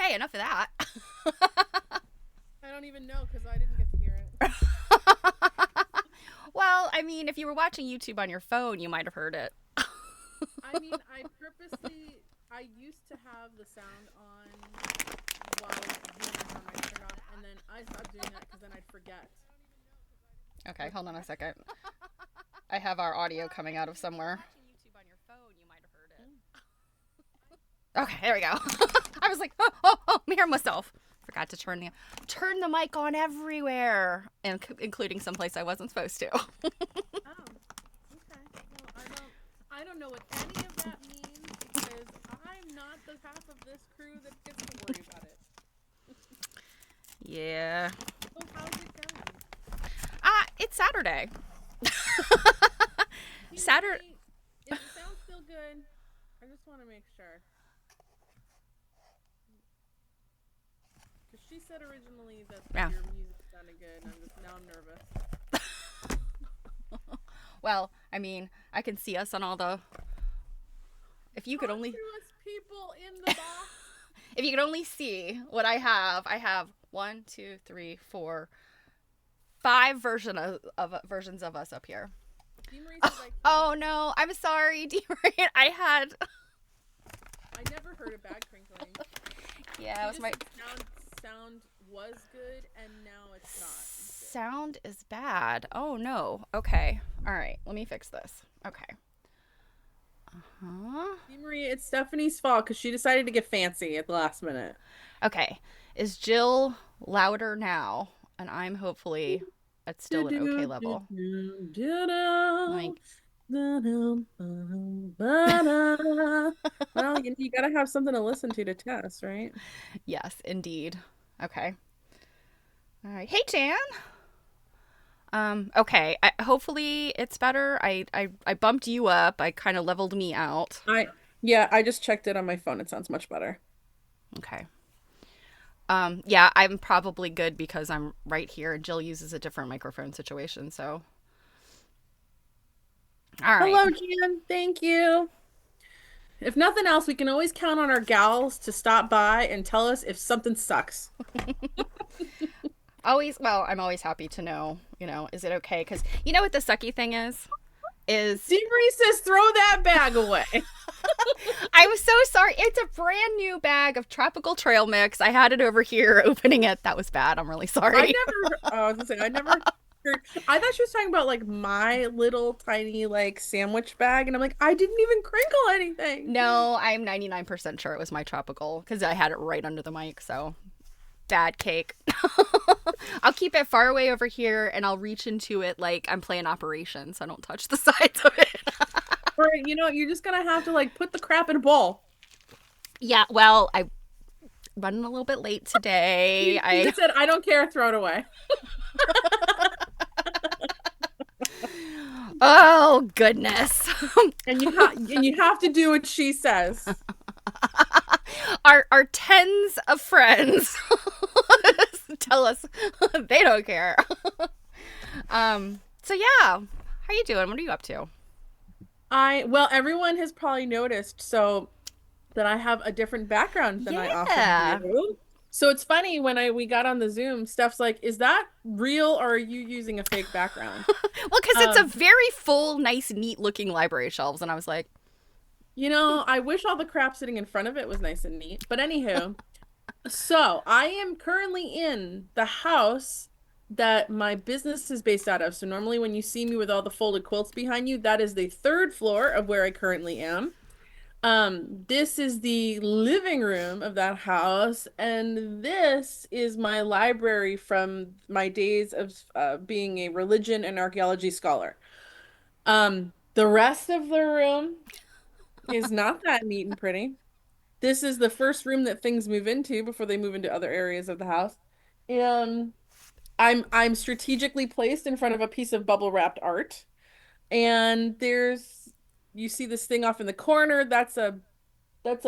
Okay, enough of that. I don't even know because I didn't get to hear it. Well, I mean, if you were watching YouTube on your phone, you might have heard it. I mean, I used to have the sound on while Zoom was on my turned off, and then I stopped doing that because then I'd forget. Okay, Like, hold on a second. I have our audio coming out of somewhere. Okay, there we go. I was like, oh, me hear myself. Forgot to turn the mic on everywhere, including someplace I wasn't supposed to. oh, okay. Well, I don't know what any of that means because I'm not the half of this crew that gets to worry about it. Yeah. So how's it going? It's Saturday. Saturday. If it sounds still good, I just want to make sure. Because she said originally that Yeah. your music sounded good, and now I'm nervous. Well, I mean, I can see us on all the. If you could Talk only. to us people in the box. If you could only see what I have 1, 2, 3, 4, 5 versions of us up here. Oh no, I'm sorry, DeMarie. I never heard a bag crinkling. Yeah, it was my sound was good, and now it's not. Sound is bad. Oh no. Okay. All right. Let me fix this. Okay. Marie, it's Stephanie's fault because she decided to get fancy at the last minute. Okay. Is Jill louder now? And I'm hopefully at still an okay level. Like, well, you gotta have something to listen to test, right? yes, indeed. Okay. All right. Hey, Jan. Okay. Hopefully it's better. I bumped you up. I kind of leveled me out. I just checked it on my phone. It sounds much better. Okay. Yeah, I'm probably good because I'm right here and Jill uses a different microphone situation, so. All right. Hello, Jan. Thank you. If nothing else, we can always count on our gals to stop by and tell us if something sucks. I'm always happy to know, is it okay? Because you know what the sucky thing is? Marie says throw that bag away. I was so sorry. It's a brand new bag of tropical trail mix. I had it over here opening it. That was bad. I'm really sorry. I never heard. I thought she was talking about like my little tiny like sandwich bag, and I'm like, I didn't even crinkle anything. No, I'm 99% sure it was my tropical because I had it right under the mic. So bad cake. I'll keep it far away over here and I'll reach into it like I'm playing Operation so I don't touch the sides of it. Or, you're just gonna have to like put the crap in a bowl. Yeah, well, I'm running a little bit late today. I just said I don't care, throw it away. Oh goodness. And you have to do what she says. Our tens of friends tell us they don't care. So yeah, how you doing? What are you up to? Well, everyone has probably noticed so that I have a different background than I often do. So it's funny when we got on the Zoom, Steph's like, "Is that real or are you using a fake background?" Well, because it's a very full, nice, neat-looking library shelves, and I was like, I wish all the crap sitting in front of it was nice and neat. But anywho, so I am currently in the house that my business is based out of. So normally when you see me with all the folded quilts behind you, that is the 3rd floor of where I currently am. This is the living room of that house, and this is my library from my days of being a religion and archaeology scholar. The rest of the room is not that neat and pretty. This is the first room that things move into before they move into other areas of the house. And I'm strategically placed in front of a piece of bubble wrapped art. And you see this thing off in the corner. That's a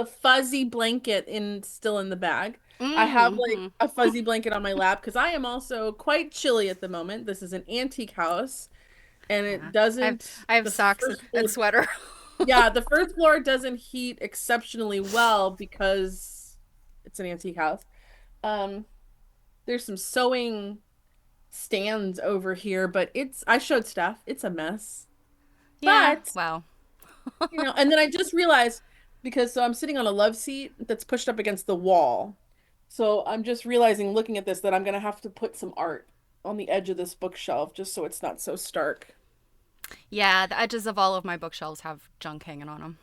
fuzzy blanket still in the bag. I have like a fuzzy blanket on my lap because I am also quite chilly at the moment. This is an antique house, and it doesn't. I have socks and sweater. Yeah, the 1st floor doesn't heat exceptionally well because It's an antique house. Um, there's some sewing stands over here, but I showed stuff. It's a mess. Yeah. But, Well, and then I just realized because so I'm sitting on a love seat that's pushed up against the wall. So I'm just realizing looking at this that I'm gonna have to put some art on the edge of this bookshelf just so it's not so stark. yeah, the edges of all of my bookshelves have junk hanging on them.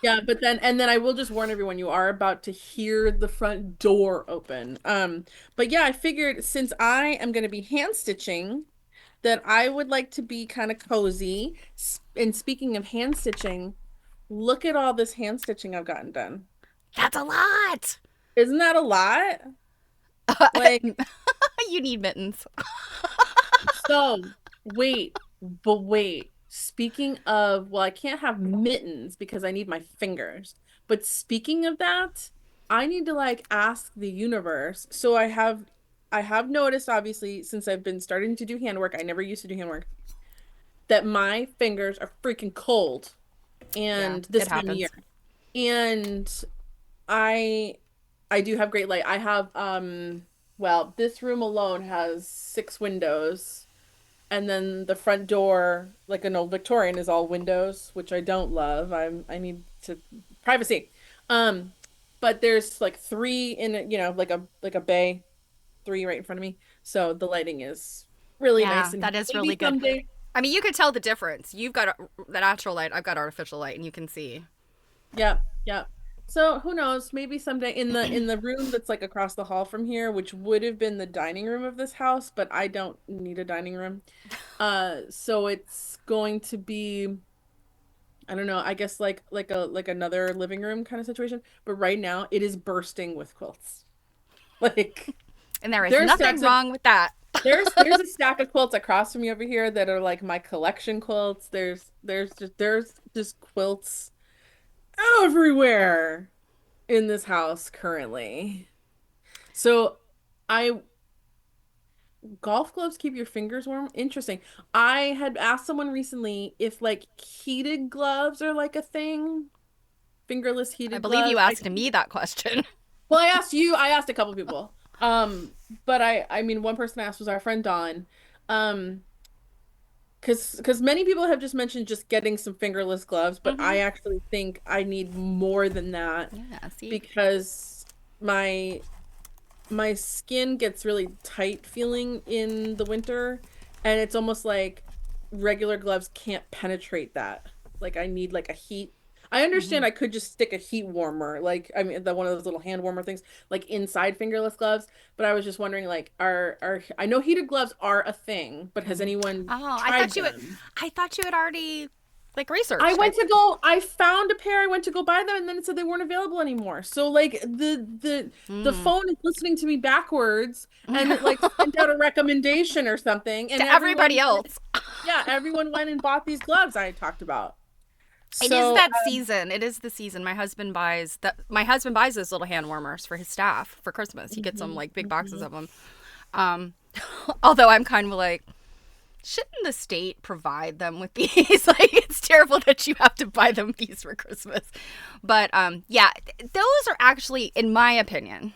Yeah, but then I will just warn everyone you are about to hear the front door open. But yeah, I figured since I am going to be hand stitching that I would like to be kind of cozy. And speaking of hand stitching, look at all this hand stitching I've gotten done. That's a lot. Isn't that a lot? Like, You need mittens. so wait, but wait. Speaking of, well, I can't have mittens because I need my fingers. But speaking of that, I need to like ask the universe. So I have noticed obviously since I've been starting to do handwork, I never used to do handwork, that my fingers are freaking cold Yeah, and it this time of year. happens. And I I do have great light. I have well, this room alone has 6 windows. And then the front door, like an old Victorian, is all windows, which I don't love. I need to privacy. Um, but there's like three in it, like a bay, three right in front of me. So the lighting is really nice Yeah, and that is really maybe good. someday. I mean, you could tell the difference. You've got the natural light. I've got artificial light, and you can see. Yeah, yeah. So who knows? Maybe someday in the room that's like across the hall from here, which would have been the dining room of this house, but I don't need a dining room. So it's going to be, I don't know, I guess like another living room kind of situation. But right now it is bursting with quilts. Like And there is there's nothing stacks of wrong with that. there's a stack of quilts across from me over here that are like my collection quilts. There's just quilts everywhere in this house currently. So I golf gloves keep your fingers warm. Interesting. I had asked someone recently if like heated gloves are like a thing. Fingerless I heated believe you gloves. asked me that question. Well, I asked you, I asked a couple people. But I mean one person I asked was our friend Dawn. Um, because many people have just mentioned just getting some fingerless gloves, but Hmm. I actually think I need more than that Yeah, see? because my my skin gets really tight feeling in the winter, and it's almost like regular gloves can't penetrate that. Like I need like a heat. I understand Hmm. I could just stick a heat warmer, like I mean the one of those little hand warmer things, like inside fingerless gloves. But I was just wondering, like, are I know heated gloves are a thing, but has Hmm. anyone Oh, tried them? I thought you had already like I researched. went to go, I found a pair, I went to go buy them, and then it said they weren't available anymore. So like the Mm. phone is listening to me backwards and it like sent out a recommendation or something, and To everybody else. everyone went and bought these gloves I talked about. It is So that season. It is the season. My husband buys those little hand warmers for his staff for Christmas. He gets them mhm, like big boxes mhm. of them. Um, although I'm kind of like, shouldn't the state provide them with these? Like, it's terrible that you have to buy them these for Christmas. But yeah, those are actually, in my opinion,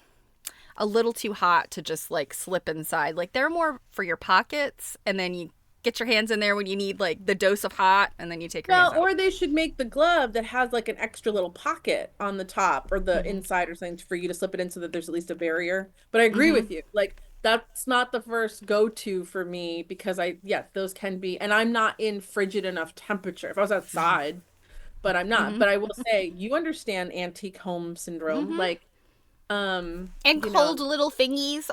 a little too hot to just like slip inside. Like, they're more for your pockets, and then you get your hands in there when you need like the dose of hot, and then you take your hands Well, out. or they should make the glove that has like an extra little pocket on the top or the Hmm. inside or something for you to slip it in so that there's at least a barrier. But I agree Hmm. with you. Like that's not the first go-to for me because yeah, those can be, and I'm not in frigid enough temperature. If I was outside, but I'm not. Hmm. But I will say, you understand antique home syndrome. Hmm. Like, um, And you know, cold little thingies.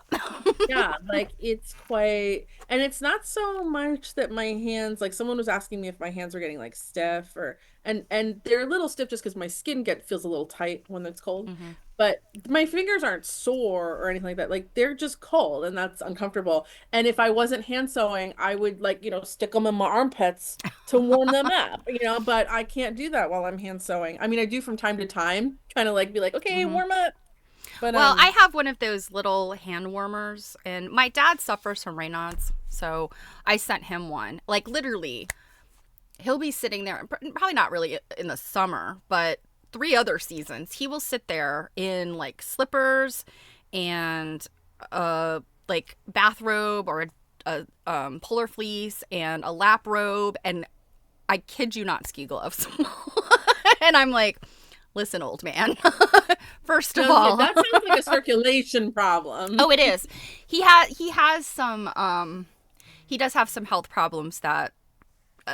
yeah, like it's quite, and it's not so much that my hands, like someone was asking me if my hands were getting like stiff or, and they're a little stiff just because my skin feels a little tight when it's cold. Hmm. But my fingers aren't sore or anything like that. Like they're just cold and that's uncomfortable. And if I wasn't hand sewing, I would like, stick them in my armpits to warm them up, but I can't do that while I'm hand sewing. I mean, I do from time to time, kind of like be like, okay, Hmm. warm up. But Well, I have one of those little hand warmers, and my dad suffers from Raynaud's, so I sent him one. Like, literally, he'll be sitting there, probably not really in the summer, but 3 other seasons, he will sit there in like slippers and like bathrobe or a polar fleece and a lap robe, and I kid you not, ski gloves. And I'm like, listen, old man. First of all, that sounds like a circulation problem. Oh, it is. He has some he does have some health problems that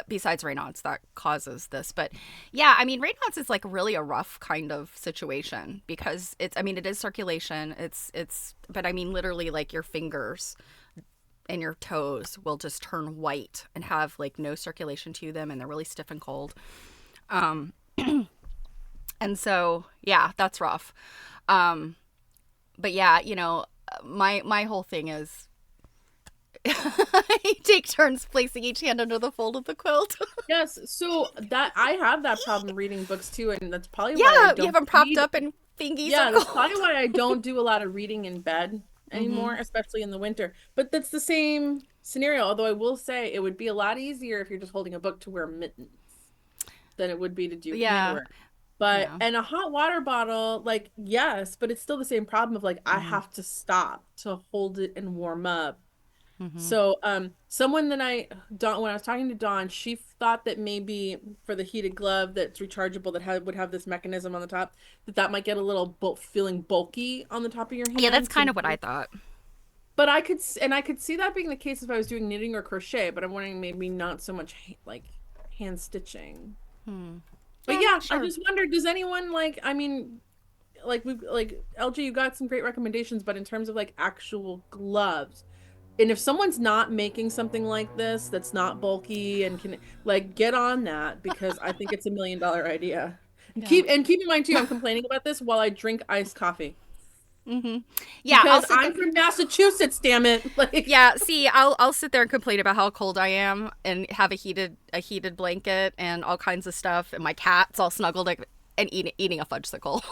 besides Raynaud's that causes this. But yeah, I mean, Raynaud's is like really a rough kind of situation because it's, I mean, it is circulation. It's but I mean, literally like your fingers and your toes will just turn white and have like no circulation to them, and they're really stiff and cold. And so, yeah, that's rough. But yeah, you know, my whole thing is you take turns placing each hand under the fold of the quilt. Yes, so that I have that problem reading books too, and that's probably why I don't you have them propped up and fingies. Yeah, that's probably why I don't do a lot of reading in bed anymore, especially in the winter. But that's the same scenario, although I will say it would be a lot easier if you're just holding a book to wear mittens than it would be to do handwork. But and a hot water bottle, like, yes, but it's still the same problem of like I have to stop to hold it and warm up. So someone that when I was talking to Dawn, she thought that maybe for the heated glove that's rechargeable that would have this mechanism on the top, that might get a little feeling bulky on the top of your hand. Yeah, that's kind of what I thought. But I could see that being the case if I was doing knitting or crochet, but I'm wondering maybe not so much like hand stitching. But yeah, sure. I just wondered, does anyone like, I mean, like LG, you got some great recommendations, but in terms of like actual gloves, and if someone's not making something like this that's not bulky and can like get on that, because I think it's $1 million idea. Yeah. Keep in mind too, I'm complaining about this while I drink iced coffee. Yeah, because I'm from Massachusetts, damn it. Like, yeah, see, I'll sit there and complain about how cold I am and have a heated blanket and all kinds of stuff, and my cat's all snuggled and eating a fudgesicle.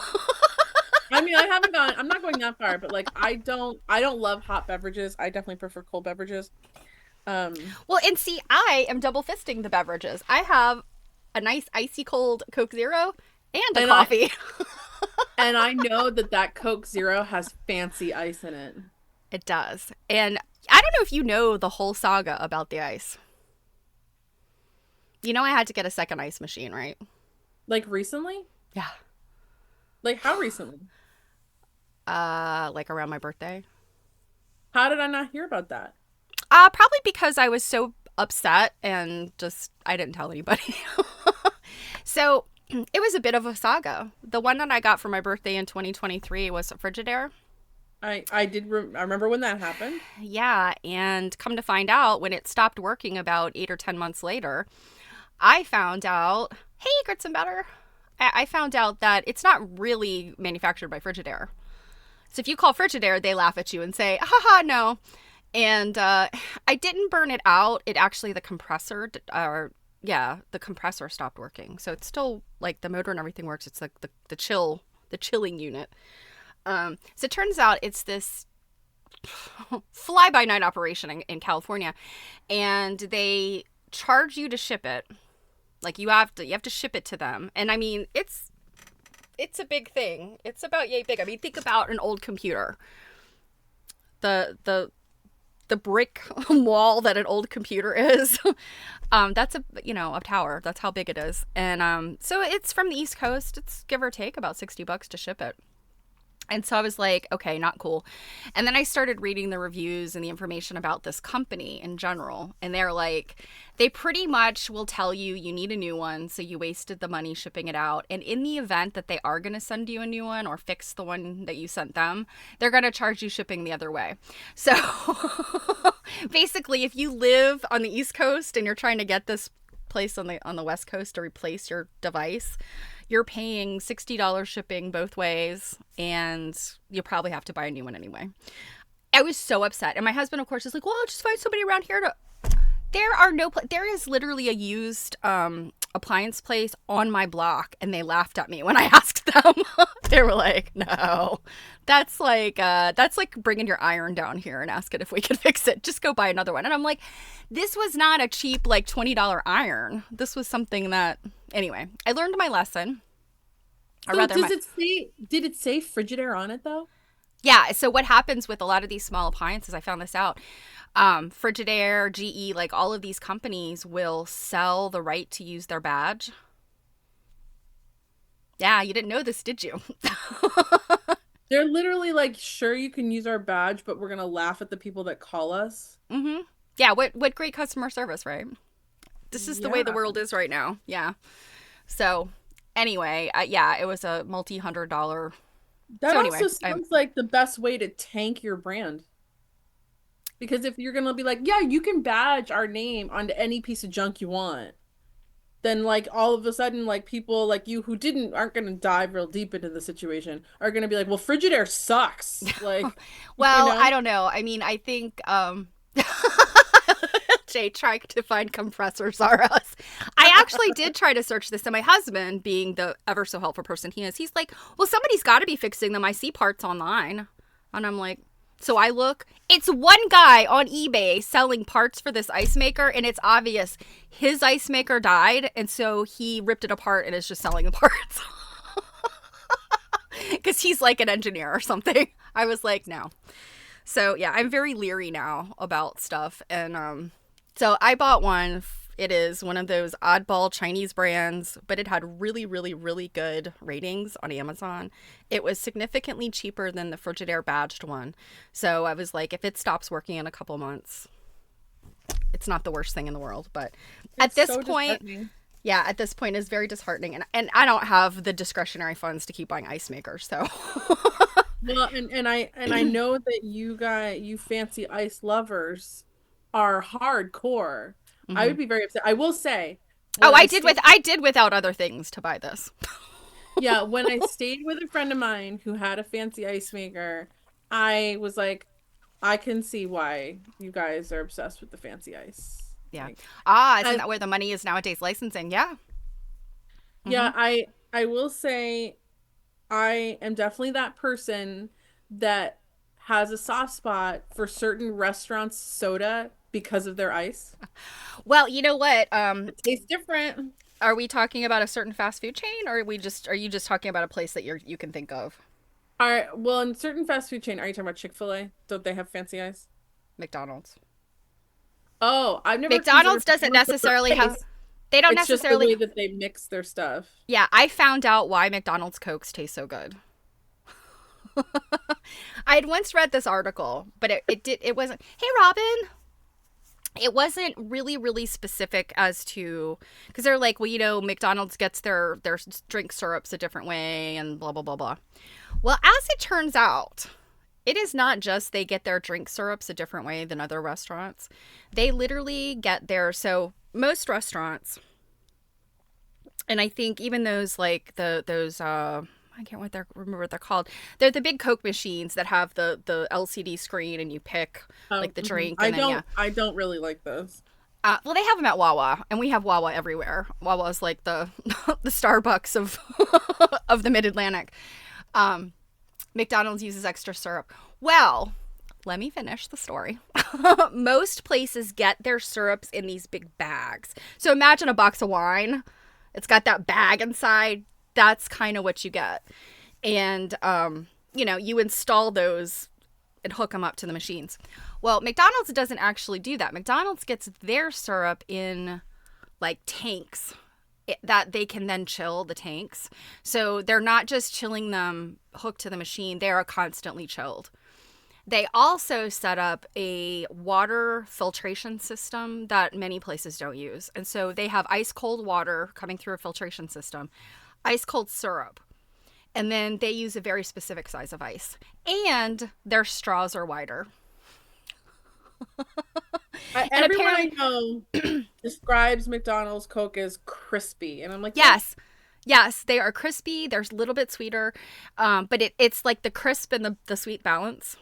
I mean, I'm not going that far, but like I don't love hot beverages. I definitely prefer cold beverages. Well, and see, I am double fisting the beverages. I have a nice icy cold Coke Zero and a coffee. And I know that Coke Zero has fancy ice in it. It does. And I don't know if you know the whole saga about the ice. You know I had to get a second ice machine, right? Like recently? Yeah. Like how recently? Like around my birthday. How did I not hear about that? Probably because I was so upset and just I didn't tell anybody. So it was a bit of a saga. The one that I got for my birthday in 2023 was a Frigidaire. I remember when that happened. Yeah, and come to find out, when it stopped working about 8 or 10 months later, I found out, hey, Grits and Butter, I found out that it's not really manufactured by Frigidaire. So if you call Frigidaire, they laugh at you and say, haha, no. And I didn't burn it out. It actually, the compressor, the compressor stopped working. So it's still like the motor and everything works. It's like the chilling unit. So it turns out it's this fly-by-night operation in California, and they charge you to ship it. Like you have to ship it to them. And I mean, it's a big thing. It's about yay big. I mean, think about an old computer. The brick wall that an old computer is. That's a tower. That's how big it is. And so it's from the East Coast. It's give or take about $60 to ship it. And so I was like, okay, not cool. And then I started reading the reviews and the information about this company in general. And they're like, they pretty much will tell you need a new one, so you wasted the money shipping it out. And in the event that they are going to send you a new one or fix the one that you sent them, they're going to charge you shipping the other way. So basically, if you live on the East Coast and you're trying to get this place on the West Coast to replace your device, you're paying $60 shipping both ways, and you probably have to buy a new one anyway. I was so upset. And my husband, of course, is like, well, I'll just find somebody around here to... There is literally a used appliance place on my block, and they laughed at me when I asked them. They were like, no, that's like bringing your iron down here and asking if we could fix it. Just go buy another one. And I'm like, this was not a cheap, like $20 iron. This was something that, anyway, I learned my lesson. I So rather does my it say, did it say Frigidaire on it though? Yeah, so what happens with a lot of these small appliances, I found this out. Frigidaire, GE, like all of these companies will sell the right to use their badge. Yeah, you didn't know this, did you? They're literally like, sure, you can use our badge, but we're gonna laugh at the people that call us. Mm-hmm. Yeah, what great customer service, right? This is the way the Yeah. world is right now. Yeah. So anyway, yeah, it was a multi-$100. That So anyway, also sounds like the best way to tank your brand. Because if you're gonna be like, yeah, you can badge our name onto any piece of junk you want, then like all of a sudden, like people like you who didn't aren't gonna dive real deep into the situation are gonna be like, well, Frigidaire sucks. Like, you well, know? I don't know. I mean, I think Jay trying to find compressors are us. I actually did try to search this, and my husband, being the ever so helpful person he is, he's like, well, somebody's got to be fixing them. I see parts online. And I'm like, so I look, it's one guy on eBay selling parts for this ice maker, and it's obvious his ice maker died, and so he ripped it apart and is just selling the parts. Because he's like an engineer or something. I was like, no. So yeah, I'm very leery now about stuff. And so I bought one. It is one of those oddball Chinese brands, but it had really, really, really good ratings on Amazon. It was significantly cheaper than the Frigidaire badged one. So I was like, if it stops working in a couple months, it's not the worst thing in the world. But at It's this so point, disheartening. yeah, at this point is very disheartening. And I don't have the discretionary funds to keep buying ice makers. So Well, and I know that you fancy ice lovers are hardcore. I Mhm. would be very upset. I will say, Oh, when I stayed, I did without other things to buy this. yeah, when I stayed with a friend of mine who had a fancy ice maker, I was like, I can see why you guys are obsessed with the fancy ice. Yeah. Like, Ah, isn't and that where the money is nowadays? Licensing. Yeah. yeah, Mhm. I will say I am definitely that person that has a soft spot for certain restaurants' soda because of their ice. Well, you know what? It tastes different. Are we talking about a certain fast food chain, or are you just talking about a place that you can think of? All right, well, in certain fast food chain, are you talking about Chick-fil-A? Don't they have fancy ice? McDonald's. Oh, I've never considered McDonald's doesn't McDonald's with their necessarily have. ice. They don't It's just the necessarily. way that they mix their stuff. Yeah, I found out why McDonald's Cokes taste so good. I had once read this article, but it wasn't. Hey, Robin. It wasn't really specific as to, because they're like, well, you know, McDonald's gets their drink syrups a different way and blah blah blah blah. Well, as it turns out, it is not just they get their drink syrups a different way than other restaurants. They literally get their, so most restaurants, and I think even those like those I can't remember what they're called. They're the big Coke machines that have the LCD screen and you pick Oh, like the mhm. drink and then yeah. I don't really like those. Well, they have them at Wawa, and we have Wawa everywhere. Wawa is like the the Starbucks of of the Mid Atlantic. Um, McDonald's uses extra syrup. Well, let me finish the story. Most places get their syrups in these big bags. So imagine a box of wine. It's got that bag inside. That's kind of what you get. And, you know, you install those and hook them up to the machines. Well, McDonald's doesn't actually do that. McDonald's gets their syrup in like tanks that they can then chill the tanks. So they're not just chilling them hooked to the machine, they are constantly chilled. They also set up a water filtration system that many places don't use. And so they have ice cold water coming through a filtration system, ice cold syrup, and then they use a very specific size of ice. And their straws are wider. And Everyone I apparently, know describes McDonald's Coke as crispy, and I'm like, yeah, yes, yes, they are crispy. They're a little bit sweeter, but it's like the crisp and the sweet balance.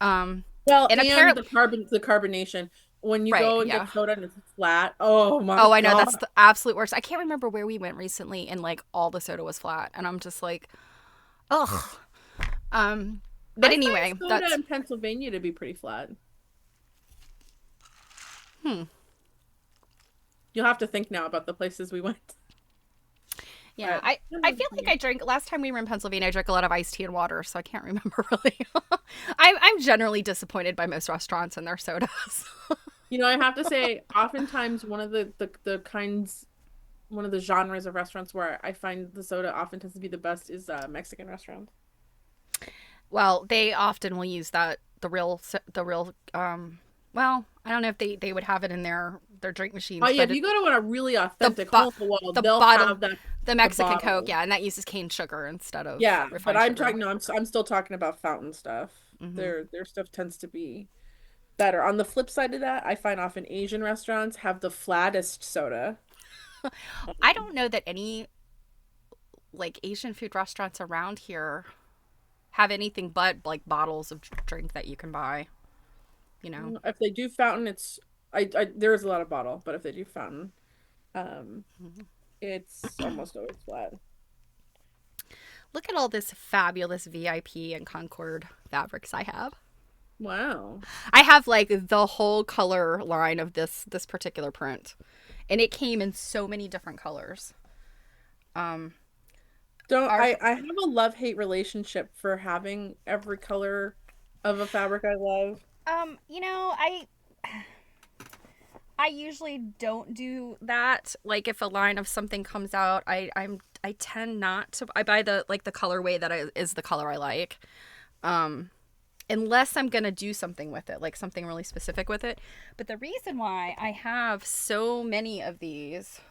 Um, well, and and apparently, the carbonation. When you right, go and yeah. get soda and it's flat, oh my Oh, I know God. that's the absolute worst. I can't remember where we went recently, and like all the soda was flat, and I'm just like, ugh. But I find anyway, soda that's in Pennsylvania to be pretty flat. hmm. You'll have to think now about the places we went. Yeah, But I feel like I drank last time we were in Pennsylvania. I drank a lot of iced tea and water, so I can't remember really. I'm generally disappointed by most restaurants and their sodas. I have to say, oftentimes one of the kinds, one of the genres of restaurants where I find the soda often tends to be the best is Mexican restaurants. Well, they often will use the real well, I don't know if they would have it in their drink Oh machines, yeah, but if you go to a really the authentic bo- hole in the wall, the they'll bottle have that the the Mexican Coke, bottle. yeah, and that uses cane sugar instead of Yeah, but refined I'm sugar. talking. No, I'm still talking about fountain stuff. Hmm. Their stuff tends to be better. On the flip side of that, I find often Asian restaurants have the flattest soda. I Um, don't know that any like Asian food restaurants around here have anything but like bottles of drink that you can buy, you know. if they do fountain, it's I there is a lot of bottle, but if they do fountain, um, Mhm. it's almost always flat. Look at all this fabulous VIP and Concord fabrics I have. Wow. I have like the whole color line of this particular print, and it came in so many different colors. Um, Don't our I have a love-hate relationship for having every color of a fabric I love. you know, I usually don't do that. Like if a line of something comes out, I tend not to. I buy the colorway is the color I like. Um, unless I'm gonna do something with it, like something really specific with it. But the reason why I have so many of these,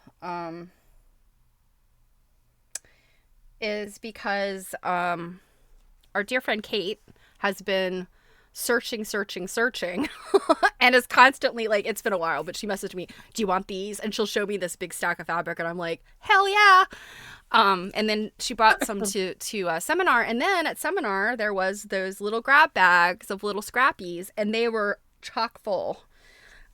is because our dear friend Kate has been searching and is constantly like, it's been a while, but she messaged me, do you want these? And she'll show me this big stack of fabric and I'm like, hell yeah. And then she brought some to a seminar, and then at seminar there was those little grab bags of little scrappies and they were chock full.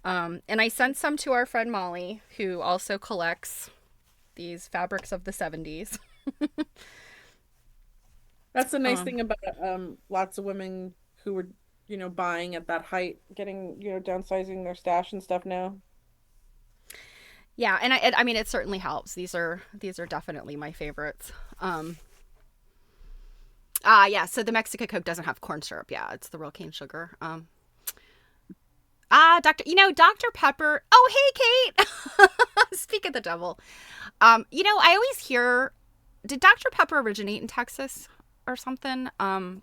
And I sent some to our friend Molly, who also collects these fabrics of the 70s. That's the nice um, thing about lots of women who were, buying at that height, getting, downsizing their stash and stuff now. Yeah, and I mean it certainly helps. These are definitely my favorites. Yeah, so the Mexican Coke doesn't have corn syrup. Yeah, it's the real cane sugar. Dr. Pepper. Oh, hey Kate. Speak of the devil. I always hear, did Dr. Pepper originate in Texas or something?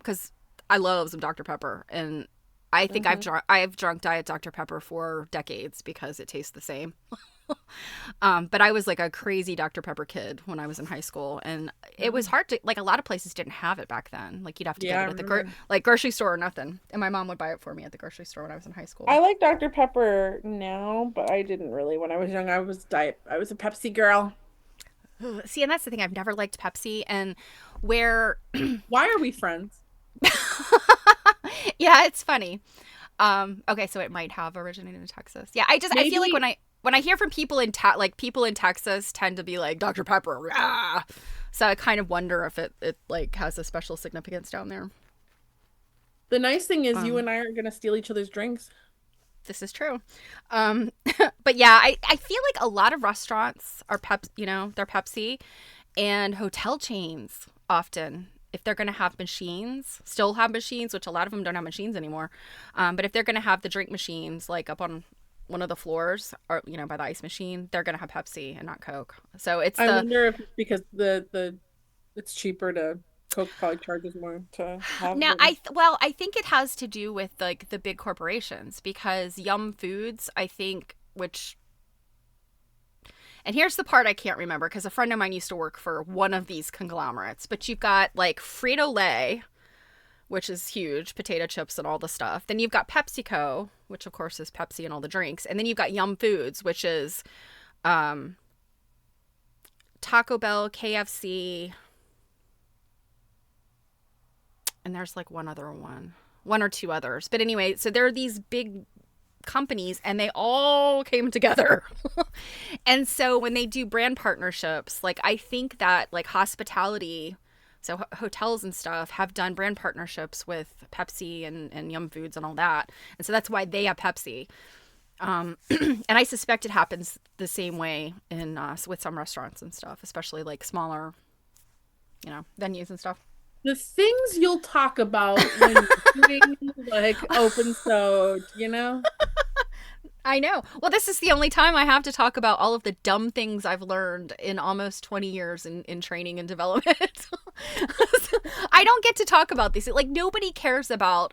Cuz I love some Dr. Pepper, and I think Hmm. I've drunk Diet Dr. Pepper for decades because it tastes the same. But I was like a crazy Dr. Pepper kid when I was in high school, and it was hard to, like, a lot of places didn't have it back then. Like you'd have to Yeah, get I it at the remember. grocery store or nothing. And my mom would buy it for me at the grocery store when I was in high school. I like Dr. Pepper now, but I didn't really when I was young. I was a Pepsi girl. See, and that's the thing. I've never liked Pepsi, and where, Why are we friends? yeah, it's funny. Okay, so it might have originated in Texas. Yeah, I feel like Maybe when I hear from people people in Texas tend to be like Dr. Pepper, rah! So I kind of wonder if it like has a special significance down there. the nice thing is you Um, and I are gonna steal each other's drinks. this is true. Um, but yeah, I feel like a lot of restaurants are they're Pepsi, and hotel chains often, if they're going to have machines, still have machines, which a lot of them don't have machines anymore. But if they're going to have the drink machines like up on one of the floors, or by the ice machine, they're going to have Pepsi and not Coke. So it's I the wonder if it's because the it's cheaper to Coke probably charges more to have now them. I think it has to do with like the big corporations, because Yum Foods, I think, which, and here's the part I can't remember because a friend of mine used to work for one of these conglomerates. But you've got like Frito Lay, which is huge, potato chips and all the stuff. Then you've got PepsiCo, which of course is Pepsi and all the drinks. And then you've got Yum Foods, which is um, Taco Bell, KFC, and there's like one or two others. But anyway, so there are these big companies and they all came together. And so when they do brand partnerships, like I think that like hospitality, so hotels and stuff have done brand partnerships with Pepsi and Yum Foods and all that. And so that's why they have Pepsi. And I suspect it happens the same way in with some restaurants and stuff, especially like smaller, venues and stuff. The things you'll talk about when you're doing like open soda, you know? I know. Well, this is the only time I have to talk about all of the dumb things I've learned in almost 20 years in training and development. I don't get to talk about these. Like, nobody cares about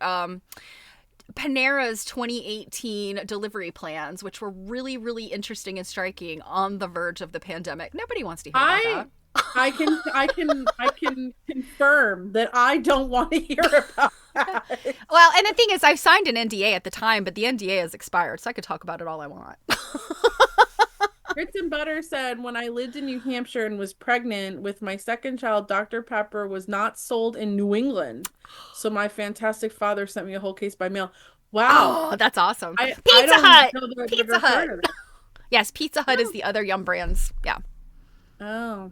Panera's 2018 delivery plans, which were really, really interesting and striking on the verge of the pandemic. Nobody wants to hear about that. I can confirm that I don't want to hear about that. Well, and the thing is, I signed an NDA at the time, but the NDA has expired, so I could talk about it all I want. Grits and Butter said, when I lived in New Hampshire and was pregnant with my second child, Dr. Pepper was not sold in New England. So my fantastic father sent me a whole case by mail. Wow. Oh, that's awesome. I Pizza don't Hut. know that I've Pizza ever Hut. heard of that. Yes, Pizza Hut is the other Yum Brands. Yeah. Oh.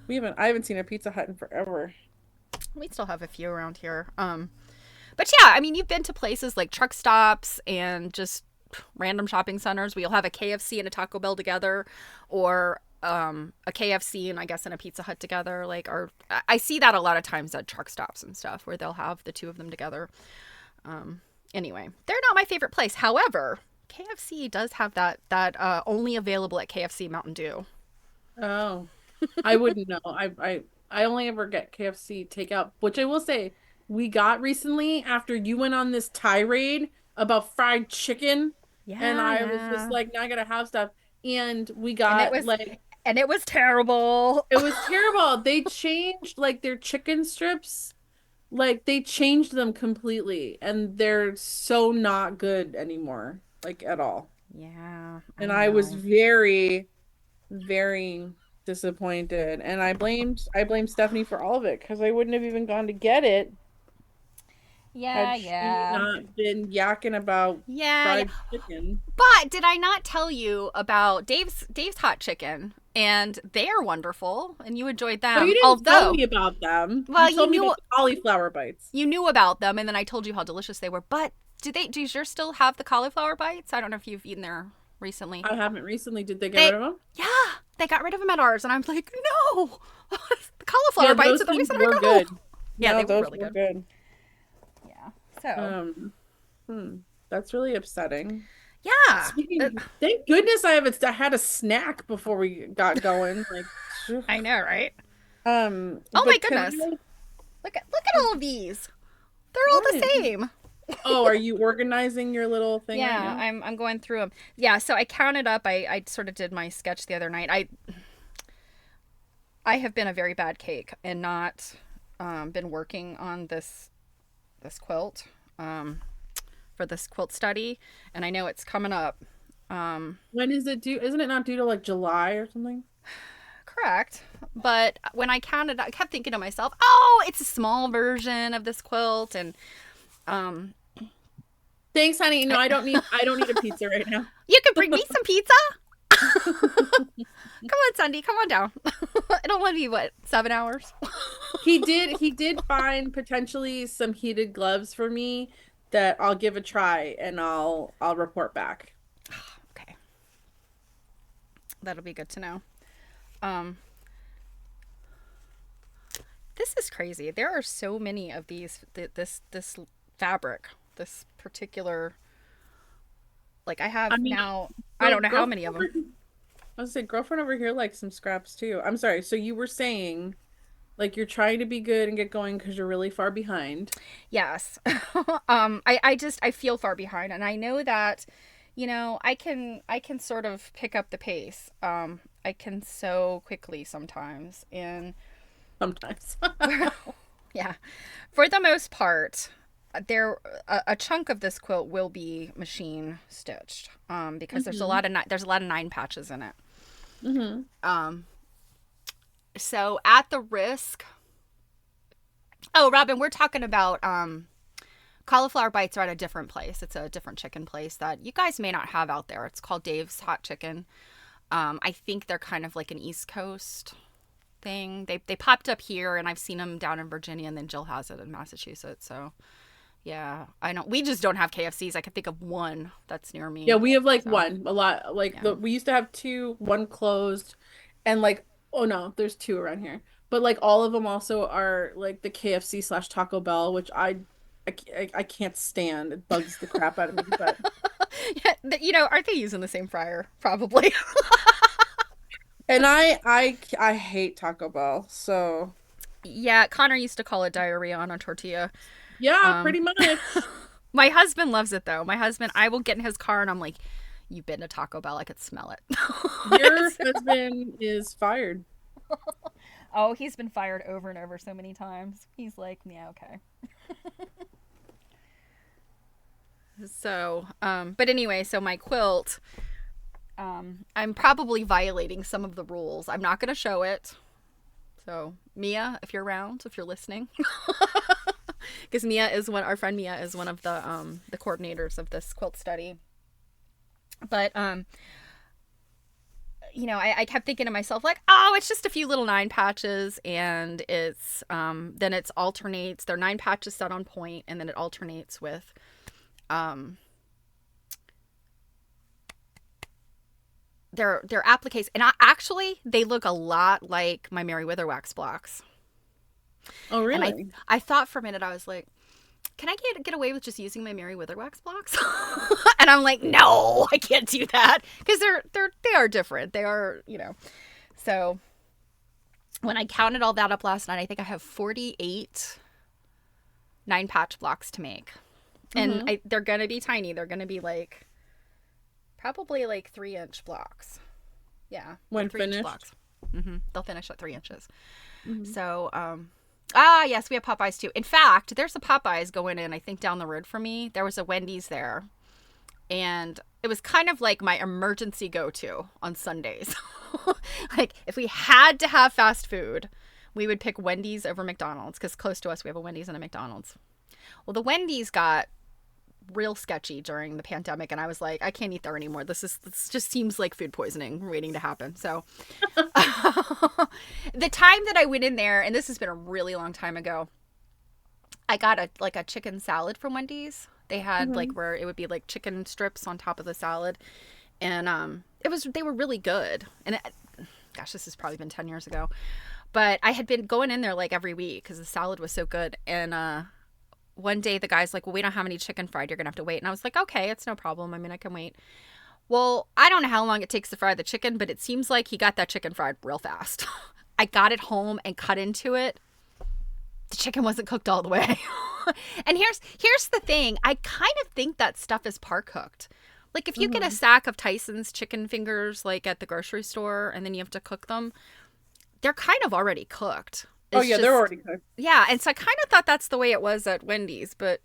I haven't seen a Pizza Hut in forever. We still have a few around here. But yeah, I mean, you've been to places like truck stops and just random shopping centers where you'll have a KFC and a Taco Bell together, or a KFC and I guess and a Pizza Hut together. Like, or I see that a lot of times at truck stops and stuff where they'll have the two of them together. Anyway, they're not my favorite place. However, KFC does have that only available at KFC Mountain Dew. Oh. I wouldn't know. I only ever get KFC takeout, which I will say we got recently after you went on this tirade about fried chicken. Yeah, and I was just like, now I gotta have stuff. And we got and it was terrible. It was terrible. They changed like their chicken strips. Like they changed them completely and they're so not good anymore, like at all. Yeah. And I was very, very disappointed, and I blamed Stephanie for all of it because I wouldn't have even gone to get it had she not been yakking about fried chicken. But did I not tell you about Dave's Hot Chicken? And they are wonderful, and you enjoyed them. Oh, you didn't tell me about them. Well, you told me about the cauliflower bites. You knew about them, and then I told you how delicious they were. But do yours still have the cauliflower bites? I don't know if you've eaten there recently. I haven't recently. Did they get rid of them? Yeah, they got rid of them at ours, and I'm like, no, the cauliflower bites are the reason I go. Good. Yeah, no, they were really good. Yeah. So. That's really upsetting. Yeah. Thank goodness I had a snack before we got going. Like, I know, right? Oh my goodness! Look at all of these. They're all the same. Oh, are you organizing your little thing? Yeah, right now? I'm going through them. Yeah, so I counted up. I sort of did my sketch the other night. I have been a very bad cake and not been working on this quilt for this quilt study, and I know it's coming up. When is it due? Isn't it not due to like July or something? Correct. But when I counted, I kept thinking to myself, oh, it's a small version of this quilt, and thanks, honey. No, I don't need a pizza right now. You can bring me some pizza. Come on, Sunday. Come on down. It'll only be 7 hours. He did find potentially some heated gloves for me that I'll give a try and I'll report back. Okay. That'll be good to know. This is crazy. There are so many of these this fabric, this particular, like I have now, I don't know how many of them. I was saying, girlfriend over here likes some scraps too. I'm sorry. So you were saying like you're trying to be good and get going because you're really far behind. Yes. I feel far behind, and I know that, I can sort of pick up the pace. I can sew quickly sometimes, and sometimes. Yeah. For the most part, a chunk of this quilt will be machine stitched, because there's a lot of 9 patches in it. Mm-hmm. So at the risk, Robin, we're talking about cauliflower bites are at a different place. It's a different chicken place that you guys may not have out there. It's called Dave's Hot Chicken. I think they're kind of like an East Coast thing. They popped up here, and I've seen them down in Virginia, and then Jill has it in Massachusetts. So Yeah, I know. We just don't have KFCs. I can think of one that's near Yeah, me. we have like So, one, a lot. Like yeah. we used to have two, one closed, and like oh no, there's two around here. But like all of them also are like the KFC slash Taco Bell, which I can't stand. It bugs the crap out of me. But Yeah, aren't they using the same fryer? Probably. and I hate Taco Bell. So Yeah, Connor used to call it diarrhea on a tortilla. yeah, Um, pretty much. my husband loves it though. My husband, I will get in his car and I'm like, "You've been to Taco Bell? I could smell it." Your husband is fired. Oh, he's been fired over and over so many times. He's like, "Yeah, okay." So, but anyway, so my quilt, I'm probably violating some of the rules. I'm not going to show it. So, Mia, if you're around, if you're listening, because our friend Mia is one of the coordinators of this quilt study. But I kept thinking to myself like, oh, it's just a few little 9 patches, and it's then it's alternates. They're 9 patches set on point, and then it alternates with their appliques, and actually they look a lot like my Mary-Wither wax blocks. Oh, And really? I thought for a minute, I was like, can I get away with just using my Mary-Wither wax blocks? And I'm like, no, I can't do that, because they are different. They are, So when I counted all that up last night, I think I have 48 9 patch blocks to make. And Mm-hmm. they're going to be tiny. They're going to be like probably like 3-inch blocks. Yeah. When 3-inch finished. blocks. They'll finish at 3 inches. Mm-hmm. So, yes, we have Popeyes too. In fact, there's a Popeyes going in, I think, down the road from me. There was a Wendy's there. And it was kind of like my emergency go-to on Sundays. Like, if we had to have fast food, we would pick Wendy's over McDonald's, because close to us we have a Wendy's and a McDonald's. Well, the Wendy's got real sketchy during the pandemic, and I was like, I can't eat there anymore. This just seems like food poisoning waiting to happen. So the time that I went in there, and this has been a really long time ago, I got a chicken salad from Wendy's. They had like Mm-hmm. where it would be like chicken strips on top of the salad, and they were really good. And gosh, this has probably been 10 years ago, but I had been going in there like every week because the salad was so good. And one day the guy's like, well, we don't have any chicken fried. You're going to have to wait. And I was like, okay, it's no problem. I mean, I can wait. Well, I don't know how long it takes to fry the chicken, but it seems like he got that chicken fried real fast. I got it home and cut into it. The chicken wasn't cooked all the way. And here's the thing. I kind of think that stuff is par cooked. Like, if you get a sack of Tyson's chicken fingers, like at the grocery store, and then you have to cook them, they're kind of already cooked. Oh It's yeah, they're already cooked. yeah, and so I kind of thought that's the way it was at Wendy's, but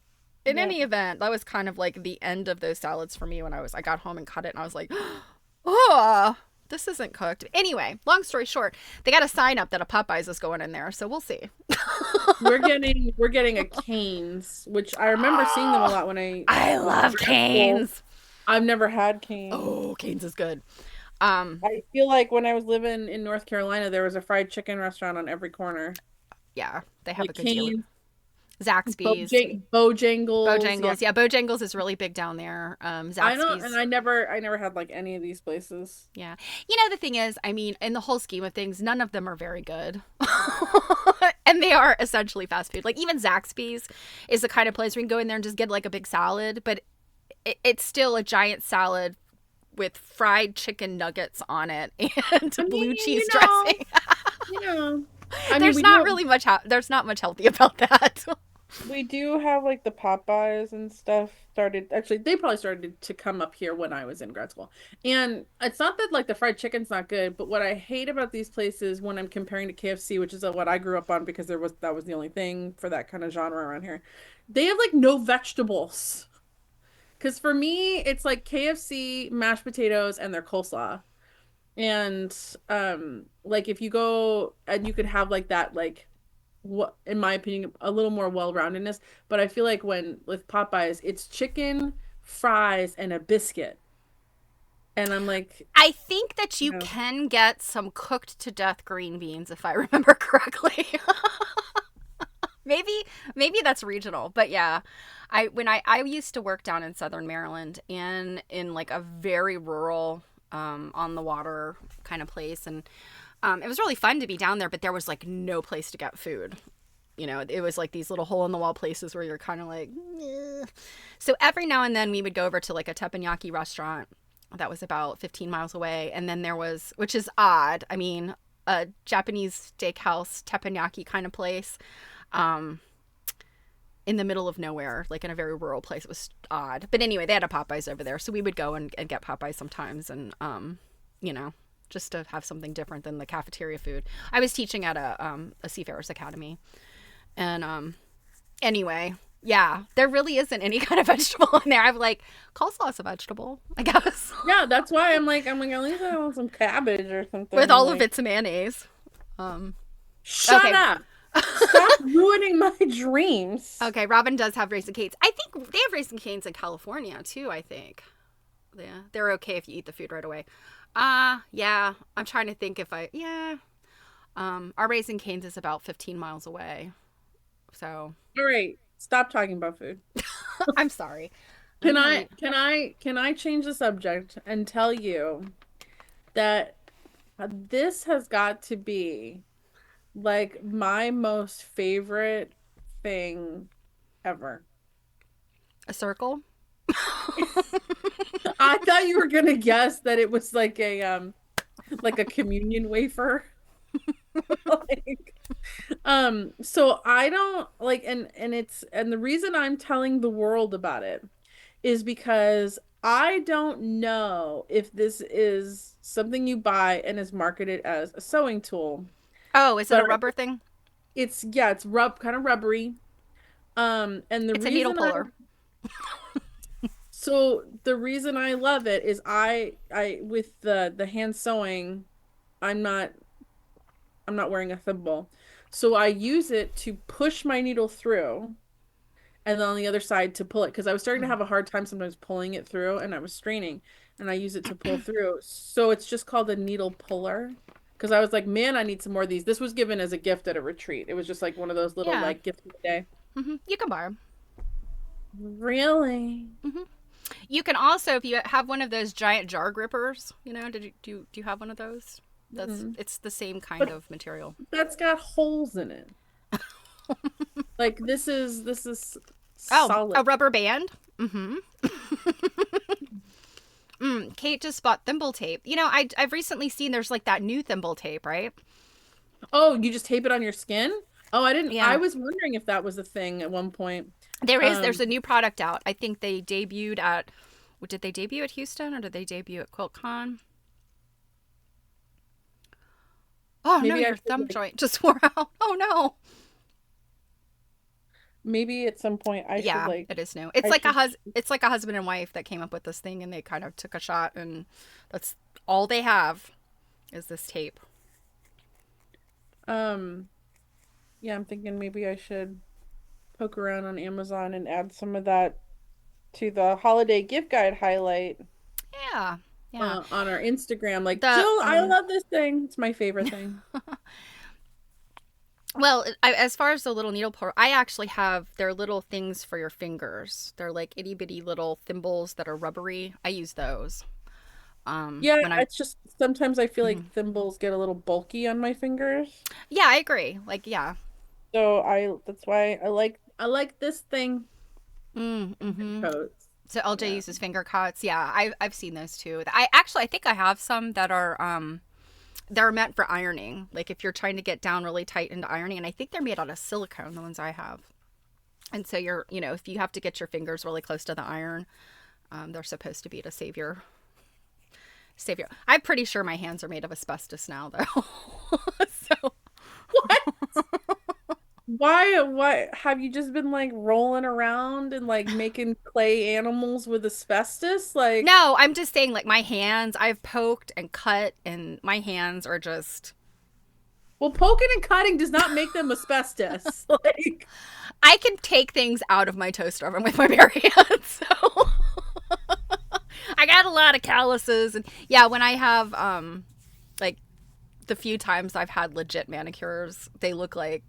in Yeah. any event, that was kind of like the end of those salads for me when I got home and cut it, and I was like, oh, this isn't cooked. Anyway, long story short, they got a sign up that a Popeyes is going in there, so we'll see. We're getting a Cane's, which I remember seeing them a lot when I love Cane's. I've never had Cane's. Oh, Cane's is good. I feel like when I was living in North Carolina, there was a fried chicken restaurant on every corner. Yeah, they have Like a good deal. Cane's, Zaxby's. Bojangles. Bojangles. Yeah, Bojangles is really big down there. I know, Zaxby's. and I never had like any of these places. Yeah. The thing is, I mean, in the whole scheme of things, none of them are very good. And they are essentially fast food. Like, even Zaxby's is the kind of place where you can go in there and just get like a big salad, but it's still a giant salad with fried chicken nuggets on it and blue cheese dressing. You know, I mean, There's not really much there's not much healthy about that. we do have like the Popeyes and stuff started. Actually, they probably started to come up here when I was in grad school. And it's not that like the fried chicken's not good, but what I hate about these places when I'm comparing to KFC, which is what I grew up on because that was the only thing for that kind of genre around here. They have like no vegetables. Because for me, it's like KFC, mashed potatoes, and their coleslaw. And like if you go and you could have like that, like what in my opinion, a little more well-roundedness. But I feel like when with Popeyes, it's chicken, fries, and a biscuit. And I'm like, I think that you No. can get some cooked to death green beans if I remember correctly. maybe that's regional, but yeah, I used to work down in Southern Maryland and in like a very rural, on the water kind of place, and it was really fun to be down there, but there was like no place to get food. You know, it was like these little hole in the wall places where you're kind of like, eh. So every now and then we would go over to like a teppanyaki restaurant that was about 15 miles away, and then there was, which is odd, I mean, a Japanese steakhouse teppanyaki kind of place, in the middle of nowhere, like in a very rural place. It was odd, but anyway, they had a Popeyes over there, so we would go and get Popeyes sometimes, and you know, just to have something different than the cafeteria food. I was teaching at a Seafarers Academy, and anyway, yeah, there really isn't any kind of vegetable in there. I'm like, coleslaw's a vegetable, I guess. Yeah, that's why I'm like, at least I want some cabbage or something. With all like... of its mayonnaise. Shut okay. up. Stop ruining my dreams. Okay, Robin does have Raising Cane's. I think they have Raising Cane's in California too, I think. Yeah, they're okay if you eat the food right away. Yeah, I'm trying to think if our Raising Cane's is about 15 miles away. So. All right, stop talking about food. I'm sorry. Can I change the subject and tell you that this has got to be like my most favorite thing ever? A circle? I thought you were gonna guess that it was like a communion wafer. So I don't like, and the reason I'm telling the world about it is because I don't know if this is something you buy and is marketed as a sewing tool. Oh, is it a rubber thing? It's kind of rubbery. And it's a needle puller. So the reason I love it is I with the hand sewing, I'm not wearing a thimble. So I use it to push my needle through, and then on the other side to pull it, because I was starting to have a hard time sometimes pulling it through, and I was straining, and I use it to pull through. So it's just called a needle puller, because I was like, man, I need some more of these. This was given as a gift at a retreat. It was just like one of those little like gifts of the day. Mm-hmm. You can borrow. Really? Mm-hmm. You can also, if you have one of those giant jar grippers, you know, do you have one of those? It's the same kind of material. That's got holes in it. Like this is solid. A rubber band. Mm-hmm. Kate just bought thimble tape. You know, I've recently seen there's like that new thimble tape, right? Oh, you just tape it on your skin? Oh, I didn't. Yeah. I was wondering if that was a thing at one point. There's a new product out. I think they debuted at, did they debut at Houston or did they debut at QuiltCon? Oh, maybe no, your thumb joint just wore out. Oh, no. Maybe at some point I should like. It is new. It's like a husband and wife that came up with this thing, and they kind of took a shot, and that's all they have is this tape. Yeah, I'm thinking maybe I should poke around on Amazon and add some of that to the holiday gift guide highlight. Yeah. Yeah. On our Instagram, like, Jill, I love this thing. It's my favorite thing. Well, as far as the little needle puller, I actually have, they're little things for your fingers. They're like itty bitty little thimbles that are rubbery. I use those. It's just sometimes I feel like thimbles get a little bulky on my fingers. Yeah, I agree. Like, yeah. So that's why I like this thing. Coats. So LJ uses finger cots. Yeah, I've seen those too. I think I have some that are they're meant for ironing. Like if you're trying to get down really tight into ironing, and I think they're made out of silicone, the ones I have. And so if you have to get your fingers really close to the iron, they're supposed to be to save your. I'm pretty sure my hands are made of asbestos now, though. So what? Why have you just been like rolling around and like making clay animals with asbestos? Like, no, I'm just saying, like, my hands, I've poked and cut, and my hands are just. Well, poking and cutting does not make them asbestos. Like, I can take things out of my toaster oven with my bare hands, so I got a lot of calluses, and yeah, when I have like the few times I've had legit manicures, they look like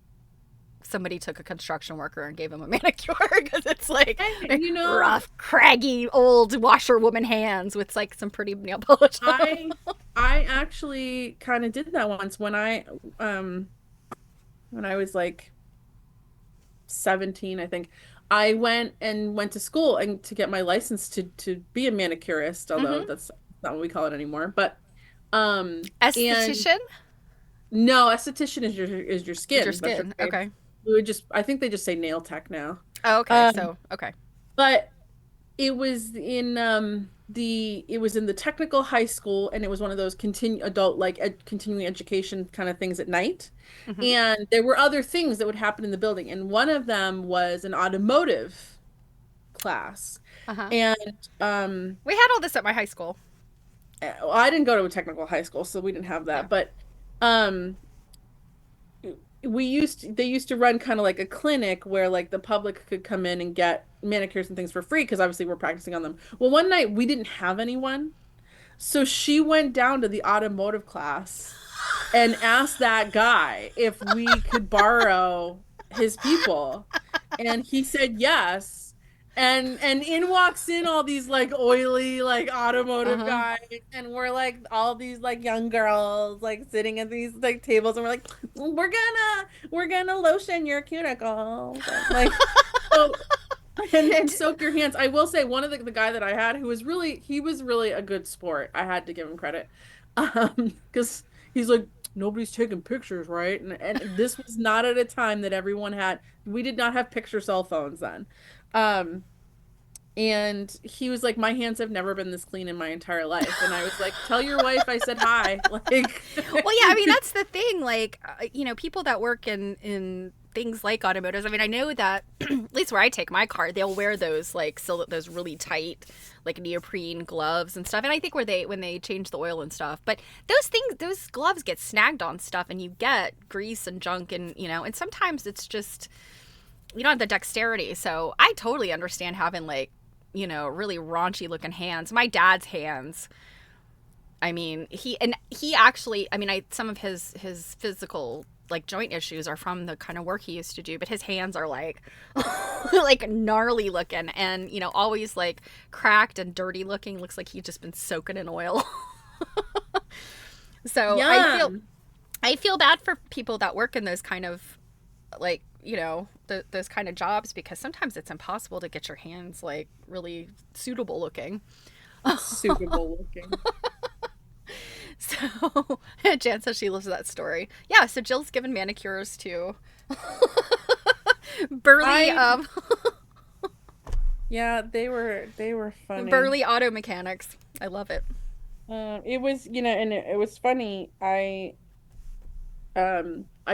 somebody took a construction worker and gave him a manicure because it's like And, rough, craggy, old washerwoman hands with like some pretty nail polish on 'em. I actually kind of did that once when I was like 17, I think. I went to school and to get my license to be a manicurist, although Mm-hmm. that's not what we call it anymore. But and Esthetician no, esthetician is your is your skin. That's your skin. face. Okay. We would just I think they just say nail tech now. Oh, okay. Um, So, okay. but it was in the technical high school, and it was one of those continue adult like continuing education kind of things at night. Mm-hmm. And there were other things that would happen in the building, and one of them was an automotive class. Uh-huh. And We had all this at my high school. I didn't go to a technical high school, so we didn't have Yeah. that. But um they used to run kind of like a clinic where like the public could come in and get manicures and things for free because obviously we're practicing on them. Well, one night we didn't have anyone. So she went down to the automotive class and asked that guy if we could borrow his people. And he said yes. And in walks in all these like oily like automotive Uh-huh. guys, and we're like all these like young girls like sitting at these like tables, and we're like we're gonna lotion your cuticles, and, like so and soak your hands. I will say one of the guy that I had who was really he was really a good sport. I had to give him credit. Because he's like, nobody's taking pictures, right? And this was not at a time that everyone had we did not have picture cell phones then. Um and he was like, my hands have never been this clean in my entire life. And I was like, tell your wife I said hi. Like Well, yeah, I mean that's the thing. Like, people that work in things like automotives. I mean, I know that at least where I take my car, they'll wear those like those really tight like neoprene gloves and stuff. And I think where they when they change the oil and stuff, but those gloves get snagged on stuff, and you get grease and junk, and and sometimes it's just you don't have the dexterity. So I totally understand having like really raunchy looking hands. My dad's hands, I mean, he actually, I mean, I some of his physical like joint issues are from the kind of work he used to do, but his hands are like like gnarly looking, and always like cracked and dirty looking. Looks like he's just been soaking in oil. So yeah. I feel bad for people that work in those kind of like those kind of jobs, because sometimes it's impossible to get your hands like really suitable looking. Suitable looking. So Jan says she loves that story. Yeah, so Jill's given manicures to burly I Yeah, they were funny. burly auto mechanics. I love it. It was, and it was funny. I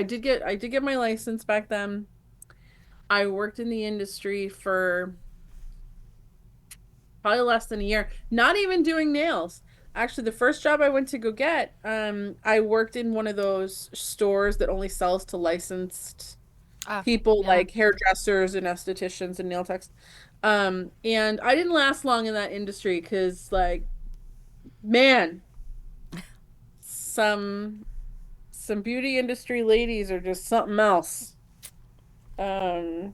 did get my license back then. I worked in the industry for probably less than a year, not even doing nails. Actually, the first job I went to go get, I worked in one of those stores that only sells to licensed Ah, people yeah. like hairdressers and estheticians and nail techs. And I didn't last long in that industry because, like, man, some some beauty industry ladies are just something else. Um,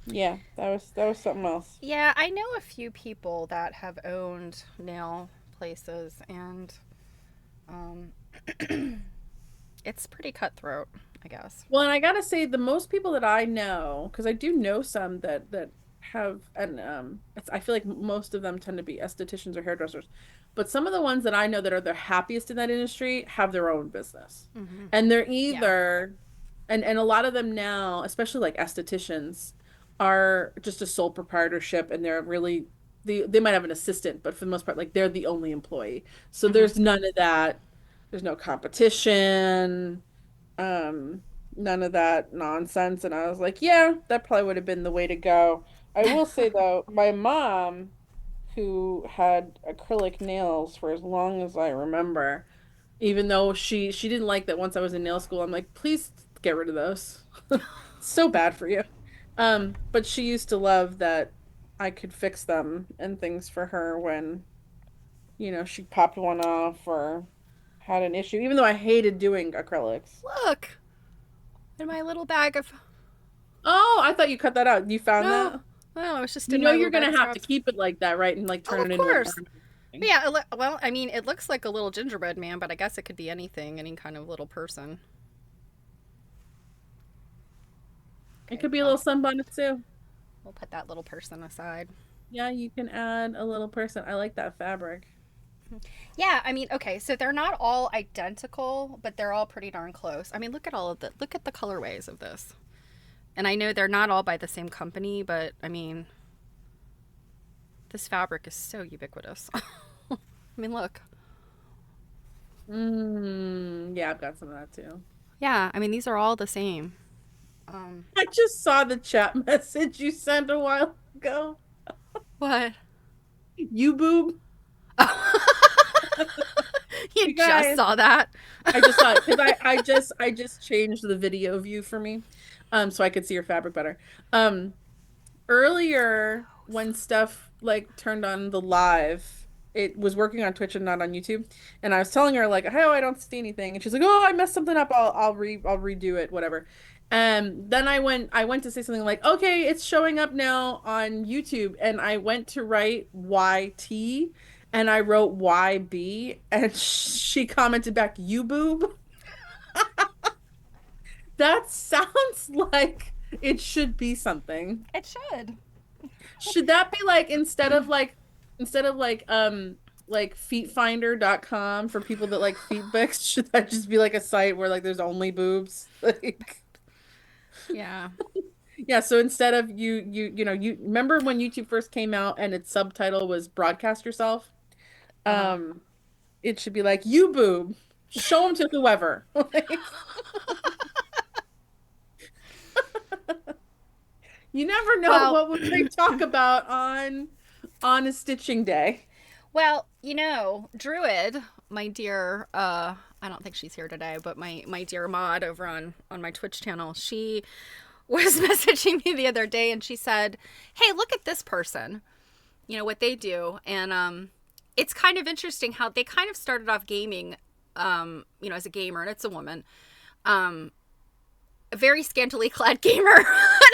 yeah, that was something else. Yeah, I know a few people that have owned nail places, and um, it's pretty cutthroat, I guess. Well, and I gotta say, the most people that I know, because I do know some that have, and I feel like most of them tend to be estheticians or hairdressers, but some of the ones that I know that are the happiest in that industry have their own business, Hmm. and they're Yeah. either, and a lot of them now, especially like estheticians, are just a sole proprietorship, and they're really they might have an assistant, but for the most part, like they're the only employee. So Hmm. there's none of that. There's no competition, um, none of that nonsense. And I was like, yeah, that probably would have been the way to go. I will say though, my mom, who had acrylic nails for as long as I remember, even though she didn't like that once I was in nail school, I'm like, please get rid of those. So bad for you. But she used to love that I could fix them and things for her when, she popped one off or had an issue, even though I hated doing acrylics. Look, In my little bag of. Oh, I thought you cut that out. You found No, that? no, it was just You in know my you're little bag gonna of have to scraps. keep it like that, right? And like Oh, turn of it into an course. ornament. But yeah, well, I mean, it looks like a little gingerbread man, but I guess it could be anything, any kind of little person. It Okay, could be a well, little sunbonnet too. we'll put that little person aside. Yeah, you can add a little person. I like that fabric. Yeah, I mean, okay, so they're not all identical, but they're all pretty darn close. I mean, look at the colorways of this. And I know they're not all by the same company, but I mean, this fabric is so ubiquitous. I mean, look. Yeah, I've got some of that too. Yeah, I mean, these are all the same. Um, I just saw the chat message you sent a while ago. what? You boob. You You just guys, saw that? I just saw it because I just changed the video view for me, so I could see your fabric better. Um, Earlier when stuff like turned on the live, it was working on Twitch and not on YouTube, and I was telling her like, "Oh, I don't see anything," and she's like, "Oh, I messed something up. I'll redo it, whatever." And then I went to say something like, "Okay, it's showing up now on YouTube," and I went to write YT, and I wrote YB, and she commented back, "You boob." That sounds like it should be something. It should. Should that be like instead of like feetfinder.com for people that like feet pics, should that just be like a site where like there's only boobs? Like Yeah. yeah, so instead of you remember when YouTube first came out and its subtitle was broadcast yourself? Uh-huh. Um it should be like you boob. Show them to whoever. Like, you never know Well, what would they talk about on a stitching day. well, Druid, my dear, I don't think she's here today, but my dear mod over on my Twitch channel, she was messaging me the other day and she said, "Hey, look at this person. What they do." And it's kind of interesting how they kind of started off gaming as a gamer, and it's a woman. A very scantily clad gamer. And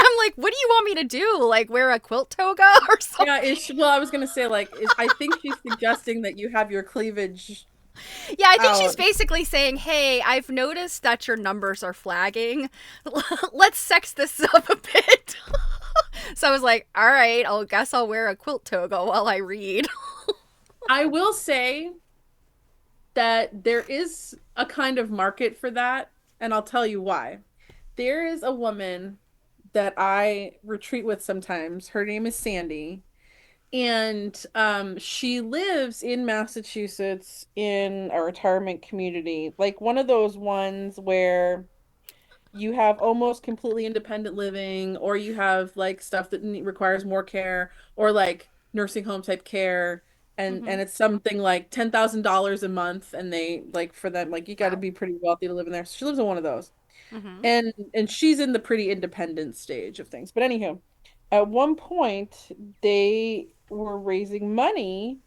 I'm like, "What do you want me to do? Like wear a quilt toga or Yeah, something?" well, I was gonna say like I think she's suggesting that you have your cleavage Yeah, I think she's out. basically saying, "Hey, I've noticed that your numbers are flagging. Let's sex this up a bit." So I was like, "All right, I'll guess I'll wear a quilt toga while I read." I will say that there is a kind of market for that, and I'll tell you why. There is a woman that I retreat with sometimes. Her name is Sandy, and she lives in Massachusetts in a retirement community, like one of those ones where you have almost completely independent living, or you have like stuff that requires more care, or like nursing home type care, and Hmm. it's something like $10,000 a month, and they like for them like you got to Wow. be pretty wealthy to live in there. So she lives in one of those, Hmm. and she's in the pretty independent stage of things. But anywho, at one point they were raising money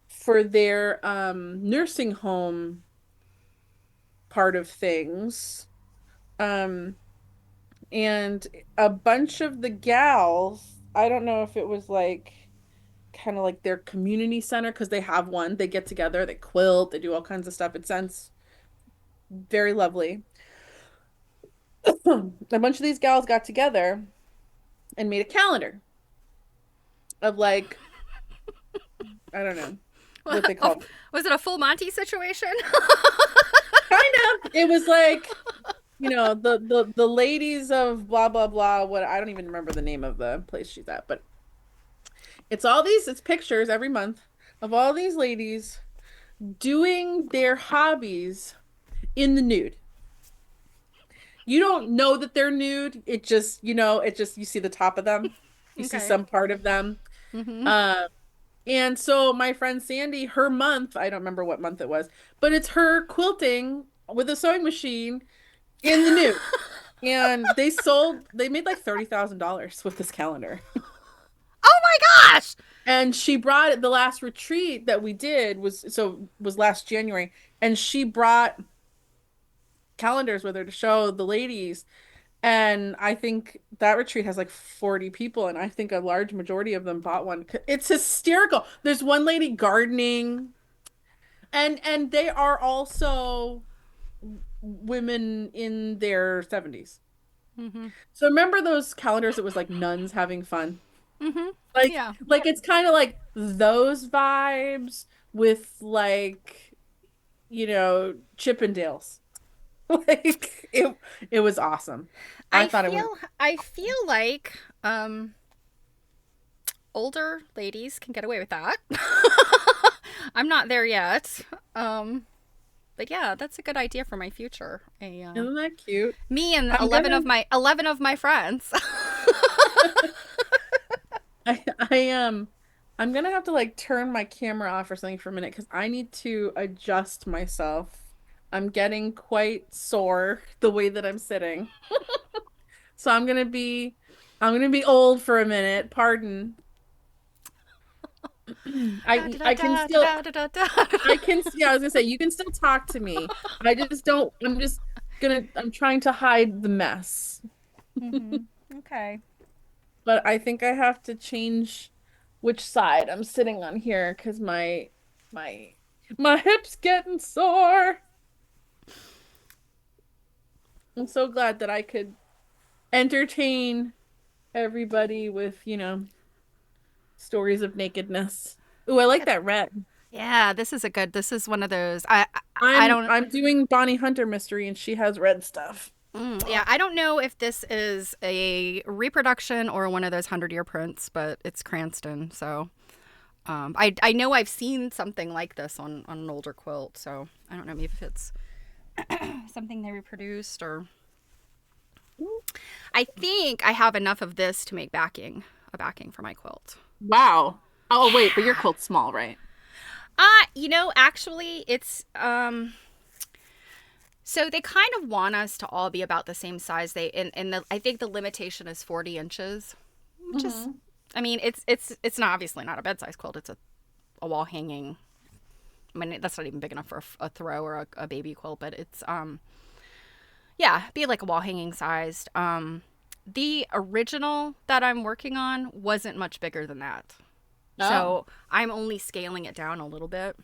for their nursing home part of things. Um, and a bunch of the gals, I don't know if it was like kind of like their community center because they have one. They get together, they quilt, they do all kinds of stuff. It sounds very lovely. A bunch of these gals got together and made a calendar of like, I don't know what they called it. Was it a full Monty situation? Kind of. It was like, the ladies of blah blah blah. What I don't even remember the name of the place she's at, but it's pictures every month of all these ladies doing their hobbies in the nude. You don't know that they're nude. You see the top of them. You see Okay. some part of them. Hmm. Uh, and so my friend Sandy, her month, I don't remember what month it was, but it's her quilting with a sewing machine in the nude. And they made like $30,000 with this calendar. Oh my gosh! And she brought it, the last retreat that we did was last January, and she brought calendars with her to show the ladies, And I think that retreat has like 40 people, and I think a large majority of them bought one. It's hysterical. There's one lady gardening, and they are also women in their 70s. Mm-hmm. So remember those calendars? It was like nuns having fun. Mm-hmm. Like Yeah. like it's kind of like those vibes with like, Chippendales. Like it was awesome. I I thought it was. feel I feel like older ladies can get away with that. I'm not there yet. Um, but yeah, that's a good idea for my future. Isn't that cute? Me and I'm gonna 11 of my friends. I I'm gonna have to like turn my camera off or something for a minute because I need to adjust myself. I'm getting quite sore the way that I'm sitting. So I'm gonna be old for a minute. Pardon. Da, da, I can da, still da, da, da, da, da. I was gonna say you can still talk to me. I just don't I'm trying to hide the mess. Mm-hmm. Okay. But I think I have to change which side I'm sitting on here because my my hip's getting sore. I'm so glad that I could entertain everybody with, stories of nakedness. Ooh, I like that red. Yeah, this is one of those. I don't. I'm doing Bonnie Hunter mystery and she has red stuff. Yeah, I don't know if this is a reproduction or one of those 100-year prints, but it's Cranston, so I know I've seen something like this on an older quilt, so I don't know maybe if it's something they reproduced or. I think I have enough of this to make a backing for my quilt. Wow. Oh, wait, but your quilt's small, right? Actually, it's so they kind of want us to all be about the same size. I think the limitation is 40 inches, which is, Hmm. I mean, it's not obviously not a bed size quilt. It's a wall hanging. I mean, that's not even big enough for a throw or a baby quilt, but it's yeah, be like a wall hanging sized. The original that I'm working on wasn't much bigger than that, Oh, so I'm only scaling it down a little bit.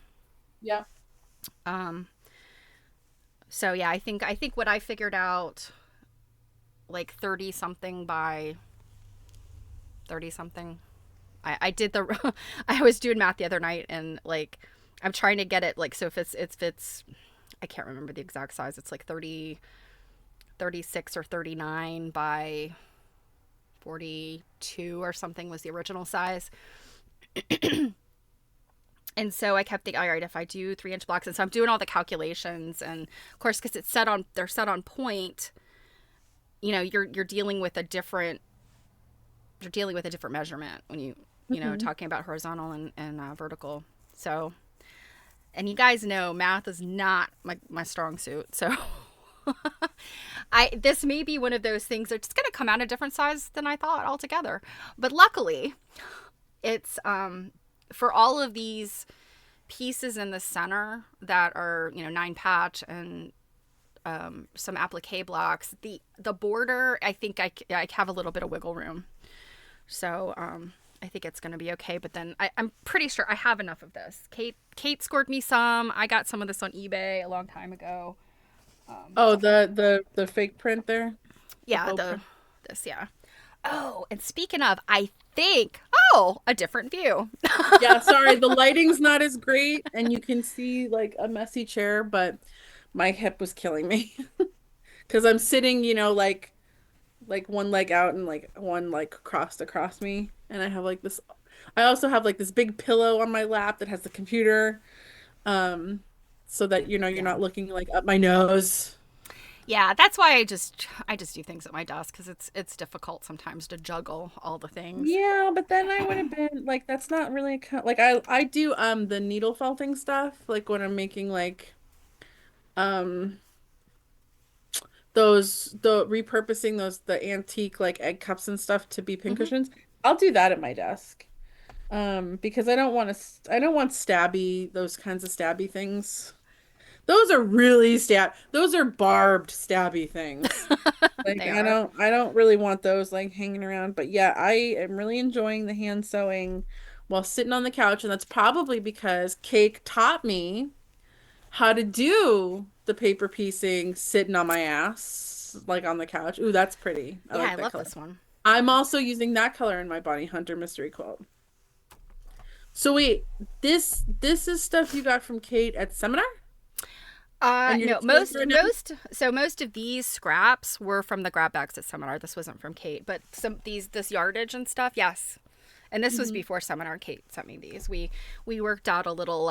yeah. Um, so yeah, I think what I figured out like 30 something by 30 something. I did the I was doing math the other night and like I'm trying to get it like so if it's I can't remember the exact size. It's like 36 or 39 by 42 or something was the original size. And so I kept thinking, all right, if I do 3 inch blocks, and so I'm doing all the calculations, and of course, because they're set on point, you're dealing with a different, measurement when Hmm. talking about horizontal and vertical. So, and you guys know, math is not my strong suit. So, this may be one of those things that's just going to come out a different size than I thought altogether. But luckily, it's for all of these pieces in the center that are 9 patch and some applique blocks. The border, I think I have a little bit of wiggle room, so I think it's going to be okay. But then I'm pretty sure I have enough of this. Kate scored me some. I got some of this on eBay a long time ago. Oh, So the fake print there, the yeah, faux print. this yeah. Oh, and speaking of, I think a different view. Yeah, sorry, the lighting's not as great, and you can see like a messy chair, but my hip was killing me because I'm sitting, like one leg out and like one like crossed across me, and I have like this. I also have like this big pillow on my lap that has the computer, um, so that you're Yeah. not looking like up my nose. Yeah, that's why I just do things at my desk because it's difficult sometimes to juggle all the things. Yeah, but then I would have been like, that's not really like I do the needle felting stuff like when I'm making like um the repurposing the antique like egg cups and stuff to be Hmm. pincushions. I'll do that at my desk. Because I don't want stabby those kinds of stabby things. Those are really those are barbed stabby things. Like They are. I don't really want those like hanging around. But yeah, I am really enjoying the hand sewing while sitting on the couch, and that's probably because Cake taught me how to do the paper piecing sitting on my ass, like on the couch. Ooh, that's pretty. I Yeah, like I that love color. this one. I'm also using that color in my Bonnie Hunter mystery quilt. So wait, this is stuff you got from Kate at seminar, and you're No, just going through it now? most of these scraps were from the grab bags at seminar. This wasn't from Kate, but this yardage and stuff, yes. And this was Mhm. before seminar. Kate sent me these. We worked out a little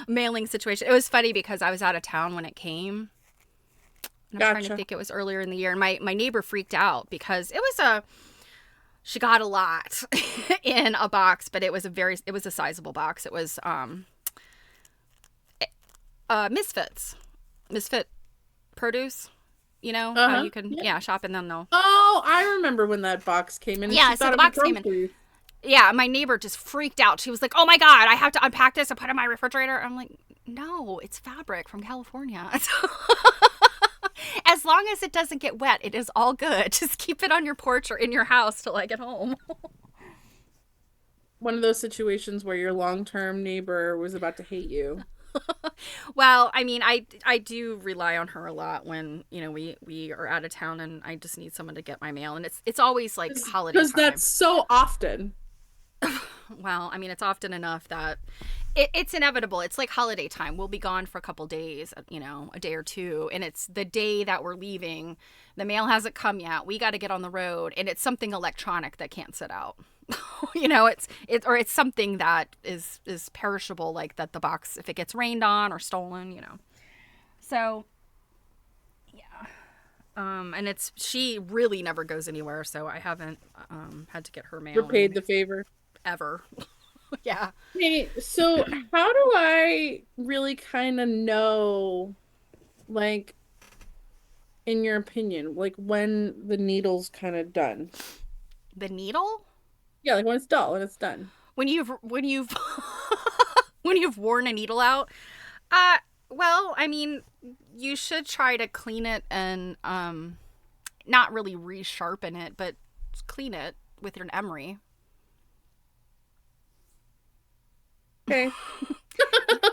mailing situation. It was funny because I was out of town when it came. And I'm trying to Gotcha. think, it was earlier in the year, and my neighbor freaked out because she got a lot in a box, but it was a sizable box. It was Misfit produce. You know how Uh-huh. you can, Yeah. yeah, shop and then they'll. Oh, I remember when that box came in and Yeah, she so thought the it was box came in. groceries. Yeah, my neighbor just freaked out. She was like, "Oh my god, I have to unpack this and put it in my refrigerator." I'm like, "No, it's fabric from California." As long as it doesn't get wet, it is all good. Just keep it on your porch or in your house till I get home. One of those situations where your long-term neighbor was about to hate you. Well, I mean, I do rely on her a lot when, we are out of town and I just need someone to get my mail, and it's always like holiday Because time. that's so often. Well, I mean, it's often enough that it's inevitable. It's like holiday time. We'll be gone for a couple days, a day or two, and it's the day that we're leaving. The mail hasn't come yet. We got to get on the road, and it's something electronic that can't sit out. It's something that is perishable, like that the box, if it gets rained on or stolen. So yeah. And she really never goes anywhere, so I haven't had to get her mail Repaid in the favor. ever. Yeah. Hey, so how do I really kind of know, like, in your opinion, like when the needle's kind of done? The needle? Yeah, like when it's dull and it's done. When you've when you've worn a needle out, uh well, I mean, you should try to clean it and not really resharpen it, but clean it with your emery. Okay.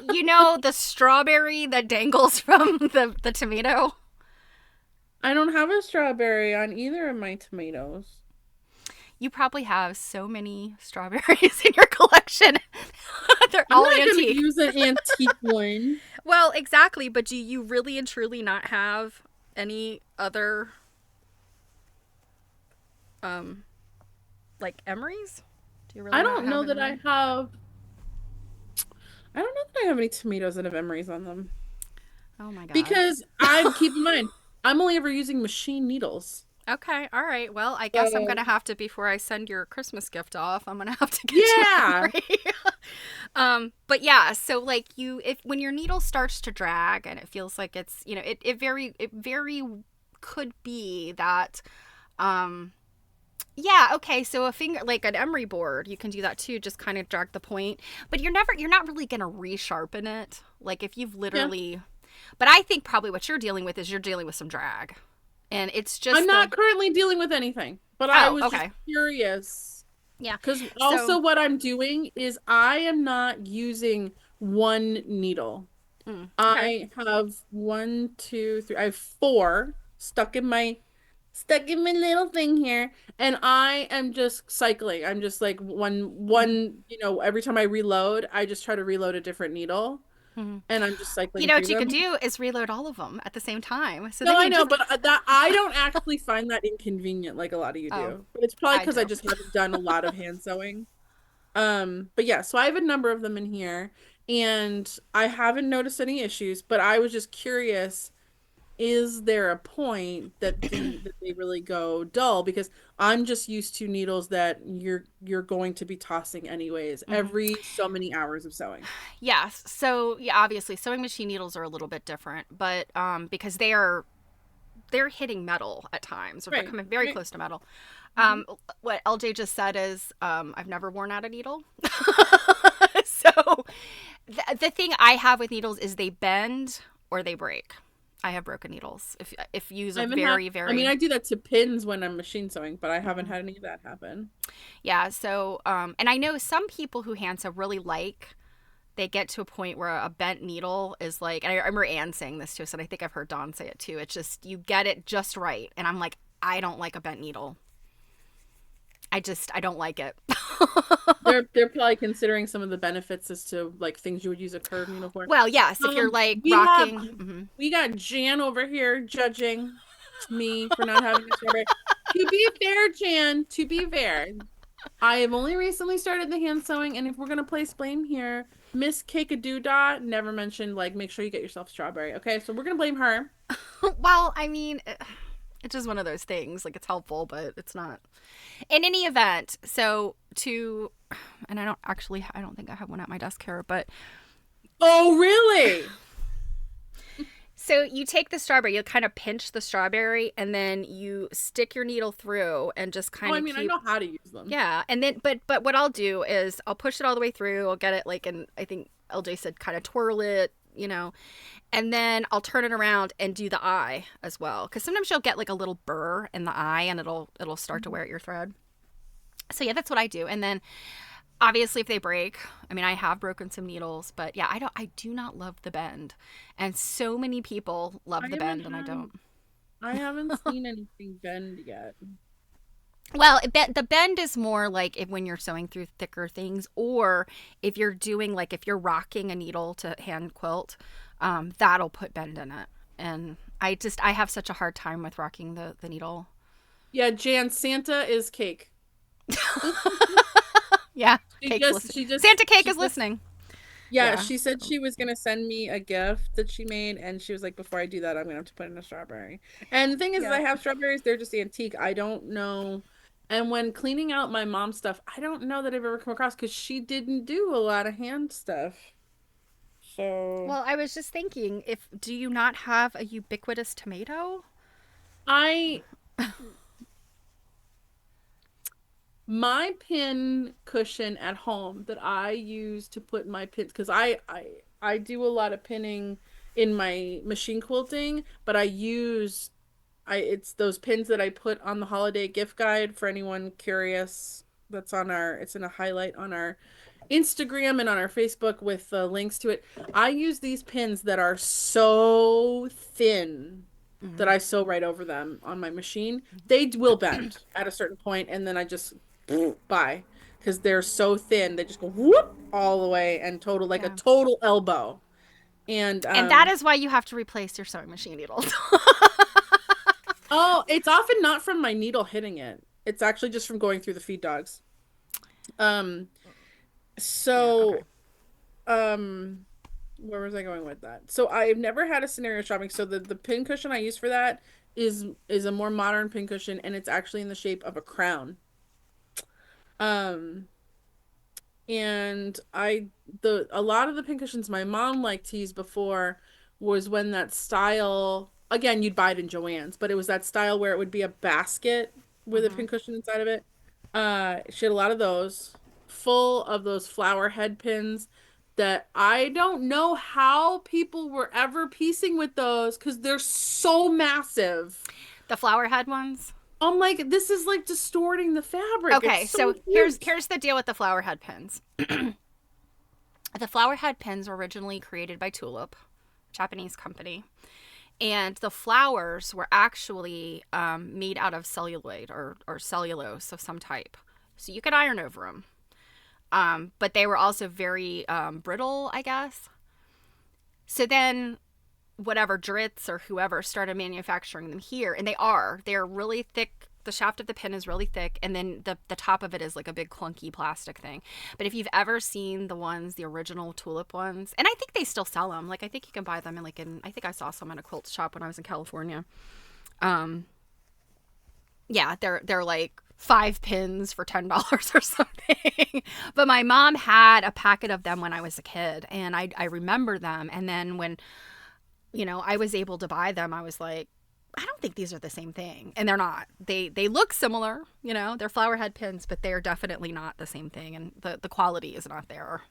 You know the strawberry that dangles from the tomato? I don't have a strawberry on either of my tomatoes. You probably have so many strawberries in your collection. They're I'm all not gonna antique. use an antique one. Well, exactly, but do you really and truly not have any other um like emeries? Do you really I not don't have know that any? I don't know that I have any tomatoes that have emeries on them. Oh my god. Because I keep in mind, I'm only ever using machine needles. Okay, all right. Well, I guess I'm So gonna have to, before I send your Christmas gift off, I'm gonna have to get you an yeah. emery. But yeah, so like if when your needle starts to drag and it feels like it's, it very could be that yeah, okay, so a finger, like an emery board, you can do that too, just kind of drag the point. But you're not really gonna resharpen it. Like if you've Yeah. literally, but I think probably what you're dealing with is you're dealing with some drag. And it's I'm just not currently dealing with anything, but I oh, was just okay. curious. Yeah. Because So, also what I'm doing is I am not using one needle. okay. I have one, two, three. I have four stuck in my little thing here, and I am just cycling. I'm just like Hmm. every time I reload, I just try to reload a different needle, Hmm. and I'm just You cycling know through what you them. could do is reload all of them at the same time. So No, then I you know, just, but that I don't actually find that inconvenient like a lot of you oh, do. But it's probably I because I do. just haven't done a lot of hand sewing. But yeah, so I have a number of them in here, and I haven't noticed any issues, but I was just curious, is there a point that they really go dull? Because I'm just used to needles that you're going to be tossing anyways Hmm. every so many hours of sewing. Yes. So yeah, obviously sewing machine needles are a little bit different, but because they're hitting metal at times, or they're Right, coming very right. close to metal. Mhm. What LJ just said is, I've never worn out a needle. So the thing I have with needles is they bend or they break. I have broken needles. If you use I a haven't very, had, very I mean, I do that to pins when I'm machine sewing, but I haven't had any of that happen. yeah. So and I know some people who hand sew really like. They get to a point where a bent needle is like, and I remember Anne saying this to us, and I think I've heard Dawn say it too. It's just you get it just right, and I'm like, I don't like a bent needle. I don't like it. They're probably considering some of the benefits as to like things you would use a curved needle for. Well, yes, if you're like We have rocking. Mm-hmm. we got Jan over here judging me for not having a strawberry. To be fair, Jan, to be fair, I have only recently started the hand sewing, and if we're gonna place blame here, Miss Cake a Doodah never mentioned like make sure you get yourself strawberry. Okay, so we're gonna blame her. Well, I mean, it's just one of those things. Like, it's helpful, but it's not. In any event, so to, and I don't think I have one at my desk here, but. Oh, really? So you take the strawberry, you kind of pinch the strawberry, and then you stick your needle through and just kind of I mean, I know how to use them. Yeah, and then, but what I'll do is I'll push it all the way through. I'll get it like, and I think LJ said kind of twirl it, and then I'll turn it around and do the eye as well. Because sometimes you'll get like a little burr in the eye, and it'll start to wear at your thread. So yeah, that's what I do. And then obviously if they break, I mean, I have broken some needles, but yeah, I do not love the bend. And so many people love the bend and I don't. I haven't seen anything bend yet. Well, the bend is more like when you're sewing through thicker things, or if you're doing like if you're rocking a needle to hand quilt, that'll put bend in it. And I have such a hard time with rocking the needle. Yeah, Jan, Santa is Cake. Yeah, Santa Cake is listening. Yeah, she said she was gonna send me a gift that she made, and she was like, "Before I do that, I'm gonna have to put in a strawberry." And the thing is, I have strawberries; they're just antique. I don't know. And when cleaning out my mom's stuff, I don't know that I've ever come across because she didn't do a lot of hand stuff. So. Well, I was just thinking, do you not have a ubiquitous tomato? My pin cushion at home that I use to put my pins, because I do a lot of pinning in my machine quilting, but it's those pins that I put on the holiday gift guide for anyone curious. It's in a highlight on our Instagram and on our Facebook with links to it. I use these pins that are so thin that I sew right over them on my machine. They will bend at a certain point, and then I just bye, because they're so thin. They just go whoop all the way and a total elbow. And that is why you have to replace your sewing machine needles. Oh, it's often not from my needle hitting it. It's actually just from going through the feed dogs. Where was I going with that? So I've never had a scenario shopping. So the pin cushion I use for that is a more modern pin cushion, and it's actually in the shape of a crown. And a lot of the pin cushions my mom liked to use before was when that style, again, you'd buy it in Joann's, but it was that style where it would be a basket with a pin cushion inside of it. She had a lot of those, full of those flower head pins that I don't know how people were ever piecing with those because they're so massive. The flower head ones? I'm like, this is like distorting the fabric. Okay, so here's the deal with the flower head pins. The flower head pins were originally created by Tulip, Japanese company. And the flowers were actually made out of celluloid or cellulose of some type. So you could iron over them. But they were also very brittle, I guess. So then whatever Dritz or whoever started manufacturing them here, and they're really thick. The shaft of the pin is really thick, and then the top of it is like a big clunky plastic thing. But if you've ever seen the original Tulip ones, and I think they still sell them, like I think you can buy them I think I saw some at a quilt shop when I was in California. Yeah, they're like 5 pins for $10 or something. But my mom had a packet of them when I was a kid, and I remember them. And then when I was able to buy them, I was like, I don't think these are the same thing. And they're not. They look similar, they're flower head pins, but they're definitely not the same thing. And the quality is not there,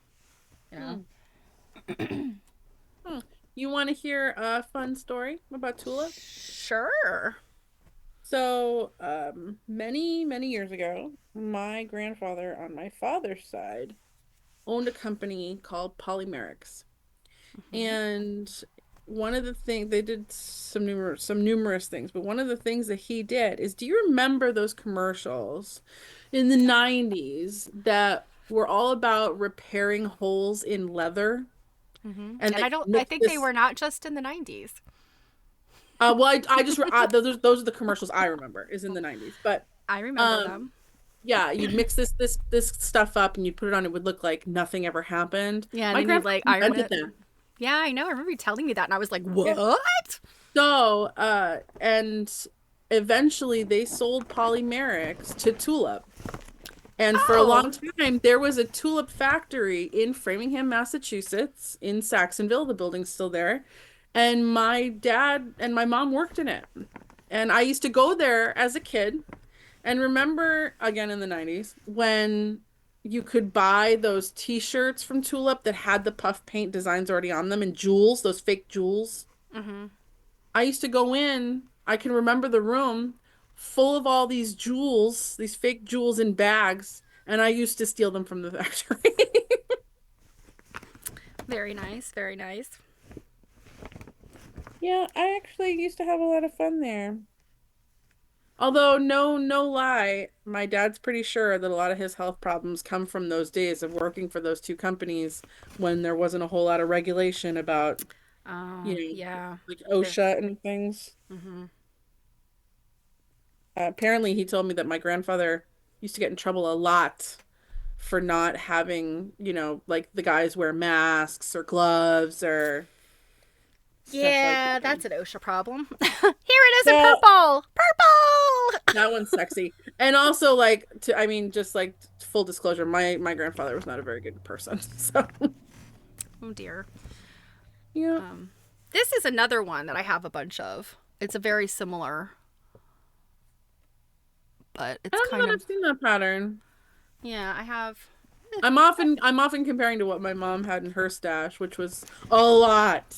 You want to hear a fun story about Tulip? Sure. So, many, many years ago, my grandfather on my father's side owned a company called Polymerics. Hmm. And one of the things they did some numerous things, but one of the things that he did is, do you remember those commercials in the 90s that were all about repairing holes in leather? Hmm. And And they I mix think they this. were not just in the 90s. Well, I just those are the commercials I remember is in the 90s. But I remember um, them. yeah, you'd mix this stuff up and you'd put it on. It would look like nothing ever happened. Yeah, and My then you'd grandfather like iron invented it. that. Yeah, I know. I remember you telling me that, and I was like, Yeah. "What?" So, and eventually they sold polymerics to Tulip. And for a Oh, long time, there was a tulip factory in Framingham, Massachusetts, in Saxonville. The building's still there. And my dad and my mom worked in it. And I used to go there as a kid and remember, again in the 90s, when you could buy those t-shirts from Tulip that had the puff paint designs already on them and jewels, those fake jewels. mm-hmm. I used to go in, I can remember the room full of all these jewels, these fake jewels in bags, and I used to steal them from the factory. Very nice. Very nice. Yeah, I actually used to have a lot of fun there. Although no lie, my dad's pretty sure that a lot of his health problems come from those days of working for those two companies when there wasn't a whole lot of regulation about, Oh, yeah. like The, OSHA and things. mm-hmm. Apparently, he told me that my grandfather used to get in trouble a lot for not having, like the guys wear masks or gloves or stuff like Yeah, that. that's an OSHA problem. Here it is in Well, purple. Purple. that one's sexy. And also like I mean, just like full disclosure, my grandfather was not a very good person. So, Oh dear. yeah. Um, this is another one that I have a bunch of. It's a very similar, but I it's don't know kind that of I've seen that pattern. yeah. I have I'm often comparing to what my mom had in her stash, which was a lot.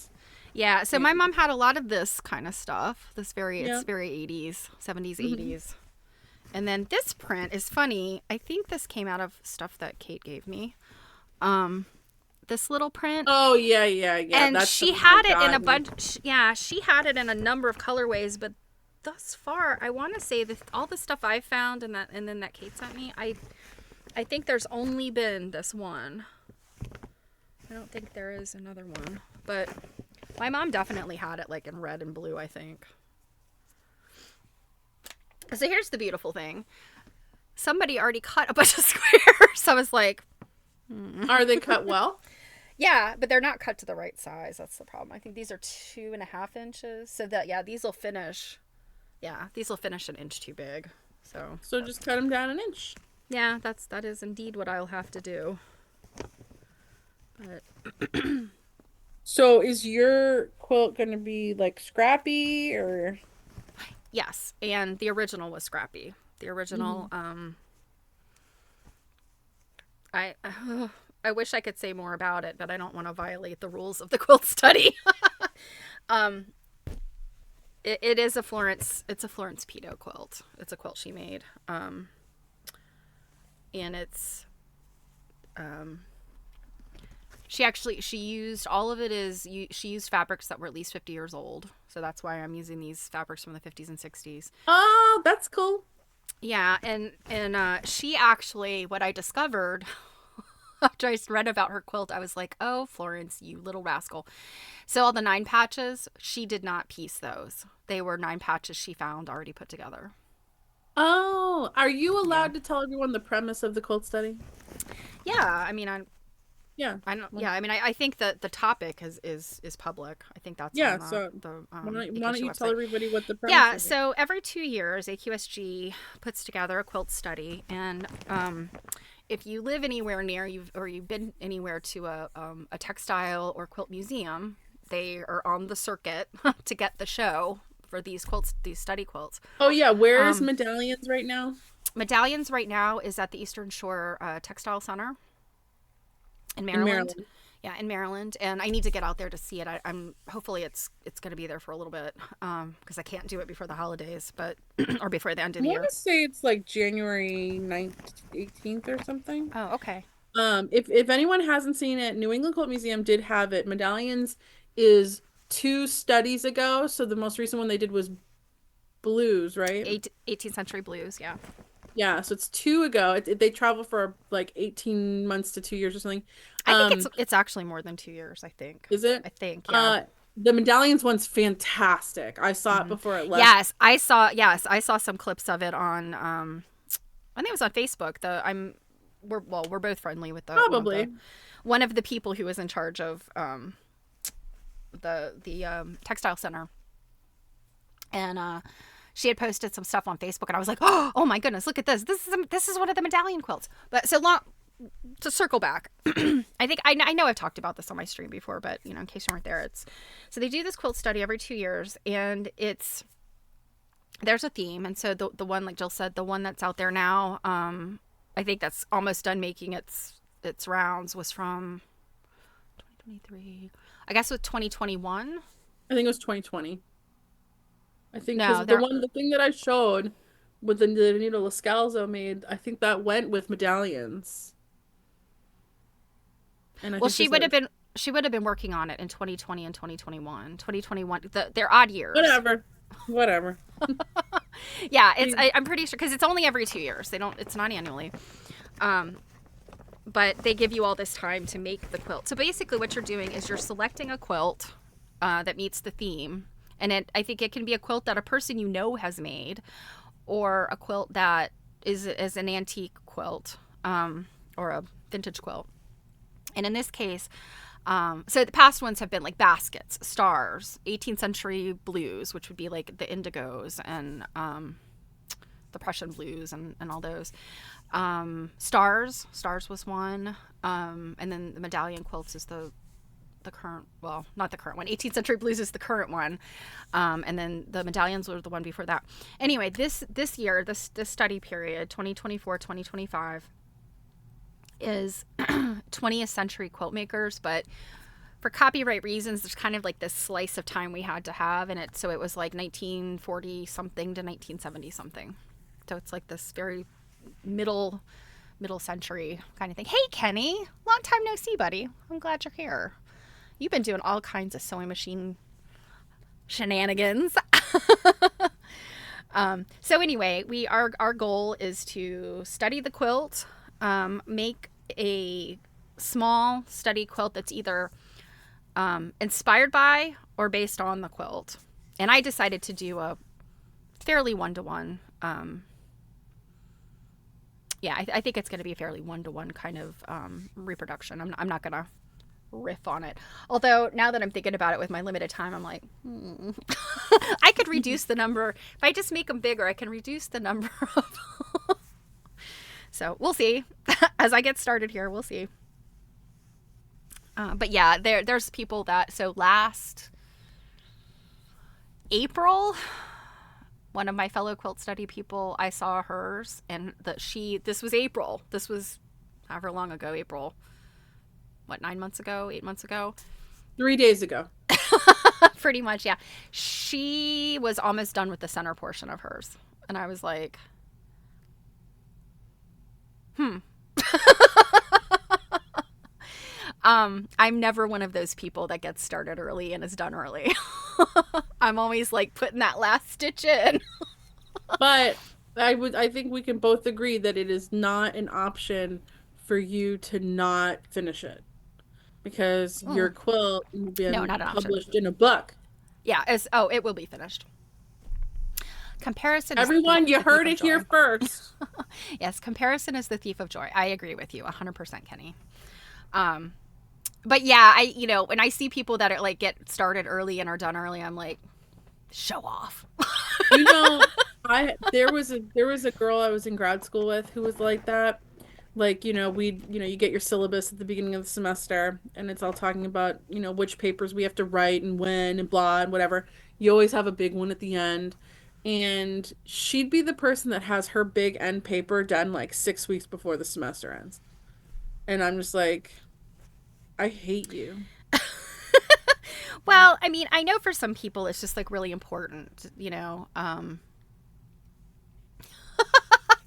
yeah. So Yeah. my mom had a lot of this kind of stuff. Yeah. It's very 80s, 70s, Hmm. 80s. And then this print is funny. I think this came out of stuff that Kate gave me. Um, this little print. Oh yeah, yeah, yeah. And That's the she one I had it in got. a bunch. Yeah, she had it in a number of colorways, but thus far, I want to say that all the stuff I found and then that Kate sent me, I think there's only been this one. I don't think there is another one, but my mom definitely had it like in red and blue, I think. So here's the beautiful thing. Somebody already cut a bunch of squares. So I was like, Are they cut well? yeah, but they're not cut to the right size. That's the problem. I think these are 2.5 inches. So that, yeah, these will finish. Yeah, these will finish an inch too big. So So just cut them down an inch. yeah, that is indeed what I'll have to do. But So is your quilt going to be like scrappy or? yes, and the original was scrappy. The original, Mhm. I I wish I could say more about it, but I don't want to violate the rules of the quilt study. um, it is a Florence. It's a Florence Peto quilt. It's a quilt she made. And it's she used all of it is she used fabrics that were at least 50 years old. So that's why I'm using these fabrics from the 50s and 60s. Oh, that's cool. Yeah, and she actually, what I discovered after I read about her quilt, I was like, oh, Florence, you little rascal. So all the 9 patches, she did not piece those. They were 9 patches she found already put together. Oh, are you Yeah. allowed to tell everyone the premise of the quilt study? Yeah, I mean, Yeah. I don't. Well, Yeah, I mean, I think that the topic is public. I think that's yeah, on so the why don't AQSG you tell website. everybody what the premise Yeah, of it? so every 2 years, AQSG puts together a quilt study, and if you live anywhere near you've been anywhere to a textile or quilt museum, they are on the circuit to get the show for these quilts, these study quilts. Oh yeah, where is Um, Medallions right now? Medallions right now is at the Eastern Shore Textile Center in In Maryland. Maryland. Yeah, in Maryland, and I need to get out there to see it. I'm hopefully it's going to be there for a little bit, because I can't do it before the holidays, but or before the end I of the want year. to say it's like January 9th, 18th or something. Oh, okay. If anyone hasn't seen it, New England Quilt Museum did have it. Medallions is two studies ago, so the most recent one they did was blues, right? 18th century blues. Yeah, Yeah, so it's two ago. They travel for like 18 months to 2 years or something. I think it's Um, it's actually more than 2 years. I think. is it? I think. Yeah. Uh, the medallions one's fantastic. I saw it Hmm. before it left. Yes, I saw. Yes, I saw some clips of it on. I think it was on Facebook. We're both friendly with the Probably. one of the people who was in charge of the textile center, and she had posted some stuff on Facebook, and I was like, oh my goodness, look at this. This is one of the medallion quilts. But so long to circle back, I think I know I've talked about this on my stream before, but in case you weren't there, it's so they do this quilt study every 2 years, and there's a theme, and so the one, like Jill said, the one that's out there now, I think that's almost done making its rounds, was from 2023. I guess with 2021. I think it was 2020. I think No, because the thing that I showed with the Anita Lascalzo made, I think that went with medallions. And I well, think this was she would have been working on it in 2020 and 2021. 2021, they're odd years. whatever. Whatever. Yeah, I'm pretty sure because it's only every 2 years. It's not annually. But they give you all this time to make the quilt. So basically, what you're doing is you're selecting a quilt that meets the theme, and I think it can be a quilt that a person has made, or a quilt that is an antique quilt, or a vintage quilt. And in this case, so the past ones have been like baskets, stars, 18th century blues, which would be like the indigos and the Prussian blues and all those. Stars was one. And then the medallion quilts is the current, well, not the current one. 18th century blues is the current one. And then the medallions were the one before that. Anyway, this year, this study period, 2024, 2025, is 20th century quilt makers, but for copyright reasons, there's kind of like this slice of time we had to have, and so it was like 1940 something to 1970 something. So it's like this very middle century kind of thing. Hey, Kenny, long time no see, buddy. I'm glad you're here. You've been doing all kinds of sewing machine shenanigans. So anyway, our goal is to study the quilt, make a small study quilt that's either inspired by or based on the quilt. And I decided to do a fairly one-to-one. Yeah, I think it's going to be a fairly one-to-one kind of reproduction. I'm not going to riff on it. Although now that I'm thinking about it with my limited time, I'm like, I could reduce the number. If I just make them bigger, I can reduce the number of. So we'll see. As I get started here, we'll see. But yeah, there's people that, so last April, one of my fellow quilt study people, I saw hers, and this was April. This was however long ago, April. What, 9 months ago, 8 months ago? 3 days ago. Pretty much, yeah. She was almost done with the center portion of hers. And I was like, I'm never one of those people that gets started early and is done early. I'm always like putting that last stitch in. But I think we can both agree that it is not an option for you to not finish it, because your quilt will be No, not an option. published in a book. Yeah, it will be finished. Comparison. Everyone, you heard it here first. Yes, comparison is the thief of joy. I agree with you 100%, Kenny. But yeah, when I see people that are like get started early and are done early, I'm like, show off. There was a girl I was in grad school with who was like that. Like, you get your syllabus at the beginning of the semester, and it's all talking about, which papers we have to write and when and blah and whatever. You always have a big one at the end. And she'd be the person that has her big end paper done like 6 weeks before the semester ends. And I'm just like, I hate you. Well, I mean, I know for some people it's just like really important, you know.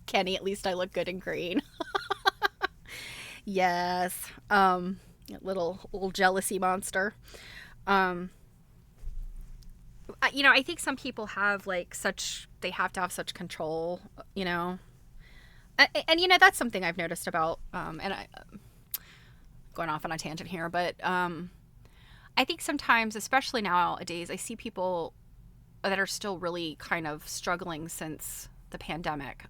Kenny, at least I look good in green. Yes. Little jealousy monster. Um, you know, I think some people have like such they have to have such control, you know. And you know that's something I've noticed about and I going off on a tangent here, but I think sometimes, especially nowadays, I see people that are still really kind of struggling since the pandemic.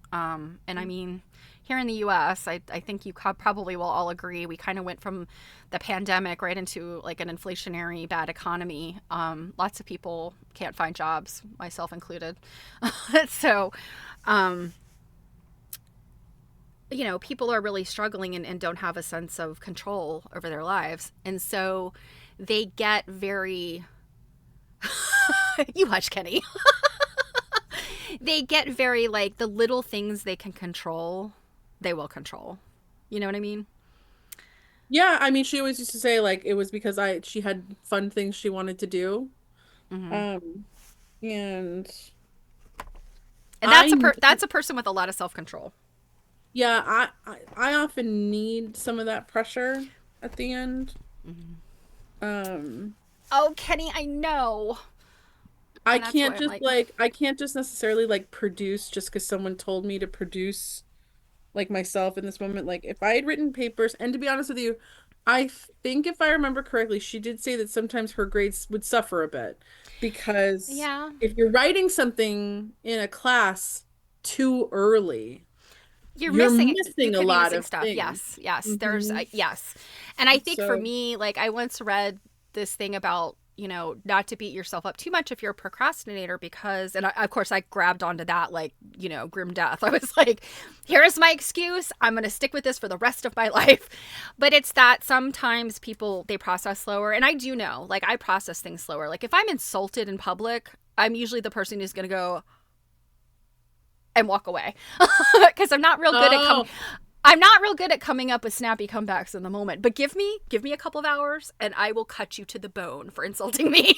And I mean, here in the US, I think you probably will all agree, we kind of went from the pandemic right into like an inflationary bad economy. Lots of people can't find jobs, myself included. So, um, you know, people are really struggling and don't have a sense of control over their lives. And so they get very, you hush, Kenny. They get very like the little things they can control, they will control. You know what I mean? Yeah, I mean, she always used to say like it was because I she had fun things she wanted to do. Mm-hmm. Um, and And I that's a person with a lot of self control. yeah, I often need some of that pressure at the end. Mm-hmm. Um, Oh, Kenny, I know. I And that's can't why I'm just like, like I can't just necessarily like produce just because someone told me to produce like myself in this moment. Like if I had written papers, and to be honest with you, I think if I remember correctly, she did say that sometimes her grades would suffer a bit because yeah, if you're writing something in a class too early, you're you missing a could be lot missing of stuff. things. Yes, yes. There's Hmm. yes. And I think for So, me, like I once read this thing about, you know, not to beat yourself up too much if you're a procrastinator because of course I grabbed onto that like, you know, grim death. I was like, here's my excuse. I'm going to stick with this for the rest of my life. But it's that sometimes people they process slower, and I do know, like I process things slower. Like if I'm insulted in public, I'm usually the person who's going to go and walk away because oh, I'm not real good at coming up with snappy comebacks in the moment. But give me a couple of hours and I will cut you to the bone for insulting me.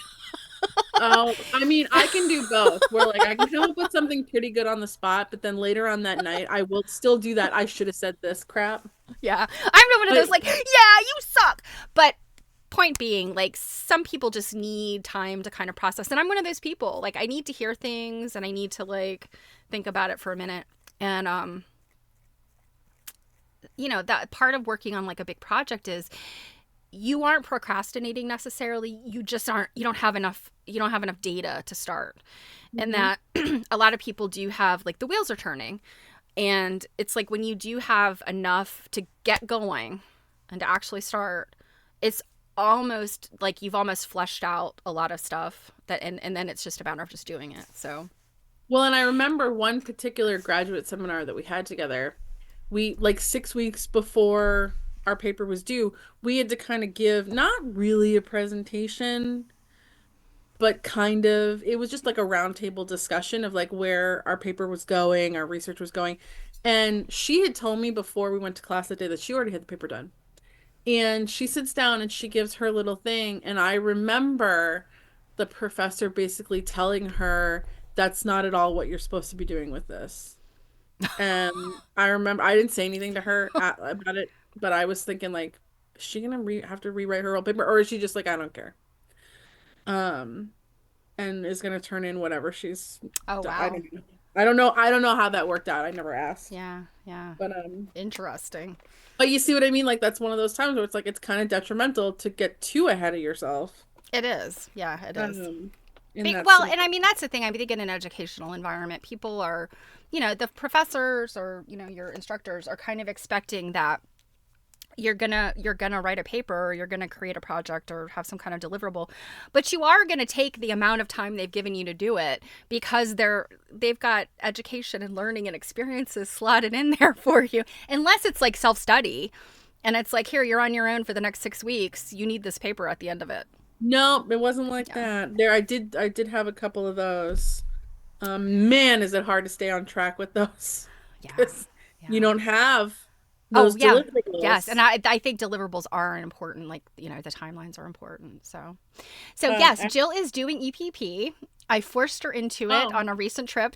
oh, I mean, I can do both. Where like I can come up with something pretty good on the spot, but then later on that night, I will still do that. I should have said this crap. Yeah. I'm one of But those like, yeah, you suck. But point being, like some people just need time to kind of process. And I'm one of those people. Like I need to hear things and I need to like think about it for a minute. And you know, that part of working on like a big project is you aren't procrastinating necessarily, you don't have enough data to start, and Mhm. that a lot of people do have like the wheels are turning, and it's like when you do have enough to get going and to actually start, it's almost like you've almost fleshed out a lot of stuff that and then it's just a matter of just doing it. So Well, and I remember one particular graduate seminar that we had together. We, like 6 weeks before our paper was due, we had to kind of give not really a presentation, but kind of, it was just like a roundtable discussion of like where our paper was going, our research was going. And she had told me before we went to class that day that she already had the paper done. And she sits down and she gives her little thing. And I remember the professor basically telling her, that's not at all what you're supposed to be doing with this. And I remember I didn't say anything to her about it, but I was thinking like, is she gonna re have to rewrite her whole paper, or is she just like, I don't care? Um, and is gonna turn in whatever she's. oh I wow. don't know. I don't know. I don't know how that worked out. I never asked. Yeah, yeah. But Interesting. but you see what I mean? Like that's one of those times where it's like it's kind of detrimental to get too ahead of yourself. It is. Yeah, it is. Um, in that Well, scenario. and I mean that's the thing. I think in an educational environment, people are, you know, the professors or you know your instructors are kind of expecting that you're gonna write a paper or you're gonna create a project or have some kind of deliverable, but you are gonna take the amount of time they've given you to do it because they've got education and learning and experiences slotted in there for you. Unless it's like self study, and it's like here you're on your own for the next 6 weeks. You need this paper at the end of it. No, it wasn't like Yeah. that. I did have a couple of those. Man, is it hard to stay on track with those Yeah. because you Yeah. don't have Oh Those yeah, yes, and deliverables. I think deliverables are important. Like the timelines are important. So Um, yes, Jill is doing EPP. I forced her into it oh, on a recent trip.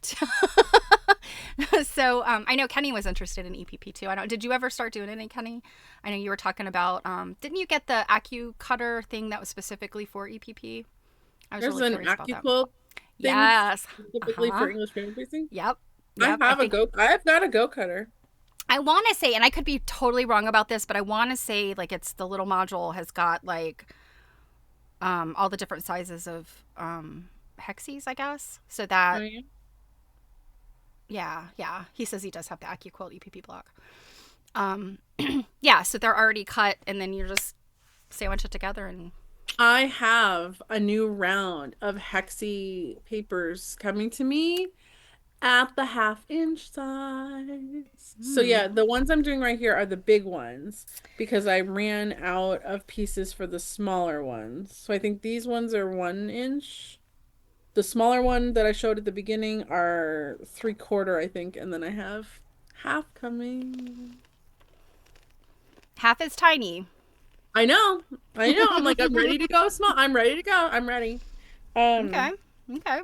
So I know Kenny was interested in EPP too. I don't. Did you ever start doing any, Kenny? I know you were talking about. Didn't you get the Acu Cutter thing that was specifically for EPP? I was there's really an curious about that. AccuQuilt thing Yes. Uh specifically huh. for English finger piecing. Yep. Yep. I've got a go cutter. I want to say, and I could be totally wrong about this, but I want to say like it's the little module has got like all the different sizes of hexes, I guess. So Oh that yeah. yeah. He says he does have the AccuQuilt EPP block. Um, yeah, so they're already cut, and then you just sandwich it together, and I have a new round of hexi papers coming to me at the 1/2 inch size. So yeah, mm. the ones I'm doing right here are the big ones because I ran out of pieces for the smaller ones. So I think these ones are 1 inch. The smaller one that I showed at the beginning are 3/4, I think, and then I have half coming. Half is tiny. I know. I know. I'm like, I'm ready to go small. I'm ready to go. I'm ready. Okay, Um, okay.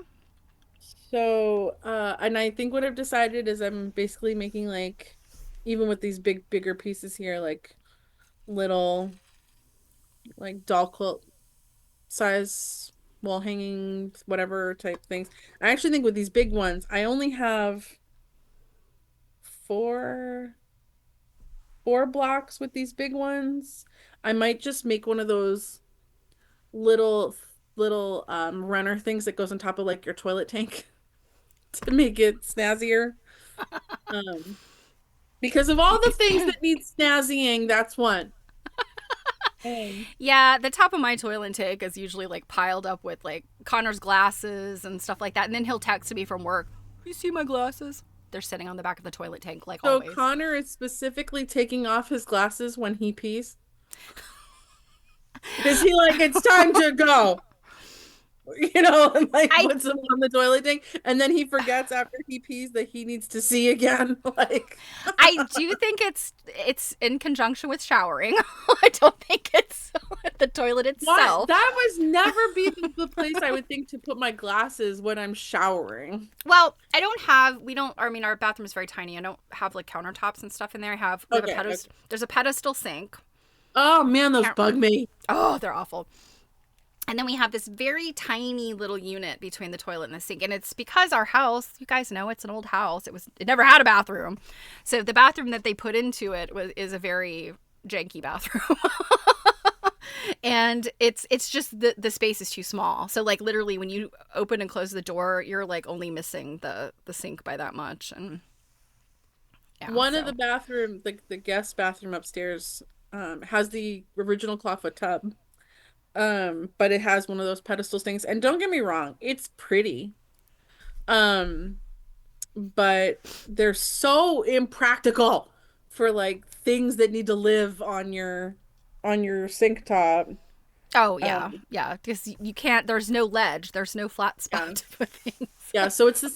and I think what I've decided is I'm basically making like, even with these bigger pieces here, like little, like doll quilt size wall hanging, whatever type things. I actually think with these big ones, I only have four, four blocks with these big ones. I might just make one of those little, runner things that goes on top of like your toilet tank to make it snazzier. Um, because of all the things that need snazzying, that's one. Um, Yeah, the top of my toilet tank is usually like piled up with like Connor's glasses and stuff like that, and then he'll text me from work. You see my glasses? They're sitting on the back of the toilet tank, like so always. Connor is specifically taking off his glasses when he pees. Is he like, it's time to go? And like I puts them on the toilet tank, and then he forgets after he pees that he needs to see again. Like, I do think it's in conjunction with showering. I don't think it's the toilet what? itself. That was never be the place I would think to put my glasses when I'm showering. Well, I don't have. We don't. I mean, our bathroom is very tiny. I don't have like countertops and stuff in there. We have a Okay, okay. pedestal. There's a pedestal sink. Oh man, those Can't, bug me. oh, they're awful. And then we have this very tiny little unit between the toilet and the sink. And it's because our house, you guys know, it's an old house. It never had a bathroom. So the bathroom that they put into it is a very janky bathroom. And it's just the space is too small. So like literally when you open and close the door, you're like only missing the sink by that much. And yeah, One of so the bathroom, the guest bathroom upstairs, has the original clawfoot tub. But it has one of those pedestal things. And don't get me wrong, it's pretty. Um, but they're so impractical for like things that need to live on your sink top. oh yeah, Um, yeah, because you can't. There's no ledge. There's no flat yeah. spot to put things. Yeah, so it's the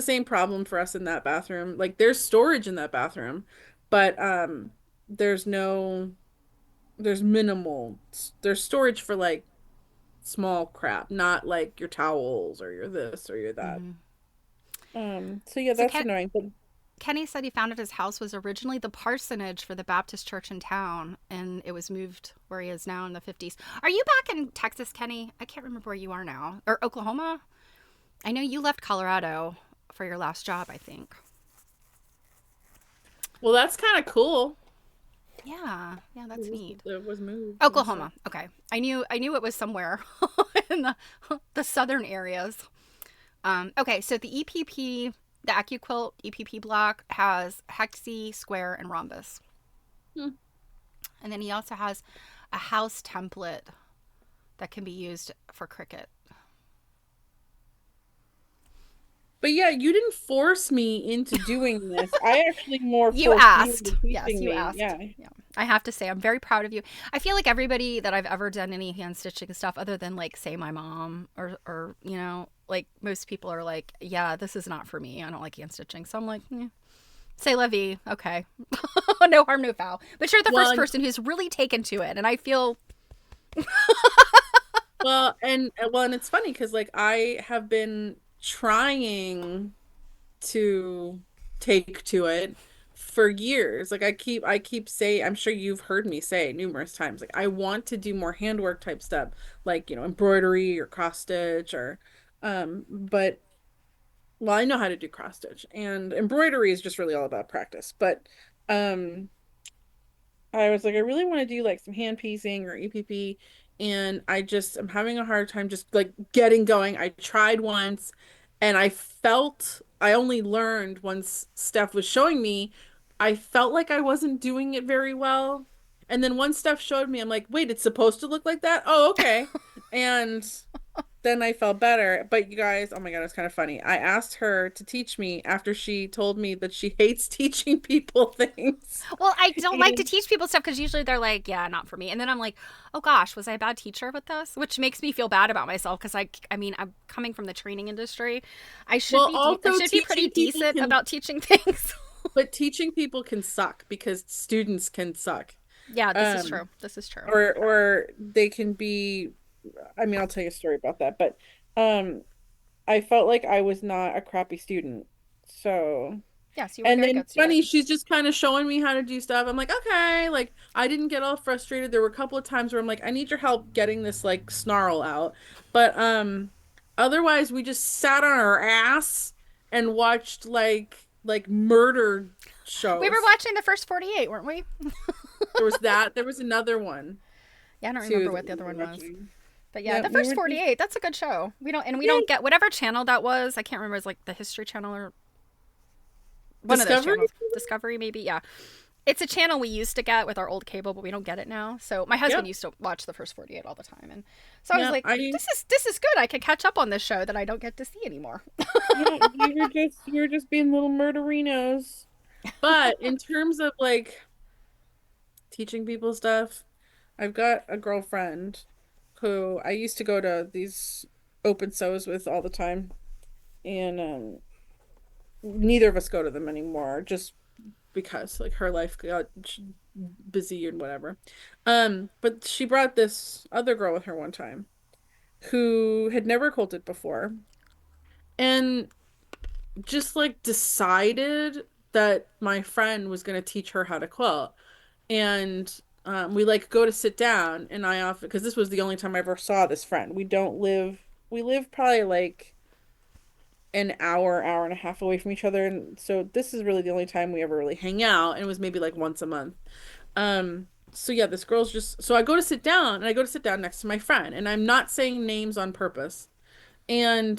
same problem for us in that bathroom. Like there's storage in that bathroom, but there's no there's minimal there's storage for like small crap, not like your towels or your this or your that. Mm-hmm. So yeah, So that's annoying. But Kenny said he found out his house was originally the parsonage for the Baptist church in town, and it was moved where he is now in the 50s. Are you back in Texas, Kenny? I can't remember where you are now. Or Oklahoma? I know you left Colorado for your last job, I think. well, that's kind of cool. Yeah, yeah, that's neat. It was moved and stuff. Oklahoma. Okay. I knew it was somewhere in the southern areas. Okay, so the EPP, the AccuQuilt EPP block has hexi, square, and rhombus. Hmm. And then he also has a house template that can be used for Cricut. But yeah, you didn't force me into doing this. I actually more You forced you asked. into Yes, teaching you me. asked. Yeah. Yeah. I have to say, I'm very proud of you. I feel like everybody that I've ever done any hand stitching stuff, other than like, say, my mom or like most people are like, yeah, this is not for me. I don't like hand stitching. So I'm like, Say la vie. Okay. No harm, no foul. But you're the first person who's really taken to it, and I feel. And it's funny because like I have been trying to take to it for years. Like I keep saying, I'm sure you've heard me say numerous times, like I want to do more handwork type stuff, like, you know, embroidery or cross stitch or but well, I know how to do cross stitch, and embroidery is just really all about practice. But um I was like, I really want to do like some hand piecing or EPP, and I'm having a hard time just like getting going. I tried once, and I only learned once Steph was showing me, I felt like I wasn't doing it very well. And then once Steph showed me, I'm like, wait, it's supposed to look like that? Oh, okay. And then I felt better. But you guys, oh my God, it was kind of funny. I asked her to teach me after she told me that she hates teaching people things. Well, I don't like to teach people stuff because usually they're like, yeah, not for me. And then I'm like, oh gosh, was I a bad teacher with this? Which makes me feel bad about myself because I mean, I'm coming from the training industry. I should be pretty decent about teaching things. But teaching people can suck because students can suck. Yeah, this is true. This is true. Or they can be, I mean, I'll tell you a story about that, but I felt like I was not a crappy student. So yes, you were very good student. Funny, she's just kind of showing me how to do stuff. I'm like, okay, like I didn't get all frustrated. There were a couple of times where I'm like, I need your help getting this like snarl out. But otherwise we just sat on our ass and watched like murder shows. We were watching the first 48, weren't we? There was that. There was another one. Yeah, I don't remember what the other one was. But yeah, the first 48, that's a good show. We don't get whatever channel that was. I can't remember. It's like the History Channel or one of those channels. Discovery, maybe. Yeah. It's a channel we used to get with our old cable, but we don't get it now. So my husband used to watch the first 48 all the time. And so I was like, this is good. I can catch up on this show that I don't get to see anymore. You were just being little murderinos. But in terms of like teaching people stuff, I've got a girlfriend who I used to go to these open sews with all the time, and neither of us go to them anymore just because like her life got busy and whatever. But she brought this other girl with her one time who had never quilted before and just like decided that my friend was going to teach her how to quilt. And we like go to sit down, and I often, because this was the only time I ever saw this friend. We live probably like an hour and a half away from each other, and so this is really the only time we ever really hang out, and it was maybe like once a month. So yeah, this girl's just, so I go to sit down, and I go to sit down next to my friend, and I'm not saying names on purpose. And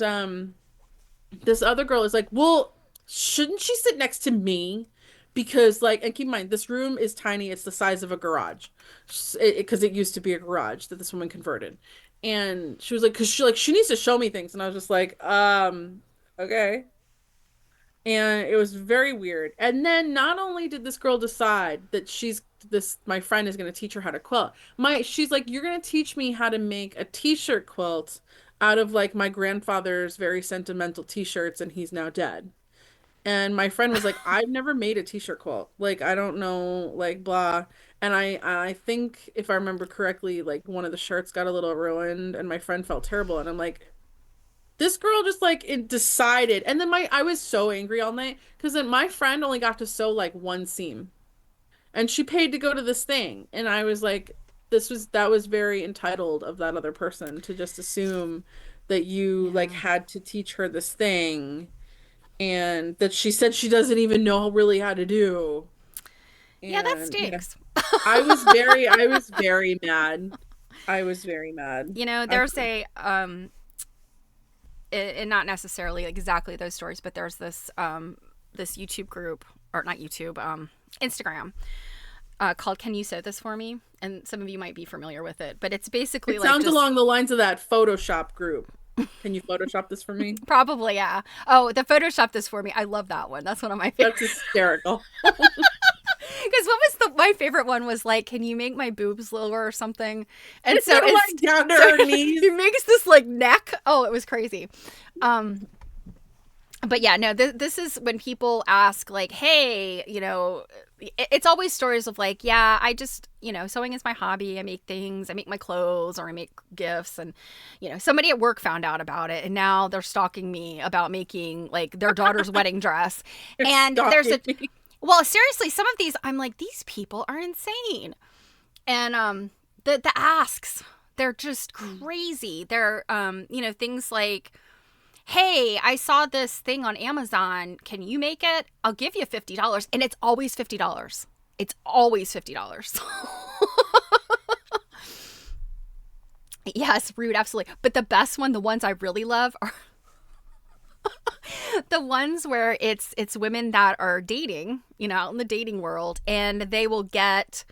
this other girl is like, well, shouldn't she sit next to me? Because like, and keep in mind, this room is tiny. It's the size of a garage, because it used to be a garage that this woman converted. And she was like, because she needs to show me things. And I was just like, okay. And it was very weird. And then not only did this girl decide that my friend is going to teach her how to quilt. She's like, you're going to teach me how to make a t-shirt quilt out of like my grandfather's very sentimental t-shirts, and he's now dead. And my friend was like, I've never made a t-shirt quilt. Like, I don't know, like, blah. And I think if I remember correctly, like one of the shirts got a little ruined, and my friend felt terrible. And I'm like, this girl just like it decided. And then I was so angry all night because then my friend only got to sew like one seam, and she paid to go to this thing. And I was like, that was very entitled of that other person to just assume that you like had to teach her this thing, and that she said she doesn't even know really how to do. And, yeah, that stinks. Yeah, I was very mad. I was very mad. You know, there's and not necessarily exactly those stories, but there's this this YouTube group, or not YouTube, Instagram, called "Can You Sew This For Me?" And some of you might be familiar with it, but it's basically it sounds along the lines of that Photoshop group. Can you Photoshop this for me? Probably, yeah. Oh, the Photoshop this for me. I love that one. That's one of my favorites. That's hysterical. Because what was my favorite one was like, can you make my boobs lower or something? And so it's like down to her knees. He makes this like neck. Oh, it was crazy. But yeah, no, this is when people ask, like, hey, it's always stories of like, yeah, I just, sewing is my hobby. I make things, I make my clothes, or I make gifts. And, somebody at work found out about it, and now they're stalking me about making like their daughter's wedding dress. You're And stalking me. well, seriously, some of these, I'm like, these people are insane. And the asks, they're just crazy. They're, things like, hey, I saw this thing on Amazon. Can you make it? I'll give you $50. And it's always $50. It's always $50. Yes, rude, absolutely. But the best one, the ones I really love are the ones where it's women that are dating, out in the dating world, and they will get,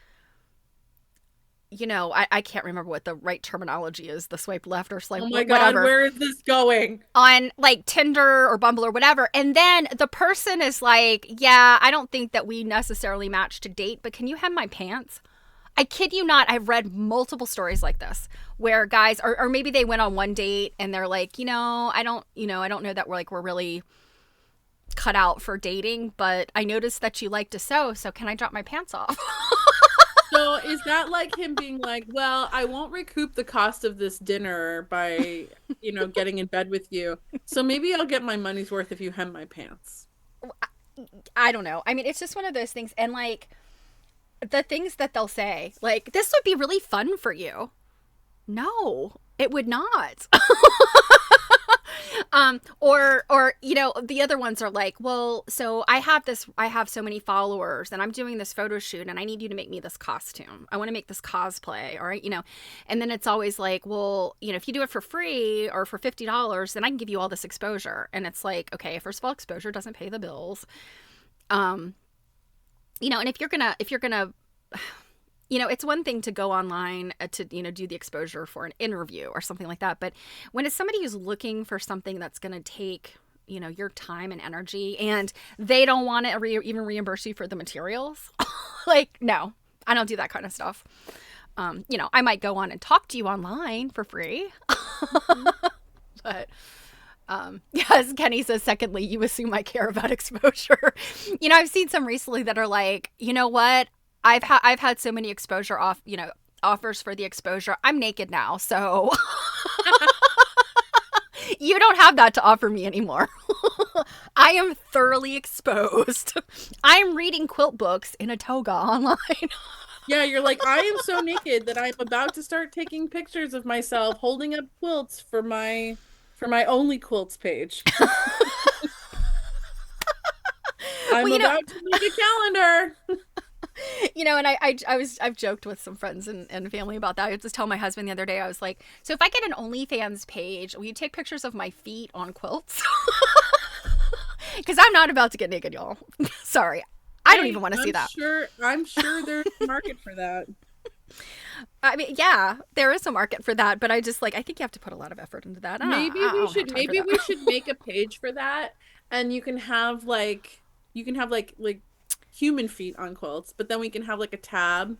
I can't remember what the right terminology is, the swipe left or swipe Oh my God, whatever. where is this going? On like Tinder or Bumble or whatever. And then the person is like, yeah, I don't think that we necessarily match to date, but can you hem my pants? I kid you not, I've read multiple stories like this where guys, or maybe they went on one date and they're like, I don't know that we're really cut out for dating, but I noticed that you like to sew, so can I drop my pants off? So is that like him being like, well, I won't recoup the cost of this dinner by, getting in bed with you. So maybe I'll get my money's worth if you hem my pants. I don't know. I mean, it's just one of those things. And like the things that they'll say, like, this would be really fun for you. No, it would not. Or the other ones are like, well, so I have so many followers and I'm doing this photo shoot and I need you to make me this costume. I want to make this cosplay, all right, and then it's always like, well, if you do it for free or for $50, then I can give you all this exposure. And it's like, okay, first of all, exposure doesn't pay the bills. And if you're gonna it's one thing to go online to, do the exposure for an interview or something like that. But when it's somebody who's looking for something that's going to take, your time and energy, and they don't want to even reimburse you for the materials, like, no, I don't do that kind of stuff. I might go on and talk to you online for free. But yes, Kenny says, secondly, you assume I care about exposure. I've seen some recently that are like, you know what? I've had so many exposure offers for the exposure. I'm naked now, so you don't have that to offer me anymore. I am thoroughly exposed. I'm reading quilt books in a toga online. Yeah, you're like, I am so naked that I'm about to start taking pictures of myself holding up quilts for my Only Quilts page. I'm about to make a calendar. And I've joked with some friends and family about that. I just told my husband the other day, I was like, so if I get an OnlyFans page, will you take pictures of my feet on quilts? Because I'm not about to get naked, y'all. Sorry. I don't even want to see that. I'm sure there's a market for that. I mean, yeah, there is a market for that, but I think you have to put a lot of effort into that. Maybe we should make a page for that, and you can have like human feet on quilts, but then we can have like a tab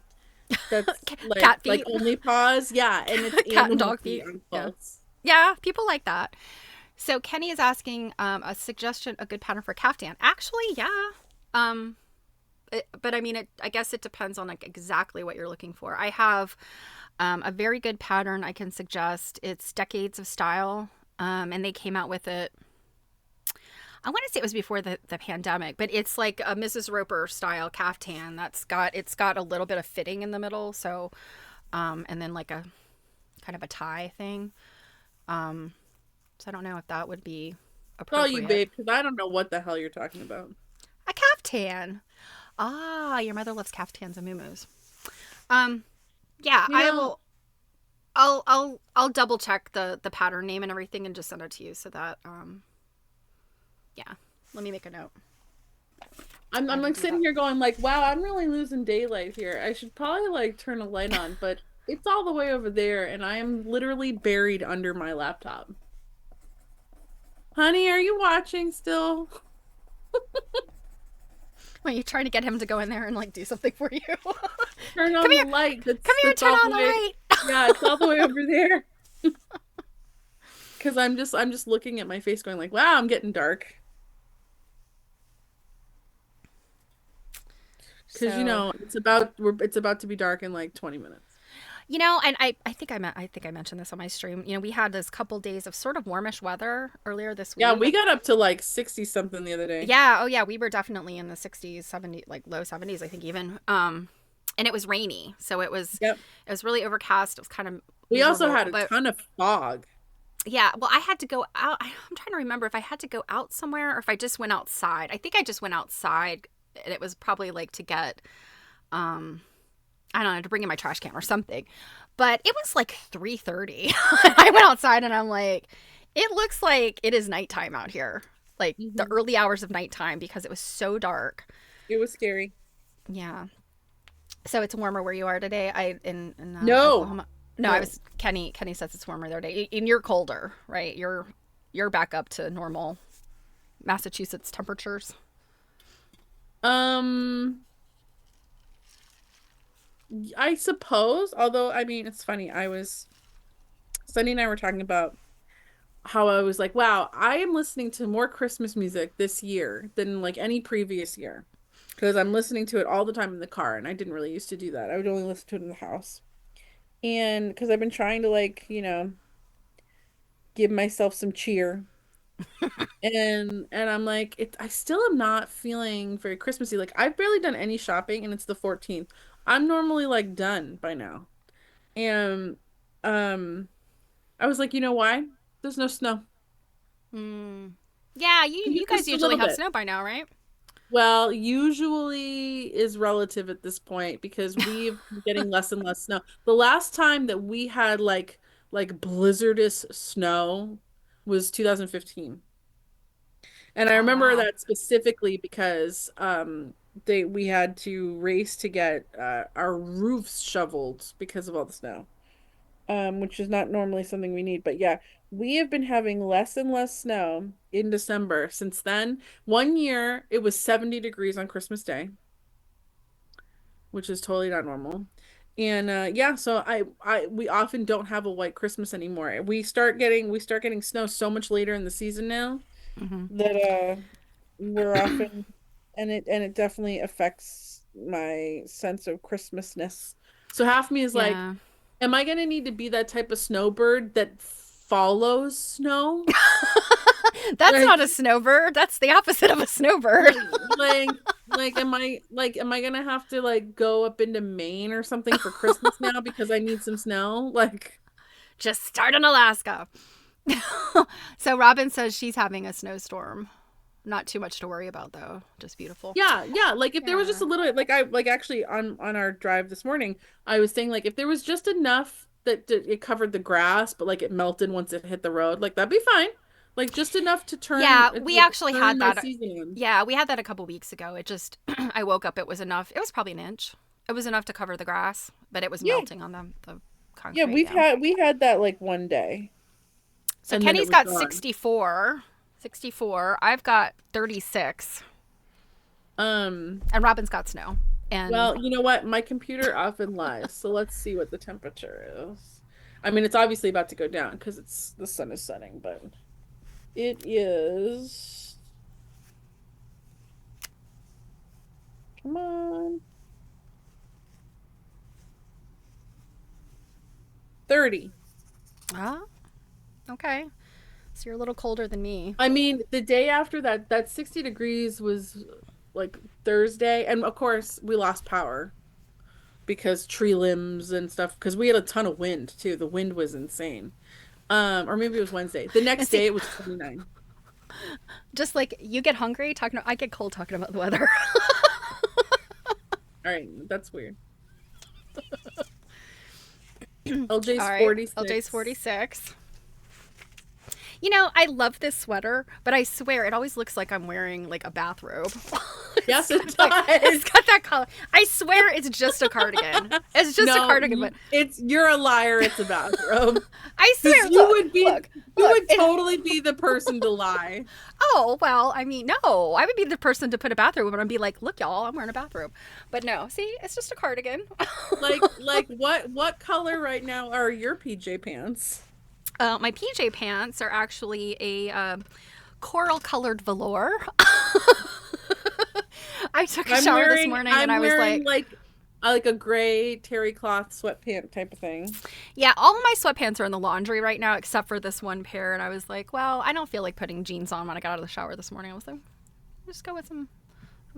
that's like cat feet, like only paws, yeah, and it's cat and dog feet on quilts. Yeah, people like that. So Kenny is asking a suggestion, a good pattern for caftan. Actually, yeah. But I mean, I guess it depends on like exactly what you're looking for. I have a very good pattern I can suggest. It's Decades of Style, and they came out with it. I want to say it was before the pandemic, but it's like a Mrs. Roper style caftan it's got a little bit of fitting in the middle, so and then like a kind of a tie thing. So I don't know if that would be appropriate. Call you babe, because I don't know what the hell you're talking about. A caftan. Ah, your mother loves caftans and muumuus. Yeah, I will. I'll double check the pattern name and everything and just send it to you so that yeah. Let me make a note. I'm like sitting here going like, wow, I'm really losing daylight here. I should probably like turn a light on, but it's all the way over there and I am literally buried under my laptop. Honey, are you watching still? Are you trying to get him to go in there and like do something for you? Turn on the light. Come here, turn on the light. Yeah, it's all the way over there. Because I'm just looking at my face going like, wow, I'm getting dark. Because you So know it's about to be dark in like 20 minutes. and I think I mentioned this on my stream. We had this couple days of sort of warmish weather earlier this Yeah, week. we got up to like 60 something the other day. Yeah, oh yeah, we were definitely in the 60s, 70s, like low 70s, I think even. And it was rainy, so Yep. it was really overcast. It was kind of We also miserable, had a but ton of fog. yeah, well, I had to go out. I'm trying to remember if I had to go out somewhere or if I just went outside. I think I just went outside, and it was probably like to get, I don't know, to bring in my trash can or something. But it was like 3:30. I went outside and I'm like, it looks like it is nighttime out here, like the Hmm. early hours of nighttime because it was so dark. It was scary. Yeah. So it's warmer where you are today. In No, Oklahoma. No, I no. was Kenny. Kenny says it's warmer there today, and you're colder, right? You're back up to normal Massachusetts temperatures. Um, I suppose, although I mean it's funny. Sunny and I were talking about how I was like, wow, I am listening to more Christmas music this year than like any previous year. Because I'm listening to it all the time in the car, and I didn't really used to do that. I would only listen to it in the house. And because I've been trying to like, give myself some cheer. And I'm like, I still am not feeling very Christmassy. Like I've barely done any shopping and it's the 14th. I'm normally like done by now. And um I was like, you know why? There's no snow. Mm. Yeah, you guys Just a usually little have bit. snow by now, right? Well, usually is relative at this point because we've been getting less and less snow. The last time that we had like blizzardous snow was 2015. And I Oh remember wow. that specifically because we had to race to get our roofs shoveled because of all the snow. Which is not normally something we need. But yeah, we have been having less and less snow in December since then. One year it was 70 degrees on Christmas Day, which is totally not normal. And yeah, so we often don't have a white Christmas anymore. We start getting snow so much later in the season now Hmm. that we're often and it definitely affects my sense of Christmasness. So half me is like, Yeah. am I gonna need to be that type of snowbird that follows snow? That's Like, not a snowbird. That's the opposite of a snowbird. like, am I gonna have to like go up into Maine or something for Christmas now because I need some snow? Like, Just start in Alaska. So Robin says she's having a snowstorm. Not too much to worry about though. Just beautiful. yeah, yeah. Like if there was just Yeah. a little bit, like I like actually on our drive this morning, I was saying like if there was just enough that it covered the grass, but like it melted once it hit the road, like that'd be fine. Like just enough to Yeah, we like, actually turn had my that. season on. Yeah, we had that a couple weeks ago. It just, I woke up, it was enough. It was probably an inch. It was enough to cover the grass, but it was Yeah, melting on the yeah. concrete. Yeah. We had that like one day, So and then it Kenny's was got gone. 64. 64. I've got 36. Um, And Robin's got snow. And well, you know what? My computer often lies, so let's see what the temperature is. I mean, it's obviously about to go down because it's the sun is setting, but it is. Come on. 30. oh, okay. So you're a little colder than me. I mean, the day after that 60 degrees was like Thursday, and of course we lost power because tree limbs and stuff because we had a ton of wind too. The wind was insane. Or maybe it was Wednesday. The And next see, day it was 29. just like you get hungry talking, I get cold talking about the weather. All right, that's weird. All LJ's right. LJ's 46. 46. I love this sweater, but I swear it always looks like I'm wearing like a bathrobe. Yes, it It's does. got that color. I swear it's just a cardigan. It's just a No, cardigan, but you're a liar. It's a bathrobe. I Because swear, look, you look. would totally be the person to lie. Oh, well, I mean, no, I would be the person to put a bathrobe on and be like, look, y'all, I'm wearing a bathrobe. But no, see, it's just a cardigan. Like what color right now are your PJ pants? My PJ pants are actually a coral colored velour. I took a shower this morning and I'm I was wearing like, like a gray terry cloth sweatpant type of thing. yeah, all of my sweatpants are in the laundry right now except for this one pair. And I was like, well, I don't feel like putting jeans on when I got out of the shower this morning. I was like, just go with some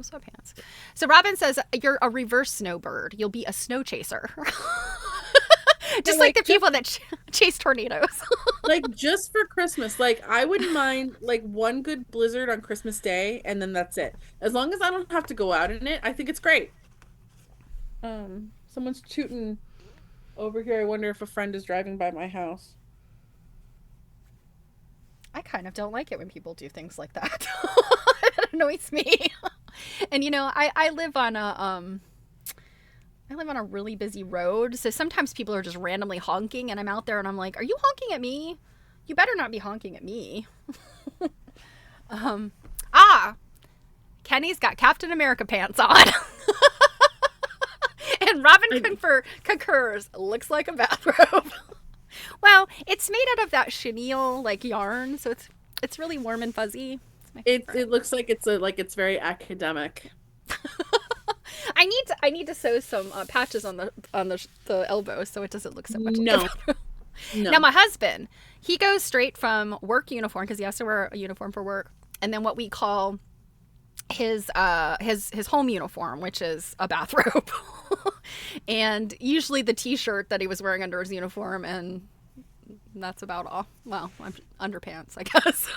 sweatpants. So Robin says, you're a reverse snowbird. You'll be a snow chaser. Just like the people that chase tornadoes. Like just for Christmas, like I wouldn't mind like one good blizzard on Christmas Day and then that's it. As long as I don't have to go out in it, I think it's great. Someone's tooting over here. I wonder if a friend is driving by my house. I kind of don't like it when people do things like that. It annoys me. And I live on a really busy road, so sometimes people are just randomly honking, and I'm out there and I'm like, "Are you honking at me? You better not be honking at me." um, Kenny's got Captain America pants on. And Robin concurs. Looks like a bathrobe. Well, it's made out of that chenille like yarn, so it's really warm and fuzzy. It looks like it's very academic. I need to sew some patches on the elbow so it doesn't look so much. No. No. Now my husband, he goes straight from work uniform because he has to wear a uniform for work, and then what we call his home uniform, which is a bathrobe, and usually the t-shirt that he was wearing under his uniform, and that's about all. Well, underpants, I guess.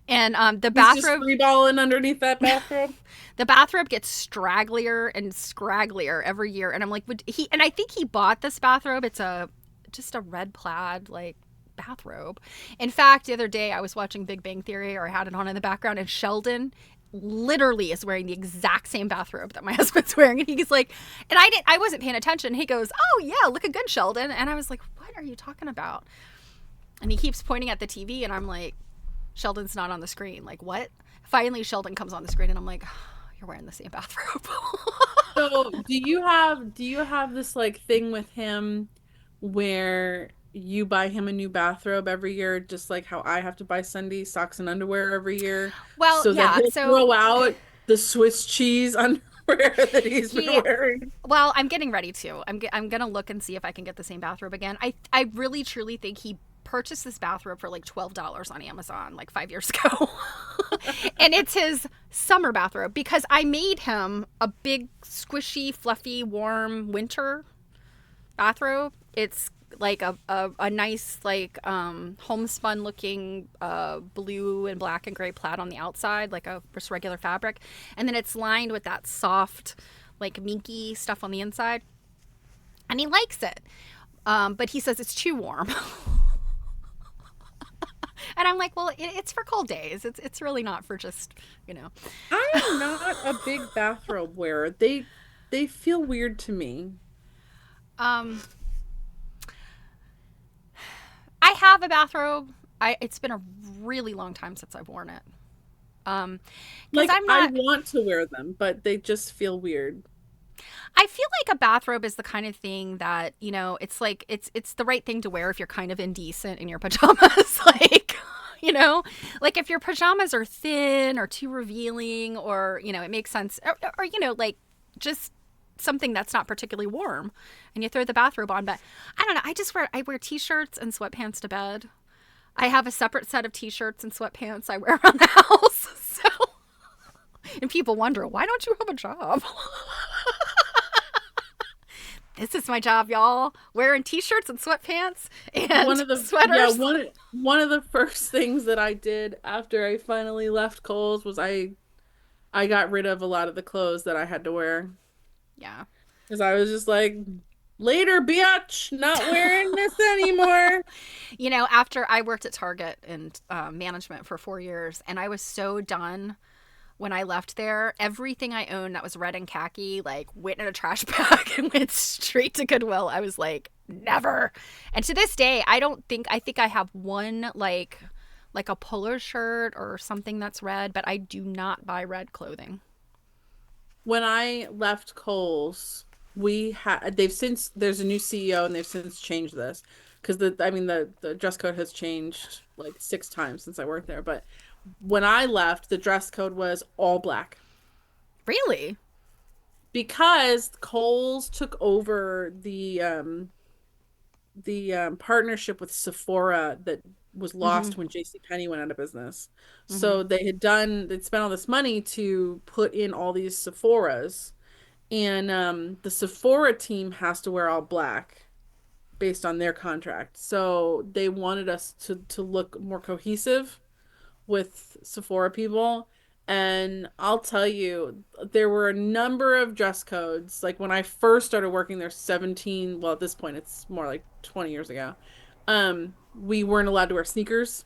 And the bathrobe, free balling underneath that bathrobe. The bathrobe gets stragglier and scragglier every year, and I'm like, and I think he bought this bathrobe. It's just a red plaid like bathrobe. In fact, the other day I was watching Big Bang Theory, or I had it on in the background, and Sheldon literally is wearing the exact same bathrobe that my husband's wearing, and he's like, and I wasn't paying attention. He goes, "Oh yeah, looking good, Sheldon," and I was like, "What are you talking about?" And he keeps pointing at the TV, and I'm like, Sheldon's not on the screen. Like, what? Finally, Sheldon comes on the screen, and I'm like, oh, you're wearing the same bathrobe. So, do you have this like thing with him where you buy him a new bathrobe every year, just like how I have to buy Sunday socks and underwear every year? Well, so yeah. That he'll so throw out the Swiss cheese underwear that he's been wearing. Well, I'm getting ready to. I'm gonna look and see if I can get the same bathrobe again. I really truly think he purchased this bathrobe for like $12 on Amazon like 5 years ago. And it's his summer bathrobe because I made him a big squishy fluffy warm winter bathrobe. It's like a nice like homespun looking blue and black and gray plaid on the outside, like a just regular fabric, and then it's lined with that soft like minky stuff on the inside, and he likes it, but he says it's too warm. And I'm like, well, it's for cold days. It's really not for just, I am not a big bathrobe wearer. They feel weird to me. I have a bathrobe. It's been a really long time since I've worn it. Like I want to wear them, but they just feel weird. I feel like a bathrobe is the kind of thing that, it's like it's the right thing to wear if you're kind of indecent in your pajamas. Like, like if your pajamas are thin or too revealing, or, it makes sense, or like just something that's not particularly warm, and you throw the bathrobe on. But I don't know, I wear t-shirts and sweatpants to bed. I have a separate set of t-shirts and sweatpants I wear around the house. So, and people wonder, why don't you have a job? This is my job, y'all. Wearing t-shirts and sweatpants and sweaters. Yeah, one of the first things that I did after I finally left Kohl's was I got rid of a lot of the clothes that I had to wear. Yeah. Because I was just like, later, bitch, not wearing this anymore. After I worked at Target in management for 4 years, and I was so done when I left there. Everything I owned that was red and khaki, like, went in a trash bag and went straight to Goodwill. I was like, never. And to this day, I think I have one, like a polo shirt or something that's red, but I do not buy red clothing. When I left Kohl's, there's a new CEO, and they've since changed this because the dress code has changed like 6 times since I worked there. But when I left, the dress code was all black. Really? because Kohl's took over the partnership with Sephora that was Mm-hmm. lost when JCPenney went out of business. Mm-hmm. So they'd spent all this money to put in all these Sephoras, and the Sephora team has to wear all black based on their contract. So they wanted us to look more cohesive with Sephora people. And I'll tell you, there were a number of dress codes. Like when I first started working there, 17, well, at this point, it's more like 20 years ago. We weren't allowed to wear sneakers.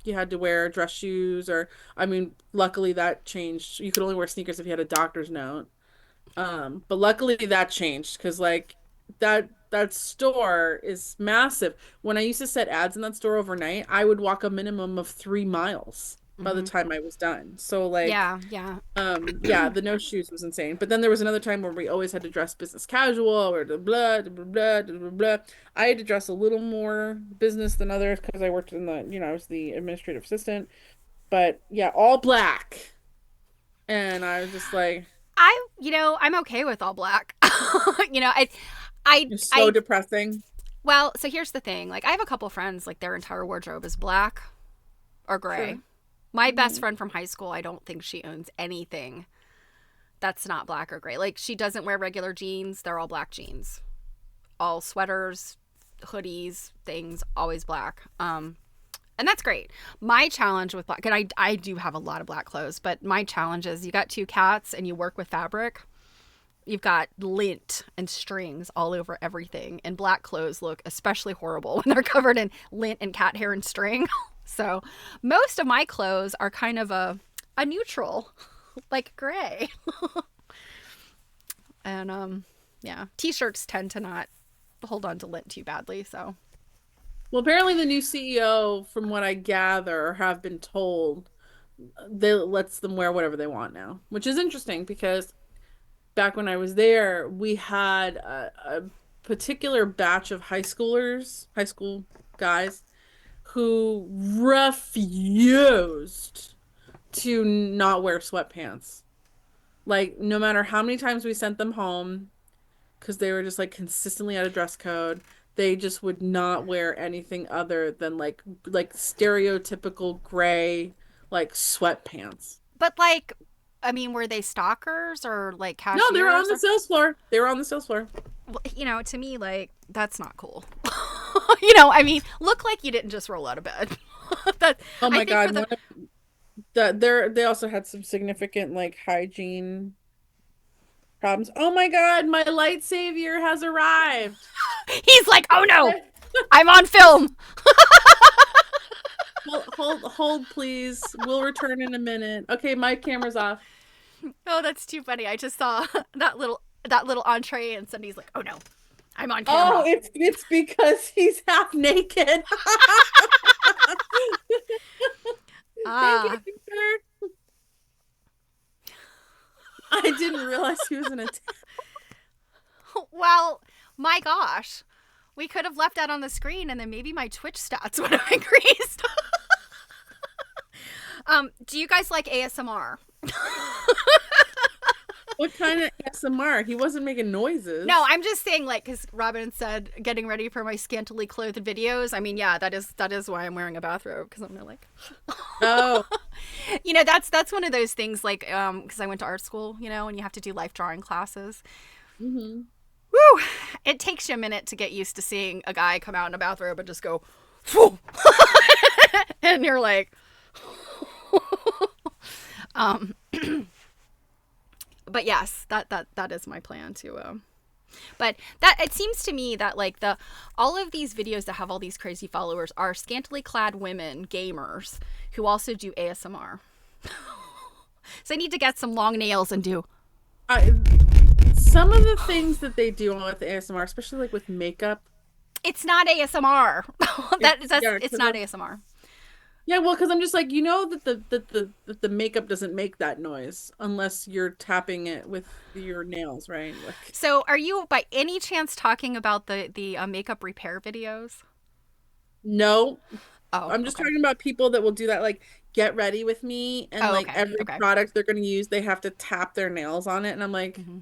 You had to wear dress shoes, or, I mean, luckily that changed. You could only wear sneakers if you had a doctor's note. But luckily that changed because like that store is massive. When I used to set ads in that store overnight, I would walk a minimum of 3 miles by the Mm-hmm. time I was done. So like, Yeah, yeah. yeah, the no shoes was insane. But then there was another time where we always had to dress business casual or blah blah blah blah blah blah. I had to dress a little more business than others because I worked in I was the administrative assistant. But yeah, all black. And I was just like, I'm okay with all black. you know, I, I, it's so I. depressing. Well, so here's the thing. Like, I have a couple friends. Like, their entire wardrobe is black or gray. Sure. My best Mhm. friend from high school, I don't think she owns anything that's not black or gray. Like, she doesn't wear regular jeans. They're all black jeans. All sweaters, hoodies, things, always black. And that's great. My challenge with black, and I do have a lot of black clothes, but my challenge is you got two cats and you work with fabric. You've got lint and strings all over everything, and black clothes look especially horrible when they're covered in lint and cat hair and string. So most of my clothes are kind of a neutral, like gray. And yeah, t-shirts tend to not hold on to lint too badly. So Well, apparently the new CEO, from what I gather, or have been told, they lets them wear whatever they want now, which is interesting because back when I was there, we had a particular batch of high school guys, who refused to not wear sweatpants. Like, no matter how many times we sent them home, because they were just like consistently out of dress code. They just would not wear anything other than like stereotypical gray like sweatpants. but like, I mean, were they stalkers or like No, they were on cashiers? the Or, sales floor. They were on the sales floor. well, to me, like that's not cool. I mean, look like you didn't just roll out of bed. that Oh I my think for God, the one of they also had some significant like hygiene problems. Oh my God, my light savior has arrived. he's like, oh no, I'm on film. Hold, please. We'll return in a minute. Okay, my camera's off. Oh, that's too funny. I just saw that little entree, and somebody's like, oh no, I'm on Oh, camera. it's because he's half naked. Thank you, Ah, sir. I didn't realize he was in a. well, my gosh. We could have left that on the screen and then maybe my Twitch stats would have increased. Do you guys like ASMR? What kind of ASMR? He wasn't making No, noises. I'm just saying, like, because Robin said getting ready for my scantily clothed videos. I mean, yeah, that is why I'm wearing a bathrobe, because I'm gonna like, Oh, that's one of those things, like, because I went to art school, and you have to do life drawing classes. hmm. Woo! It takes you a minute to get used to seeing a guy come out in a bathrobe and just go, Phew! And you're like, um, but yes, that is my plan to. But that it seems to me that like the all of these videos that have all these crazy followers are scantily clad women gamers who also do ASMR. So I need to get some long nails and do. I some of the things that they do with ASMR, especially like with makeup, It's not ASMR. yeah, It's because not ASMR. yeah, well, because I'm just like, that the makeup doesn't make that noise unless you're tapping it with your nails, right? Like, So, are you by any chance talking about the makeup repair videos? no. Oh, I'm just okay. talking about people that will do that, like get ready with me, and Oh, like okay. every Okay. product they're going to use, they have to tap their nails on it, and I'm like, Hmm.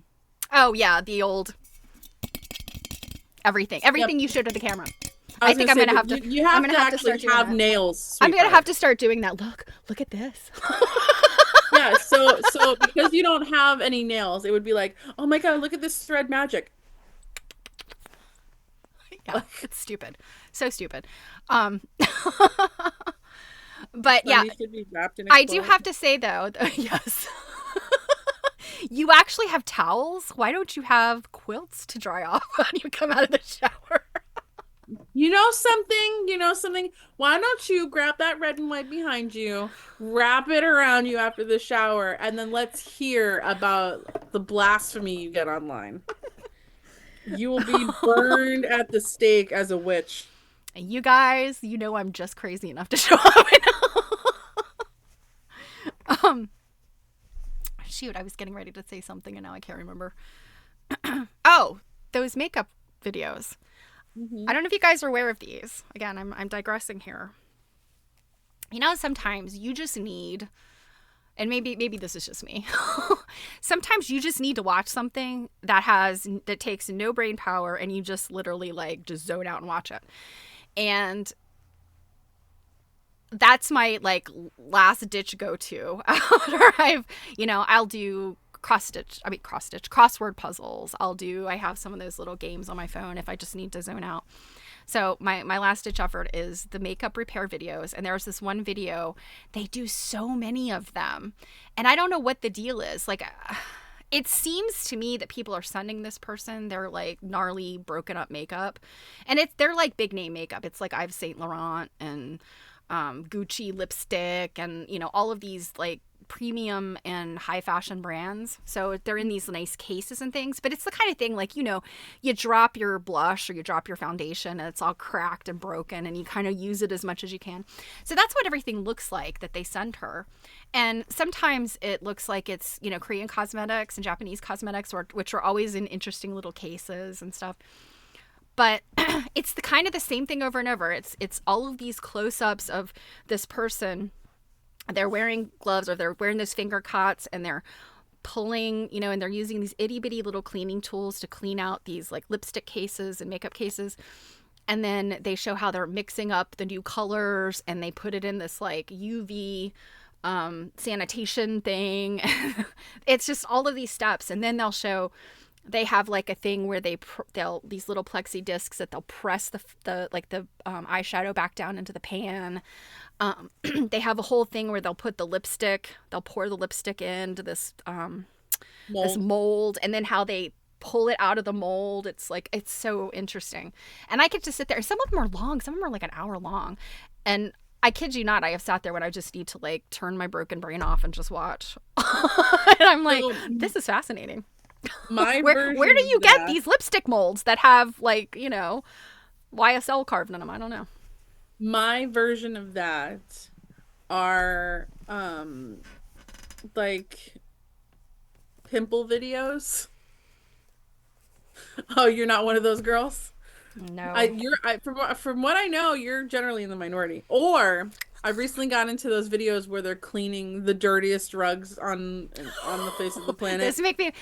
Oh yeah, the old everything, yep. everything you showed to the camera. I I was think gonna I'm say, gonna but have to. you I'm have gonna to have to start actually doing have that. nails, I'm gonna have sweetheart. to start doing that. Look at this. Yeah, so because you don't have any nails, it would be like, oh my God, look at this thread magic. Yeah, Like, it's stupid, so stupid. Um, but yeah, Sunday should be wrapped in a I do quilt. have to say though, yes, you actually have towels. Why don't you have quilts to dry off when you come out of the shower? You know something? You know something? Why don't you grab that red and white behind you, wrap it around you after the shower, and then let's hear about the blasphemy you get online. You will be burned at the stake as a witch. And you guys, you know I'm just crazy enough to show up. um, shoot, I was getting ready to say something and now I can't remember. Oh, those makeup videos. Hmm. I don't know if you guys are aware of these. Again, I'm digressing here. You know, sometimes you just need, and maybe this is just me. Sometimes you just need to watch something that takes no brain power, and you just literally like just zone out and watch it. And that's my like last ditch go to after I'll do crossword puzzles. I have some of those little games on my phone if I just need to zone out. So my last ditch effort is the makeup repair videos. And there's this one video, they do so many of them. And I don't know what the deal is. Like, it seems to me that people are sending this person their like gnarly broken up makeup. And they're like big name makeup. It's like Yves Saint Laurent and Gucci lipstick and, all of these like premium and high fashion brands. So they're in these nice cases and things, but it's the kind of thing like, you drop your blush or you drop your foundation and it's all cracked and broken and you kind of use it as much as you can. So that's what everything looks like that they send her. And sometimes it looks like it's, Korean cosmetics and Japanese cosmetics, which are always in interesting little cases and stuff. But it's the kind of the same thing over and over. It's all of these close-ups of this person. They're wearing gloves or they're wearing those finger cots and they're pulling, and they're using these itty bitty little cleaning tools to clean out these like lipstick cases and makeup cases. And then they show how they're mixing up the new colors and they put it in this like UV sanitation thing. It's just all of these steps. And then they have like a thing where they'll these little plexi discs that they'll press the eyeshadow back down into the pan. They have a whole thing where they'll pour the lipstick into this mold, and then how they pull it out of the mold. It's so interesting. And I get to sit there. Some of them are long. Some of them are like an hour long. And I kid you not, I have sat there when I just need to like turn my broken brain off and just watch. And I'm like, this is fascinating. Where do you get these lipstick molds that have like, YSL carved in them? I don't know. My version of that are like pimple videos. Oh, you're not one of those girls? No. From what I know, you're generally in the minority. Or I've recently gotten into those videos where they're cleaning the dirtiest rugs on the face of the planet.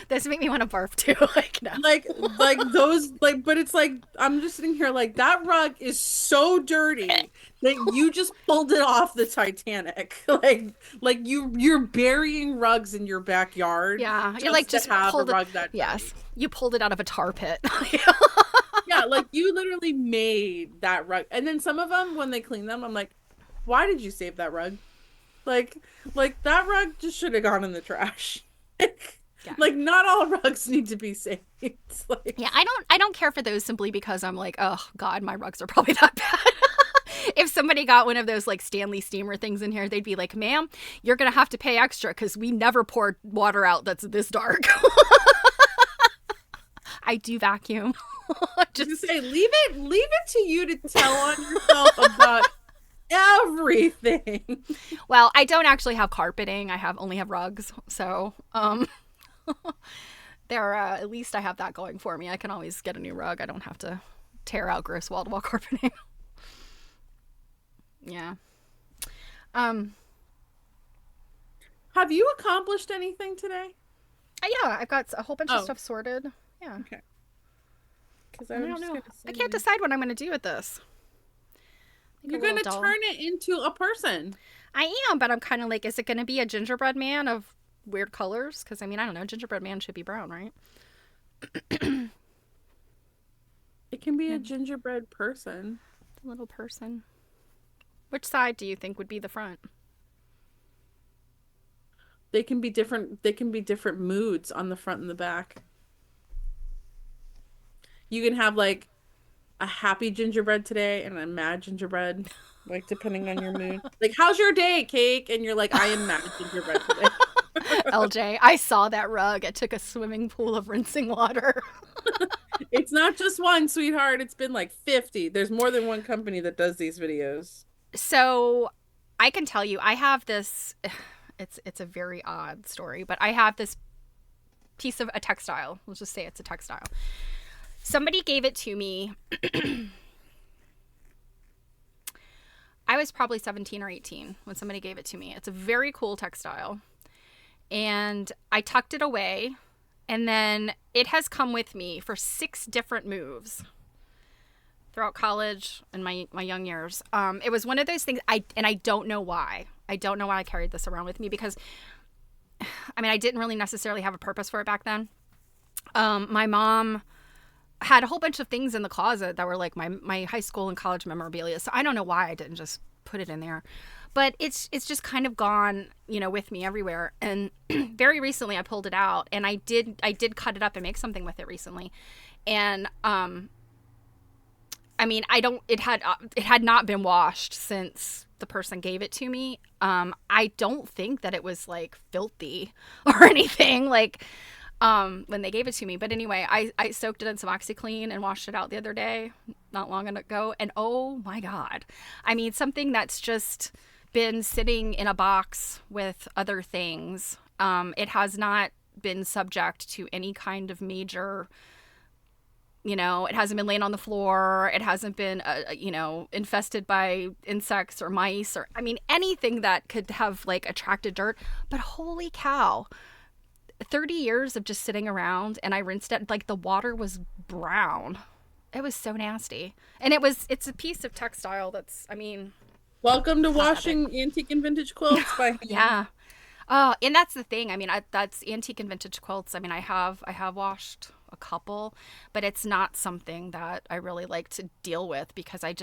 This make me want to barf too. Like no. Like those but it's like I'm just sitting here like that rug is so dirty that you just pulled it off the Titanic. like you're burying rugs in your backyard. Yeah, you're like just have pulled a rug that yes, you pulled it out of a tar pit. Yeah, like you literally made that rug. And then some of them, when they clean them, I'm like, why did you save that rug? Like that rug just should have gone in the trash. Yeah. Like not all rugs need to be saved. Like, yeah, I don't care for those simply because I'm like, oh God, my rugs are probably that bad. If somebody got one of those like Stanley steamer things in here, they'd be like, ma'am, you're gonna have to pay extra because we never pour water out that's this dark. I do vacuum. Just say leave it to you to tell on yourself about everything. Well, I don't actually have carpeting. I only have rugs. So, at least I have that going for me. I can always get a new rug. I don't have to tear out gross wall-to-wall carpeting. Yeah. Um. Have you accomplished anything today? Yeah, I've got a whole bunch of stuff sorted. Yeah. Okay. Because I I was don't just know. gonna say I can't decide what I'm going to do with this. you're gonna turn it into a person. I am, but I'm kind of like, is it going to be a gingerbread man of weird colors? Because I mean, I don't know. Gingerbread man should be brown, right? It can be a gingerbread person. The little person. Which side do you think would be the front? They can be different. They can be different moods on the front and the back. You can have like a happy gingerbread today and a mad gingerbread, like depending on your mood. Like, how's your day, cake? And you're like, I am mad gingerbread today. LJ, I saw that rug. It took a swimming pool of rinsing water. It's not just one, sweetheart. It's been like 50. There's more than one company that does these videos. So I can tell you, I have this. It's a very odd story, but I have this piece of a textile. Let's just say it's a textile. Somebody gave it to me. I was probably 17 or 18 when somebody gave it to me. It's a very cool textile. And I tucked it away. And then it has come with me for 6 different moves throughout college and my young years. It was one of those things, I don't know why. I don't know why I carried this around with me because, I mean, I didn't really necessarily have a purpose for it back then. My mom had a whole bunch of things in the closet that were like my high school and college memorabilia. So I don't know why I didn't just put it in there. But it's just kind of gone, you know, with me everywhere. And very recently I pulled it out and I did cut it up and make something with it recently. And I mean, it had not been washed since the person gave it to me. I don't think that it was like filthy or anything like when they gave it to me. But anyway, I soaked it in some OxyClean and washed it out the other day, not long ago. And oh my God. I mean, something that's just been sitting in a box with other things. It has not been subject to any kind of major, you know, it hasn't been laying on the floor. It hasn't been, you know, infested by insects or mice or, I mean, anything that could have like attracted dirt. But holy cow, 30 years of just sitting around and I rinsed it. Like the water was brown. It was so nasty. And it's a piece of textile that's, I mean. Welcome to washing antique and vintage quilts by hand. Yeah. Oh, and that's the thing. I mean, that's antique and vintage quilts. I mean, I have washed a couple, but it's not something that I really like to deal with because I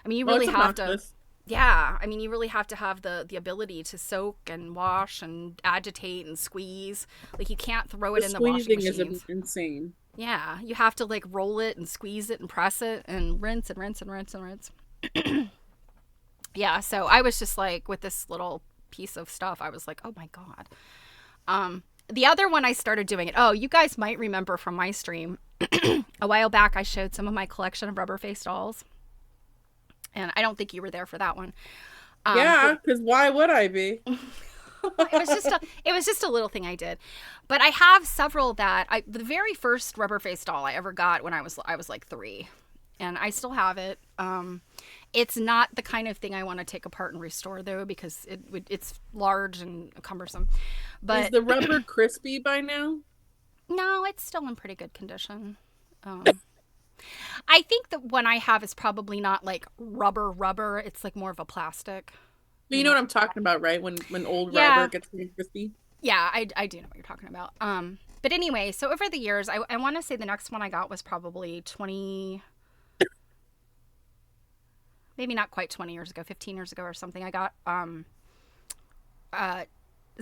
mean, you really have to. Yeah, I mean, you really have to have the ability to soak and wash and agitate and squeeze. Like, you can't throw it in the washing machine. Squeezing is insane. Yeah, you have to like roll it and squeeze it and press it and rinse and rinse and rinse and rinse. Yeah, so I was just like, with this little piece of stuff, I was like, oh my God. The other one I started doing it. Oh, you guys might remember from my stream a while back, I showed some of my collection of rubber face dolls. And I don't think you were there for that one. Yeah, because why would I be? It was just a little thing I did. But I have several that the very first rubber face doll I ever got when I was like 3. And I still have it. It's not the kind of thing I want to take apart and restore though, because it's large and cumbersome. But is the rubber crispy by now? No, it's still in pretty good condition. I think the one I have is probably not like rubber. It's like more of a plastic. But you know what I'm talking about, right? When old rubber gets really crispy. Yeah, I do know what you're talking about. But anyway, so over the years, I want to say the next one I got was probably 20, maybe not quite 20 years ago, 15 years ago or something. I got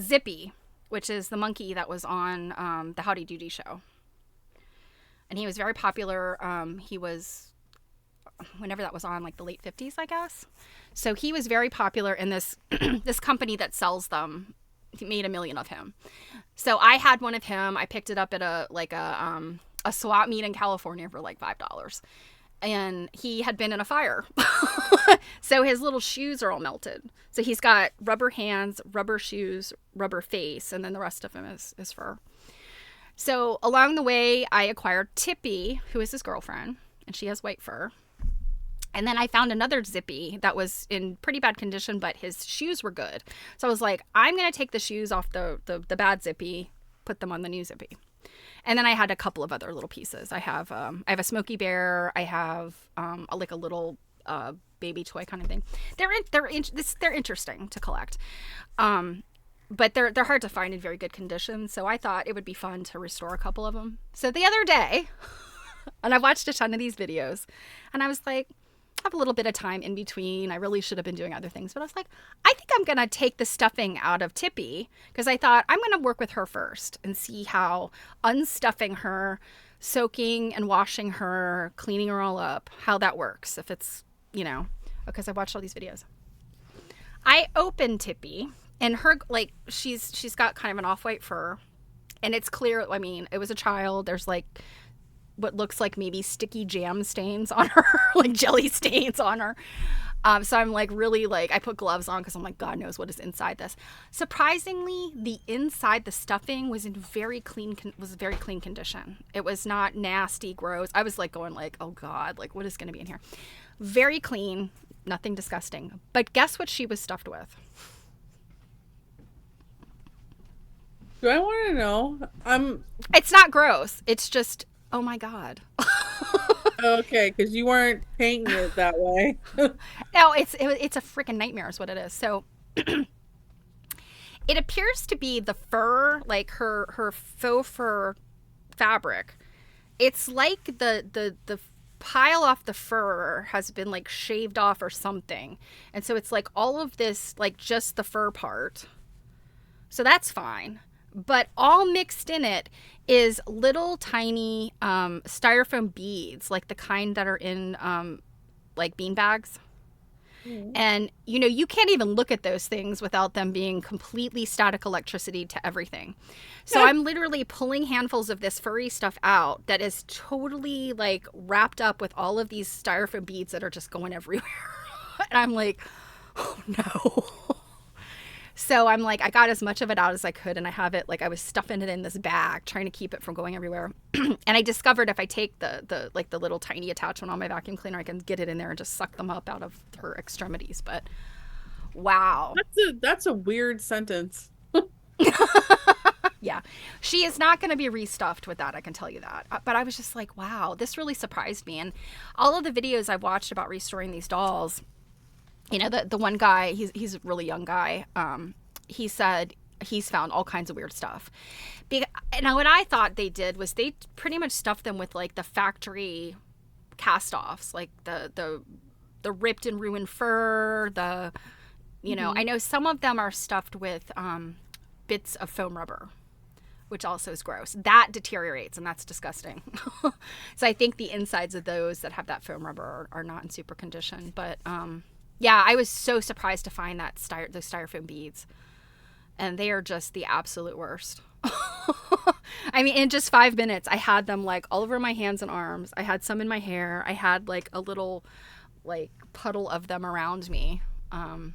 Zippy, which is the monkey that was on the Howdy Doody show. And he was very popular. He was, whenever that was on, like the late 50s, I guess. So he was very popular in this this company that sells them. He made $1 million of him. So I had one of him. I picked it up at a swap meet in California for like $5. And he had been in a fire. So his little shoes are all melted. So he's got rubber hands, rubber shoes, rubber face, and then the rest of him is fur. So along the way, I acquired Tippy, who is his girlfriend, and she has white fur. And then I found another Zippy that was in pretty bad condition, but his shoes were good. So I was like, I'm going to take the shoes off the bad Zippy, put them on the new Zippy. And then I had a couple of other little pieces. I have a Smokey Bear. I have like a little baby toy kind of thing. They're interesting to collect, but they're hard to find in very good condition. So I thought it would be fun to restore a couple of them. So the other day, and I watched a ton of these videos, and I was like, I have a little bit of time in between. I really should have been doing other things, but I was like, I think I'm going to take the stuffing out of Tippy, because I thought I'm going to work with her first and see how unstuffing her, soaking and washing her, cleaning her all up, how that works. If it's, because I watched all these videos. I opened Tippy, and her, like, she's got kind of an off-white fur, and it's clear, I mean, it was a child. There's like what looks like maybe sticky jam stains on her, like jelly stains on her. So I'm like, really, like, I put gloves on because I'm like, God knows what is inside this. Surprisingly, the inside, the stuffing was in very clean condition. It was not nasty, gross. I was like going like, oh God, like what is going to be in here? Very clean, nothing disgusting. But guess what she was stuffed with? Do I want to know? It's not gross. It's just, oh my God. Okay, because you weren't painting it that way. No, it's a freaking nightmare is what it is. So it appears to be the fur, like her faux fur fabric. It's like the pile off the fur has been like shaved off or something. And so it's like all of this, like just the fur part. So that's fine. But all mixed in it is little tiny styrofoam beads, like the kind that are in like bean bags. Mm. And, you can't even look at those things without them being completely static electricity to everything. So yeah. I'm literally pulling handfuls of this furry stuff out that is totally like wrapped up with all of these styrofoam beads that are just going everywhere. And I'm like, oh no. So I'm like, I got as much of it out as I could, and I have it, like, I was stuffing it in this bag, trying to keep it from going everywhere. And I discovered if I take the little tiny attachment on my vacuum cleaner, I can get it in there and just suck them up out of her extremities. But wow. That's a weird sentence. Yeah. She is not going to be restuffed with that, I can tell you that. But I was just like, wow, this really surprised me. And all of the videos I've watched about restoring these dolls, the one guy, he's a really young guy. He said he's found all kinds of weird stuff. Now, what I thought they did was they pretty much stuffed them with like the factory cast-offs, like the ripped and ruined fur. I know some of them are stuffed with bits of foam rubber, which also is gross. That deteriorates, and that's disgusting. So I think the insides of those that have that foam rubber are not in super condition, but. Yeah, I was so surprised to find that those styrofoam beads. And they are just the absolute worst. I mean, in just 5 minutes, I had them like all over my hands and arms. I had some in my hair. I had like a little like puddle of them around me. And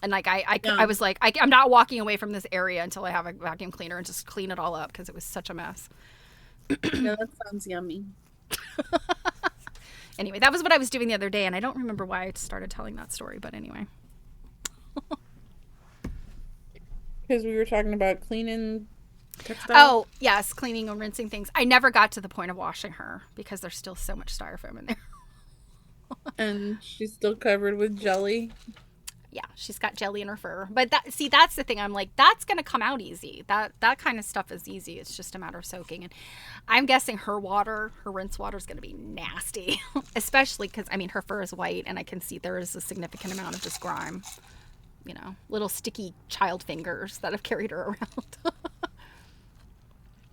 like I was like, I'm not walking away from this area until I have a vacuum cleaner and just clean it all up because it was such a mess. Yeah, that sounds yummy. Anyway, that was what I was doing the other day, and I don't remember why I started telling that story, but anyway. Because we were talking about cleaning textiles? Oh, yes, cleaning and rinsing things. I never got to the point of washing her because there's still so much styrofoam in there. And she's still covered with jelly. Yeah, she's got jelly in her fur. But that's the thing. I'm like, that's going to come out easy. That kind of stuff is easy. It's just a matter of soaking. And I'm guessing her rinse water is going to be nasty, especially because, I mean, her fur is white and I can see there is a significant amount of just grime, little sticky child fingers that have carried her around.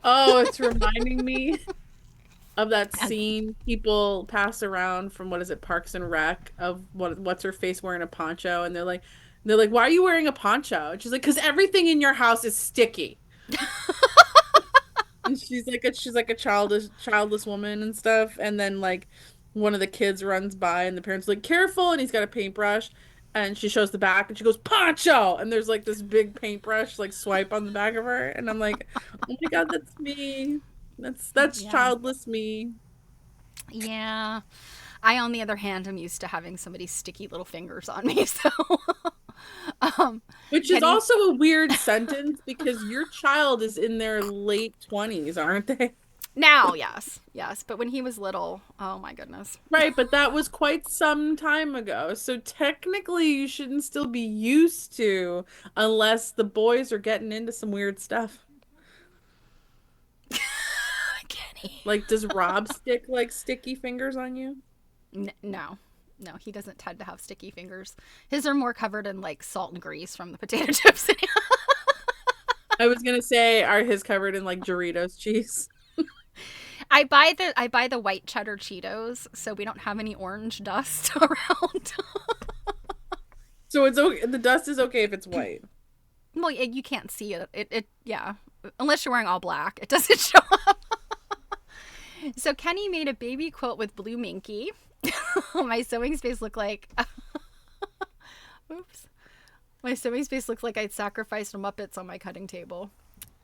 Oh, it's reminding me of that scene people pass around from, what is it, Parks and Rec, of what's her face wearing a poncho, and they're like, why are you wearing a poncho? And she's like, because everything in your house is sticky. And she's like a childless woman and stuff, and then like one of the kids runs by and the parents are like, careful, and he's got a paintbrush, and she shows the back and she goes, poncho, and there's like this big paintbrush like swipe on the back of her, and I'm like, oh my God, that's me. That's childless me. Yeah. I, on the other hand, am used to having somebody's sticky little fingers on me. So, Which is Kenny, also a weird sentence because your child is in their late 20s, aren't they? now, yes, yes. But when he was little, oh my goodness. Right, but that was quite some time ago. So technically you shouldn't still be used to unless the boys are getting into some weird stuff. Kenny. Like, does Rob stick like sticky fingers on you? No. No, he doesn't tend to have sticky fingers. His are more covered in like salt and grease from the potato chips. I was gonna say, are his covered in like Doritos cheese? I buy the white cheddar Cheetos, so we don't have any orange dust around. So it's okay. The dust is okay if it's white. Well, you can't see it. It yeah, unless you're wearing all black, it doesn't show up. So Kenny made a baby quilt with blue minky. My sewing space looked like oops. My sewing space looked like I'd sacrificed Muppets on my cutting table.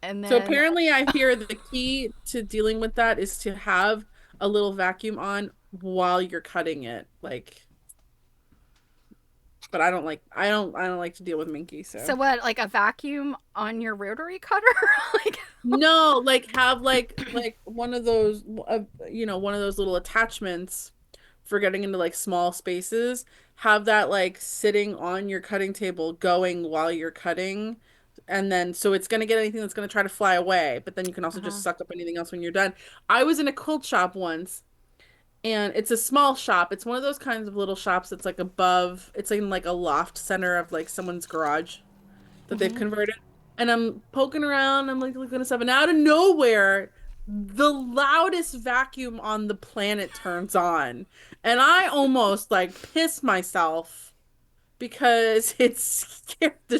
And then So apparently I hear the key to dealing with that is to have a little vacuum on while you're cutting it. Like, but I don't like to deal with Minky, so what, like a vacuum on your rotary cutter? Like no, like have like one of those one of those little attachments for getting into like small spaces. Have that like sitting on your cutting table going while you're cutting. And then so it's gonna get anything that's gonna try to fly away, but then you can also just uh-huh. suck up anything else when you're done. I was in a quilt shop once and it's a small shop. It's one of those kinds of little shops that's like above, it's in like a loft center of like someone's garage that they've Mm-hmm. converted. And I'm poking around, I'm like looking at stuff, and out of nowhere, the loudest vacuum on the planet turns on. And I almost like piss myself because it scared the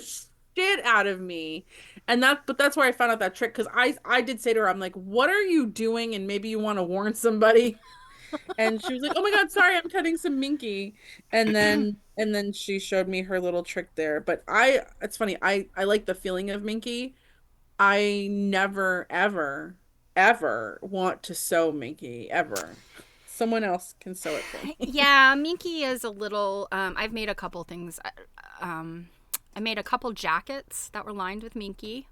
shit out of me. But that's where I found out that trick because I did say to her, I'm like, what are you doing? And maybe you want to warn somebody. And she was like, "Oh my God, sorry, I'm cutting some minky." And then she showed me her little trick there. But it's funny. I like the feeling of minky. I never ever ever want to sew minky ever. Someone else can sew it for me. Yeah, minky is a little. I've made a couple things. Um, I made a couple jackets that were lined with minky,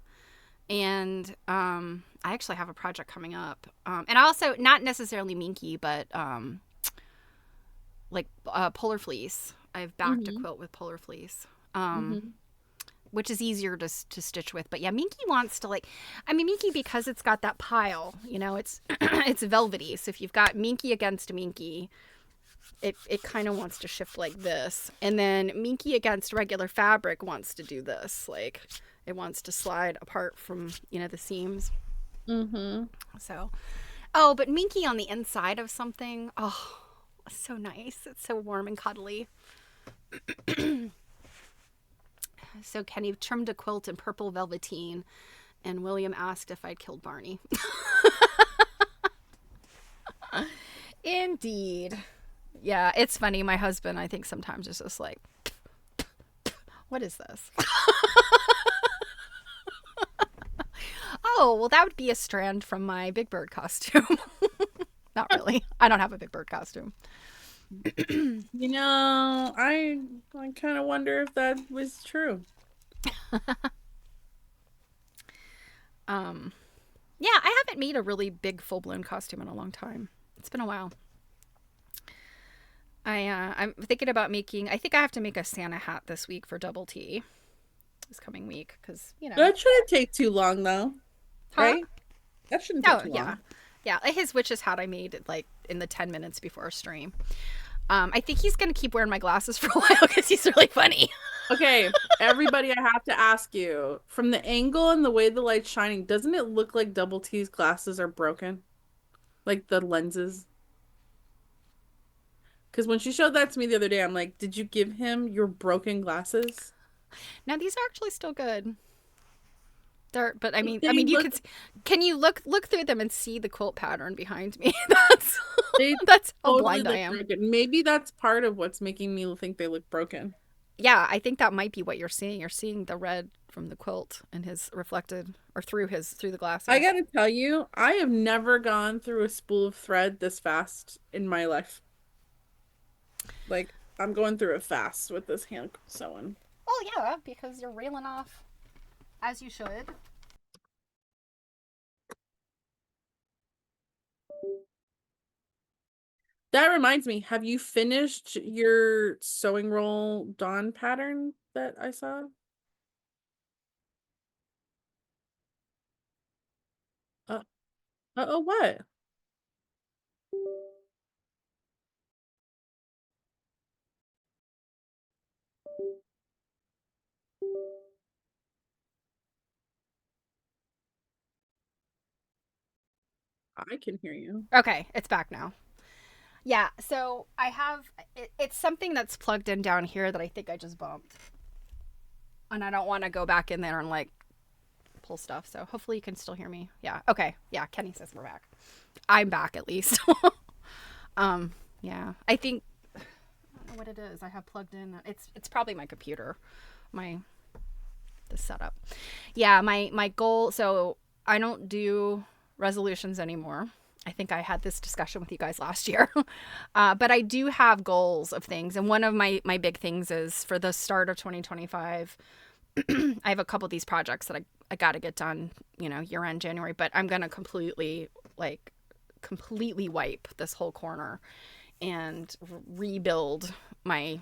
and I actually have a project coming up. And also not necessarily minky, but like polar fleece. I've backed a Hmm. quilt with polar fleece. Hmm. Which is easier to stitch with. But yeah, Minky wants to like, I mean, Minky, because it's got that pile, it's it's velvety. So if you've got Minky against Minky, it kind of wants to shift like this. And then Minky against regular fabric wants to do this. Like it wants to slide apart from, the seams. Hmm. So, oh, but Minky on the inside of something, oh, so nice. It's so warm and cuddly. So Kenny trimmed a quilt in purple velveteen, and William asked if I'd killed Barney. Indeed. Yeah, it's funny. My husband, I think sometimes is just like, what is this? Oh, well, that would be a strand from my Big Bird costume. Not really. I don't have a Big Bird costume. I kind of wonder if that was true. Yeah, I haven't made a really big full blown costume in a long time. It's been a while. I'm thinking about making. I think I have to make a Santa hat this week for Double T this coming week because That shouldn't take too long though, huh? right? That shouldn't take Oh too yeah, long. yeah. His witch's hat I made like in the 10 minutes before our stream. I think he's gonna keep wearing my glasses for a while because he's really funny. Okay, everybody, I have to ask you, from the angle and the way the light's shining, doesn't it look like Double T's glasses are broken? Like the lenses? Because when she showed that to me the other day, I'm like, did you give him your broken glasses? Now these are actually still good. But I mean, They you look, could. Can you look through them and see the quilt pattern behind me? That's they that's how totally blind I look am. broken. Maybe that's part of what's making me think they look broken. Yeah, I think that might be what you're seeing. You're seeing the red from the quilt and his reflected or through the I glasses. gotta tell you, I have never gone through a spool of thread this fast in my life. Like, I'm going through it fast with this hand sewing. Oh yeah, because you're reeling off as you should. That reminds me, have you finished your sewing roll dawn pattern that I saw? Uh, oh, what? I can hear you. Okay, it's back now. Yeah, so I have it's something that's plugged in down here that I think I just bumped. And I don't want to go back in there and like pull stuff. So hopefully you can still hear me. Yeah. Okay. Yeah, Kenny says we're back. I'm back at least. Yeah. I think I don't know what it is. I have plugged in. It's probably my computer. My the setup. Yeah, my goal, so I don't do resolutions anymore. I think I had this discussion with you guys last year. But I do have goals of things. And one of my big things is for the start of 2025, I have a couple of these projects that I got to get done, year end January, but I'm going to completely wipe this whole corner and rebuild my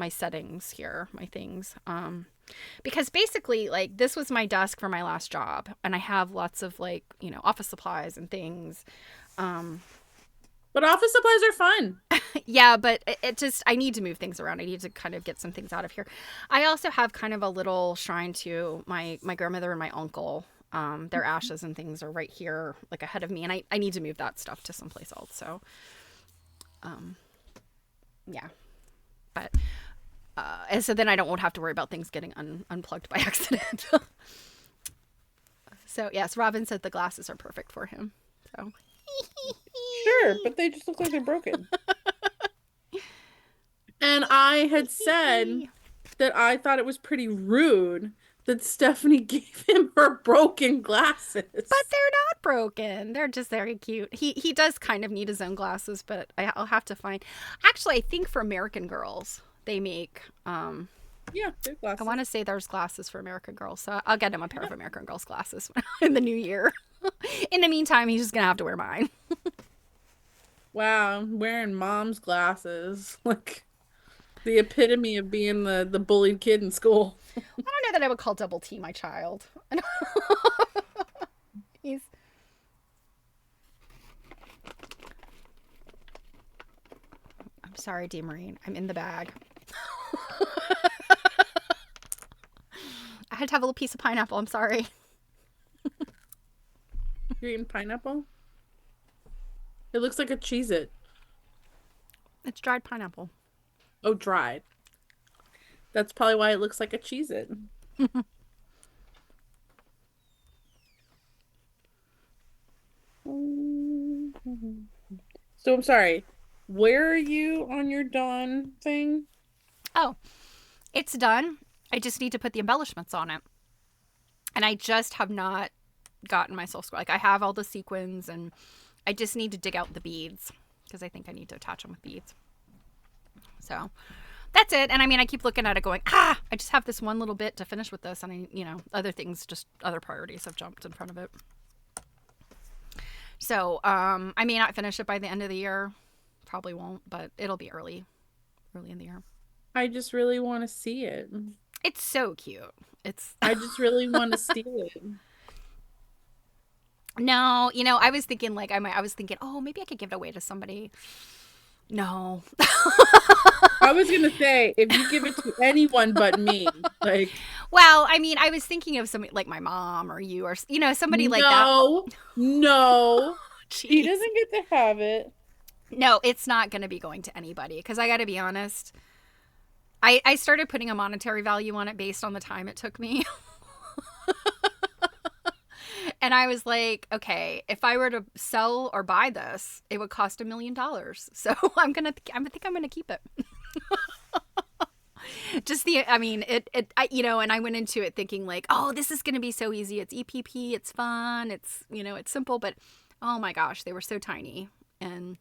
settings here, my things. Because basically, like, this was my desk for my last job, and I have lots of, like, office supplies and things. But office supplies are fun. Yeah, but it just, I need to move things around. I need to kind of get some things out of here. I also have kind of a little shrine to my grandmother and my uncle. Their ashes and things are right here, like, ahead of me, and I need to move that stuff to someplace else. So, yeah. But and so then I won't have to worry about things getting unplugged by accident. So yes, Robin said the glasses are perfect for him. So Sure, but they just look like they're broken. And I had said that I thought it was pretty rude that Stephanie gave him her broken glasses. But they're not broken. They're just very cute. He does kind of need his own glasses, but I'll have to find. Actually, I think for American Girls they make. Yeah, they're glasses. I want to say there's glasses for American Girls, so I'll get him a pair of American Girls glasses in the new year. In the meantime, he's just gonna have to wear mine. Wow, I'm wearing mom's glasses. Like the epitome of being the bullied kid in school. I don't know that I would call Double T my child. He's. I'm sorry, DeMarine. I'm in the bag. I had to have a little piece of pineapple. I'm sorry. You're eating pineapple? It looks like a Cheez-It. It's dried pineapple. Oh, dried. That's probably why it looks like a Cheez-It. So I'm sorry. Where are you on your dawn thing? Oh, it's done. I just need to put the embellishments on it. And I just have not gotten myself square. Like, I have all the sequins, and I just need to dig out the beads because I think I need to attach them with beads. So that's it. And I mean, I keep looking at it going, I just have this one little bit to finish with this. And other things, just other priorities have jumped in front of it. So, I may not finish it by the end of the year. Probably won't, but it'll be early in the year. I just really want to see it. It's so cute. I just really want to steal it. No, I was thinking oh, maybe I could give it away to somebody. No. I was gonna say, if you give it to anyone but me, like. Well, I mean, I was thinking of somebody like my mom or you or somebody like that. No, he Jeez. doesn't get to have it. No, it's not going to be going to anybody because I got to be honest. I started putting a monetary value on it based on the time it took me. And I was like, okay, if I were to sell or buy this, it would cost $1 million. So I think I'm going to keep it. And I went into it thinking like, oh, this is going to be so easy. It's EPP. It's fun. It's, it's simple, but oh my gosh, they were so tiny. And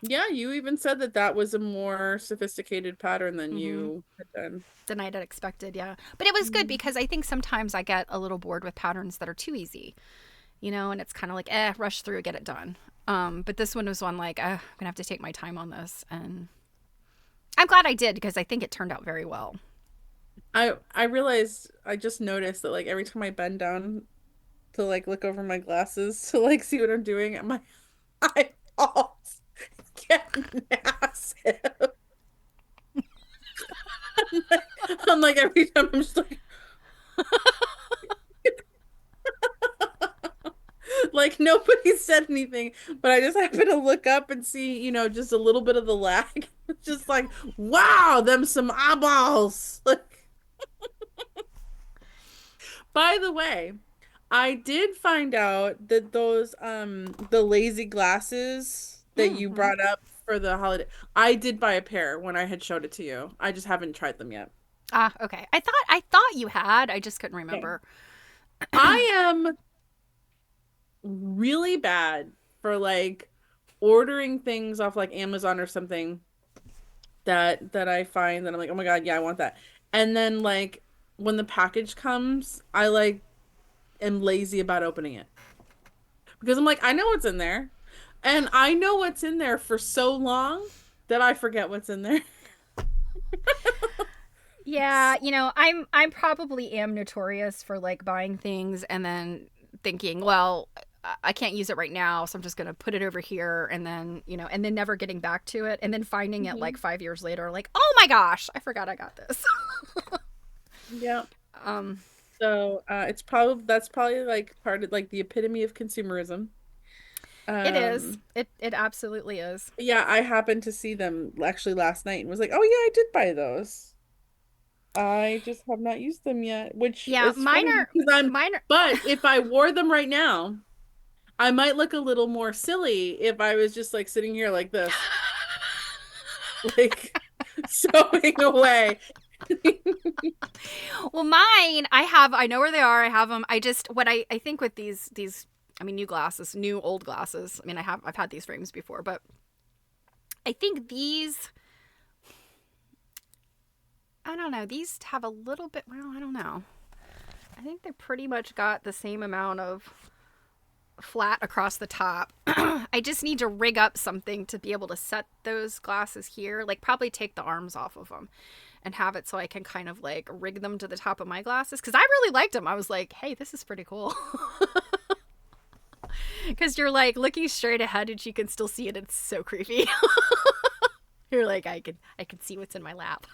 Yeah, you even said that that was a more sophisticated pattern than Mm-hmm. you had done. Than I'd expected, yeah. But it was good Mhm. because I think sometimes I get a little bored with patterns that are too easy, and it's kind of like, rush through, get it done. But this one was one like, I'm gonna have to take my time on this, and I'm glad I did because I think it turned out very well. I realized I just noticed that like every time I bend down to like look over my glasses to like see what I'm doing, my eyeballs get massive. I'm like every time I'm just like nobody said anything, but I just happen to look up and see, just a little bit of the lag. It's just like, wow, them some eyeballs. Like, by the way, I did find out that those the lazy glasses that you Mm-hmm. brought up for the holiday, I did buy a pair when I had showed it to you. I just haven't tried them yet. Ah, okay. I thought you had. I just couldn't Okay. remember. I am really bad for like ordering things off like Amazon or something that I find that I'm like, oh my God, yeah, I want that. And then like when the package comes, I like am lazy about opening it because I'm like, I know what's in there. And I know what's in there for so long that I forget what's in there. Yeah, I'm probably am notorious for like buying things and then thinking, well, I can't use it right now, so I'm just gonna put it over here, and then and then never getting back to it, and then finding it like Mhm. 5 years later, like, oh my gosh, I forgot I got this. Yeah. um, So that's probably like part of like the epitome of consumerism. it is. Um, It absolutely is. yeah, I happened to see them actually last night and was like, oh yeah, I did buy those. I just have not used them yet, which Yeah, is funny because mine but are. if I wore them right now, I might look a little more silly if I was just like sitting here like this, like sewing away. Well, mine, I know where they are. I have them. I just, what I think with these, I mean, new old glasses. I mean, I've had these frames before, but I think these, I don't know, these have a little bit, well, I don't know. I think they pretty much got the same amount of flat across the top. I just need to rig up something to be able to set those glasses here, like probably take the arms off of them and have it so I can kind of like rig them to the top of my glasses because I really liked them. I was like, hey, this is pretty cool. Because you're like looking straight ahead and you can still see it. It's so creepy. You're like, I can see what's in my lap.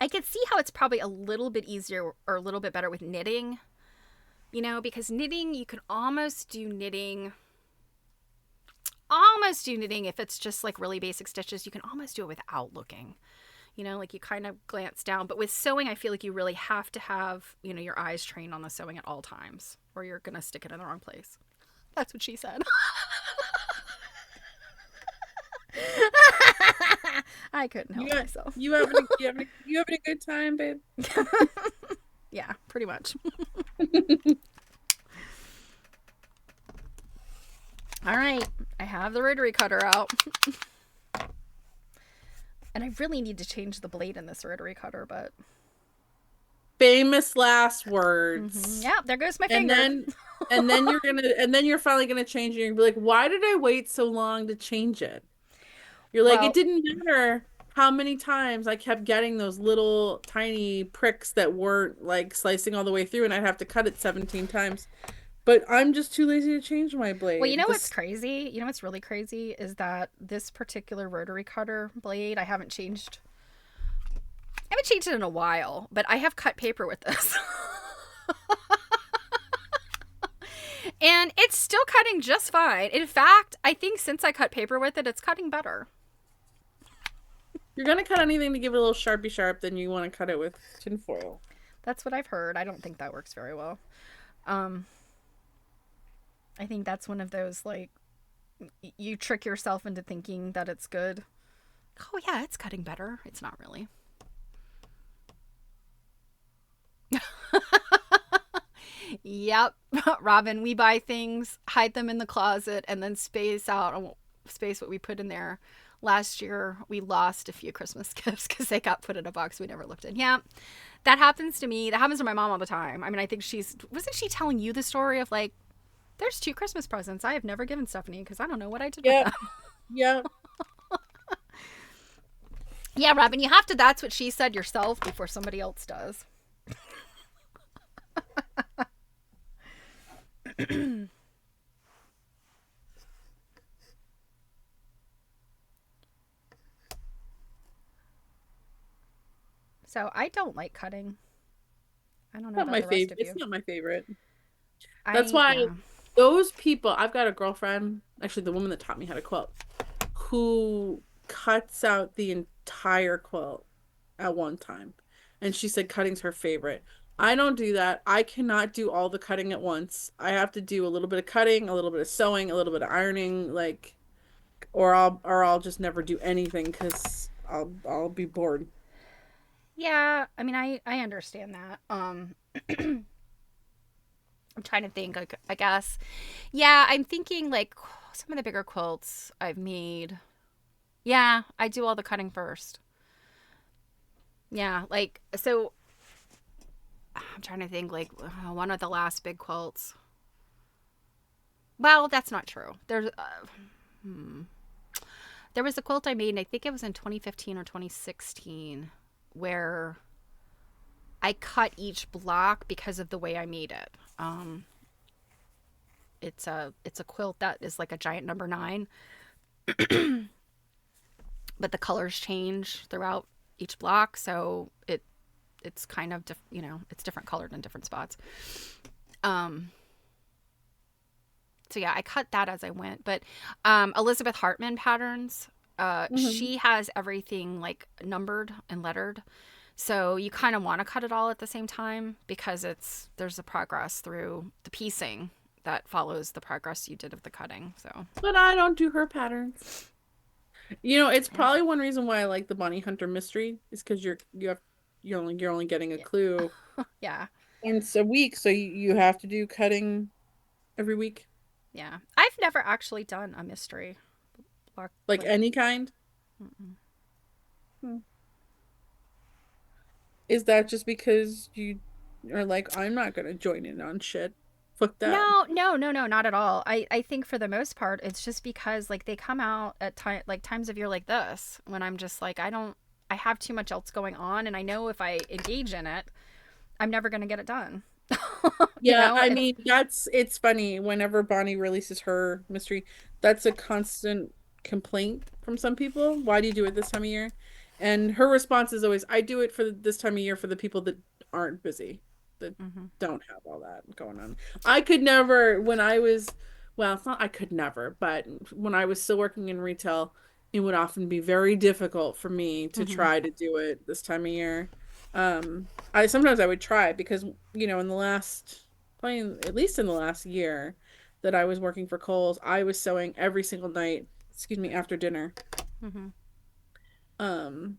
I could see how it's probably a little bit easier or a little bit better with knitting, because knitting, you can almost do knitting if it's just like really basic stitches. You can almost do it without looking. Like you kind of glance down. But with sewing, I feel like you really have to have, your eyes trained on the sewing at all times, or you're going to stick it in the wrong place. That's what she said. I couldn't You help got myself. you having a good time, babe? Yeah, pretty much. All right, I have the rotary cutter out. And I really need to change the blade in this rotary cutter, but Famous last words. yeah, there goes my And finger. then and then you're finally gonna change it. You're gonna be like, why did I wait so long to change it? You're like, it Well, didn't matter how many times I kept getting those little tiny pricks that weren't like slicing all the way through, and I'd have to cut it 17 times. But I'm just too lazy to change my well, you blade. know what's crazy? You know what's really crazy is that this particular rotary cutter blade I haven't changed it in a while, but I have cut paper with this. And it's still cutting just fine. In fact, I think since I cut paper with it, it's cutting better. You're gonna cut anything to give it a little sharpy sharp, then you want to cut it with tinfoil. That's what I've heard. I don't think that works very well. Um, I think that's one of those like you trick yourself into thinking that it's good. Oh yeah, it's cutting better. It's not really. Yep. Robin, we buy things, hide them in the closet, and then space what we put in there. Last year, we lost a few Christmas gifts because they got put in a box we never looked in. Yeah, that happens to me. That happens to my mom all the time. I mean, I think wasn't she telling you the story of like, there's two Christmas presents I have never given Stephanie because I don't know what I did with Yep. them. Yep. Yeah, Robin, you have to, that's what she said yourself before somebody else does. So I don't like cutting. I don't know Not about my the rest favorite. of It's you. not my favorite. That's I, why yeah. those people, I've got a girlfriend, actually the woman that taught me how to quilt, who cuts out the entire quilt at one time. And she said cutting's her favorite. I don't do that. I cannot do all the cutting at once. I have to do a little bit of cutting, a little bit of sewing, a little bit of ironing, like, or I'll just never do anything because I'll be bored. Yeah, I mean, I understand that. I'm trying to think, like, I guess. Yeah, I'm thinking, like, some of the bigger quilts I've made. Yeah, I do all the cutting first. Yeah, like, so I'm trying to think, like, one of the last big quilts. Well, that's not true. Hmm. There was a quilt I made, and I think it was in 2015 or 2016, where I cut each block because of the way I made it. It's a quilt that is like a giant number nine, but the colors change throughout each block, so it's kind of it's different colored in different spots. Um, so yeah, I cut that as I went. But Elizabeth Hartman patterns, Hmm. she has everything like numbered and lettered. So you kind of want to cut it all at the same time because there's a progress through the piecing that follows the progress you did of the cutting. So But I don't do her patterns. It's yeah, probably one reason why I like the Bonnie Hunter mystery is because you're only getting a yeah, clue yeah, once a week, so you have to do cutting every week, yeah. I've never actually done a mystery like like. any kind. Mm-mm. Hmm. Is that just because you are like, I'm not gonna join in on shit? Fuck that. No, no, no, no, not at all. I think for the most part, it's just because like they come out at times of year like this when I'm just like I have too much else going on, and I know if I engage in it, I'm never gonna get it done. Yeah, I It's mean, it's funny whenever Bonnie releases her mystery, that's a constant complaint from some people. Why do you do it this time of year? And her response is always, I do it for this time of year for the people that aren't busy, that mm-hmm, don't have all that going on. I could never, when I was, well, it's not I could never, but when I was still working in retail, it would often be very difficult for me to mm-hmm, try to do it this time of year. I sometimes I would try because, in the last probably at least in the last year that I was working for Kohl's, I was sewing every single night, excuse me, after dinner. mm-hmm. Um,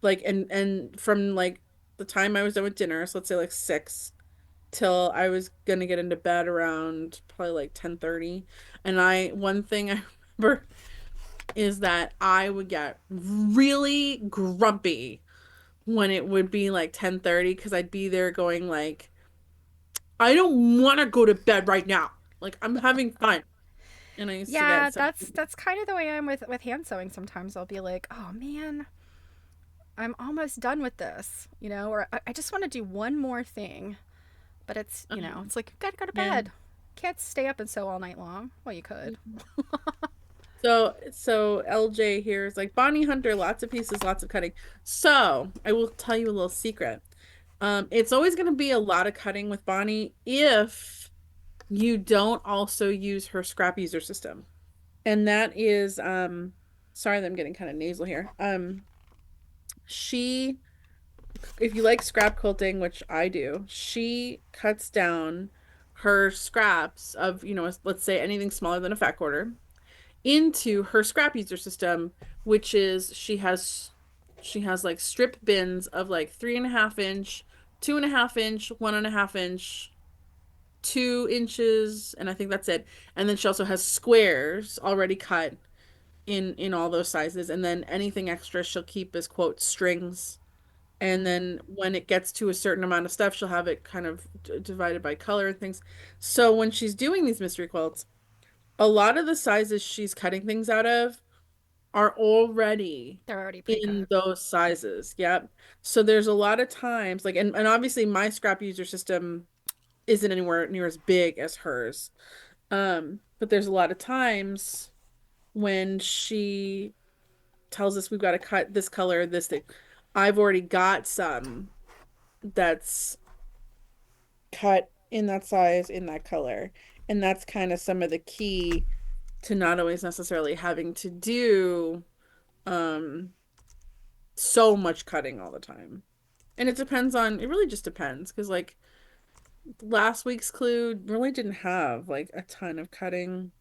like and from like the time I was done with dinner, so let's say like 6 till I was gonna get into bed around probably like 10:30. And one thing I remember is that I would get really grumpy when it would be like 10:30 because I'd be there going like, I don't want to go to bed right now. Like I'm having fun. And I used to Yeah, get so that's kind of the way I am with hand sewing. Sometimes I'll be like, oh man, I'm almost done with this, or I just want to do one more thing, but it's like you gotta go to yeah. bed. Can't stay up and sew all night long. Well, you could. So LJ here is like Bonnie Hunter, lots of pieces, lots of cutting. So I will tell you a little secret. It's always going to be a lot of cutting with Bonnie if you don't also use her scrap user system. And that is, sorry that I'm getting kind of nasal here. She, if you like scrap quilting, which I do, she cuts down her scraps of, let's say anything smaller than a fat quarter into her scrap user system, which is she has like strip bins of like 3.5 inch, 2.5 inch, 1.5 inch. 2 inches, and I think that's it. And then she also has squares already cut in all those sizes, and then anything extra she'll keep as quote strings. And Mm. then when it gets to a certain amount of stuff, she'll have it kind of divided by color and things. So when she's doing these mystery quilts, a lot of the sizes she's cutting things out of are already They're already in pre-cut. those sizes. Yep. So there's a lot of times like, and obviously my scrap user system isn't anywhere near as big as hers. But there's a lot of times when she tells us we've got to cut this color, this thing. I've already got some that's cut in that size, in that color. And that's kind of some of the key to not always necessarily having to do um so much cutting all the time. And it depends on, it really just depends because like last week's clue really didn't have like a ton of cutting.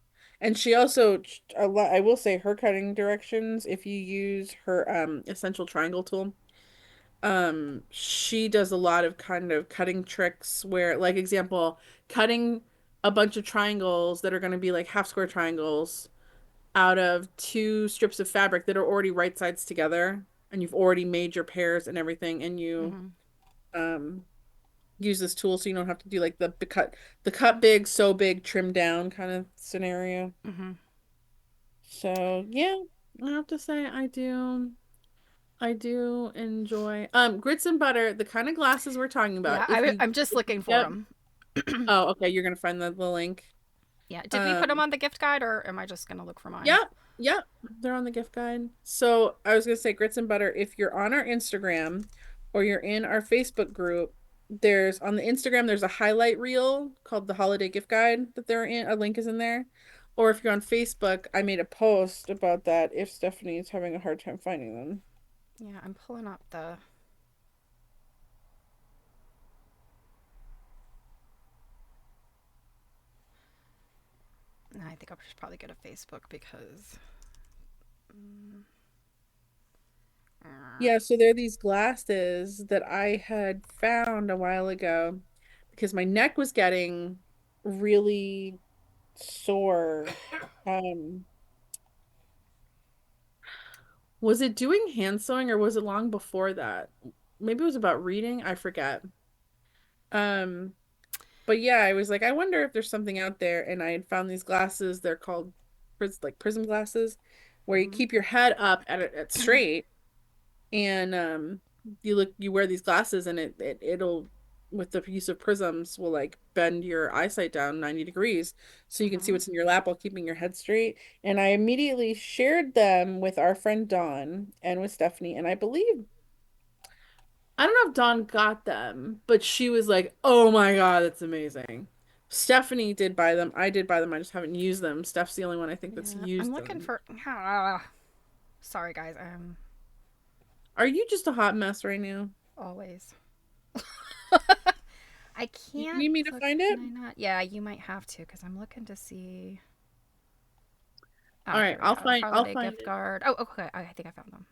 And she also a lot, I will say her cutting directions, if you use her essential triangle tool, she does a lot of kind of cutting tricks where like example, cutting a bunch of triangles that are going to be like half square triangles out of 2 strips of fabric that are already right sides together, and you've already made your pairs and everything, and you Mm-hmm. um use this tool so you don't have to do like the cut big, sew big, trim down kind of scenario. Mm-hmm. So yeah, I have to say I do enjoy grits and butter, the kind of glasses we're talking about. Yeah, If you I'm just if looking you for get them. oh okay, you're gonna find the link. Yeah. Did we put them Um on the gift guide, or am I just gonna look for mine? Yep, yep, they're on the gift guide. So I was gonna say grits and butter. If you're on our Instagram or you're in our Facebook group, there's on the Instagram there's a highlight reel called the holiday gift guide that they're in. A link is in there. Or if you're on Facebook, I made a post about that if Stephanie is having a hard time finding them. Yeah, I'm pulling up the. I think I should probably go to Facebook because. Mm, Yeah, so there are these glasses that I had found a while ago because my neck was getting really sore. Um, Was it doing hand sewing or was it long before that? Maybe it was about reading. I forget. Um, but yeah, I was like, I wonder if there's something out there. And I had found these glasses. They're called like prism glasses, where you mm-hmm. keep your head up at straight, and you wear these glasses, and it'll with the use of prisms will like bend your eyesight down 90 degrees so you can see Mm-hmm. what's in your lap while keeping your head straight. And I immediately shared them with our friend Dawn and with Stephanie, and I believe I don't know if Dawn got them, but she was like, "Oh my God, that's amazing." Stephanie did buy them. I did buy them. I just haven't used them. Steph's the only one I think that's Yeah, I'm used looking them. for. Sorry, guys. I'm Are you just a hot mess right now? always. I You can't. need me to Look, find can it? I not? Yeah, you might have to because I'm looking to see. All Oh, right, here we go. I'll Holiday find gift it. card. Oh, okay. I think I found them.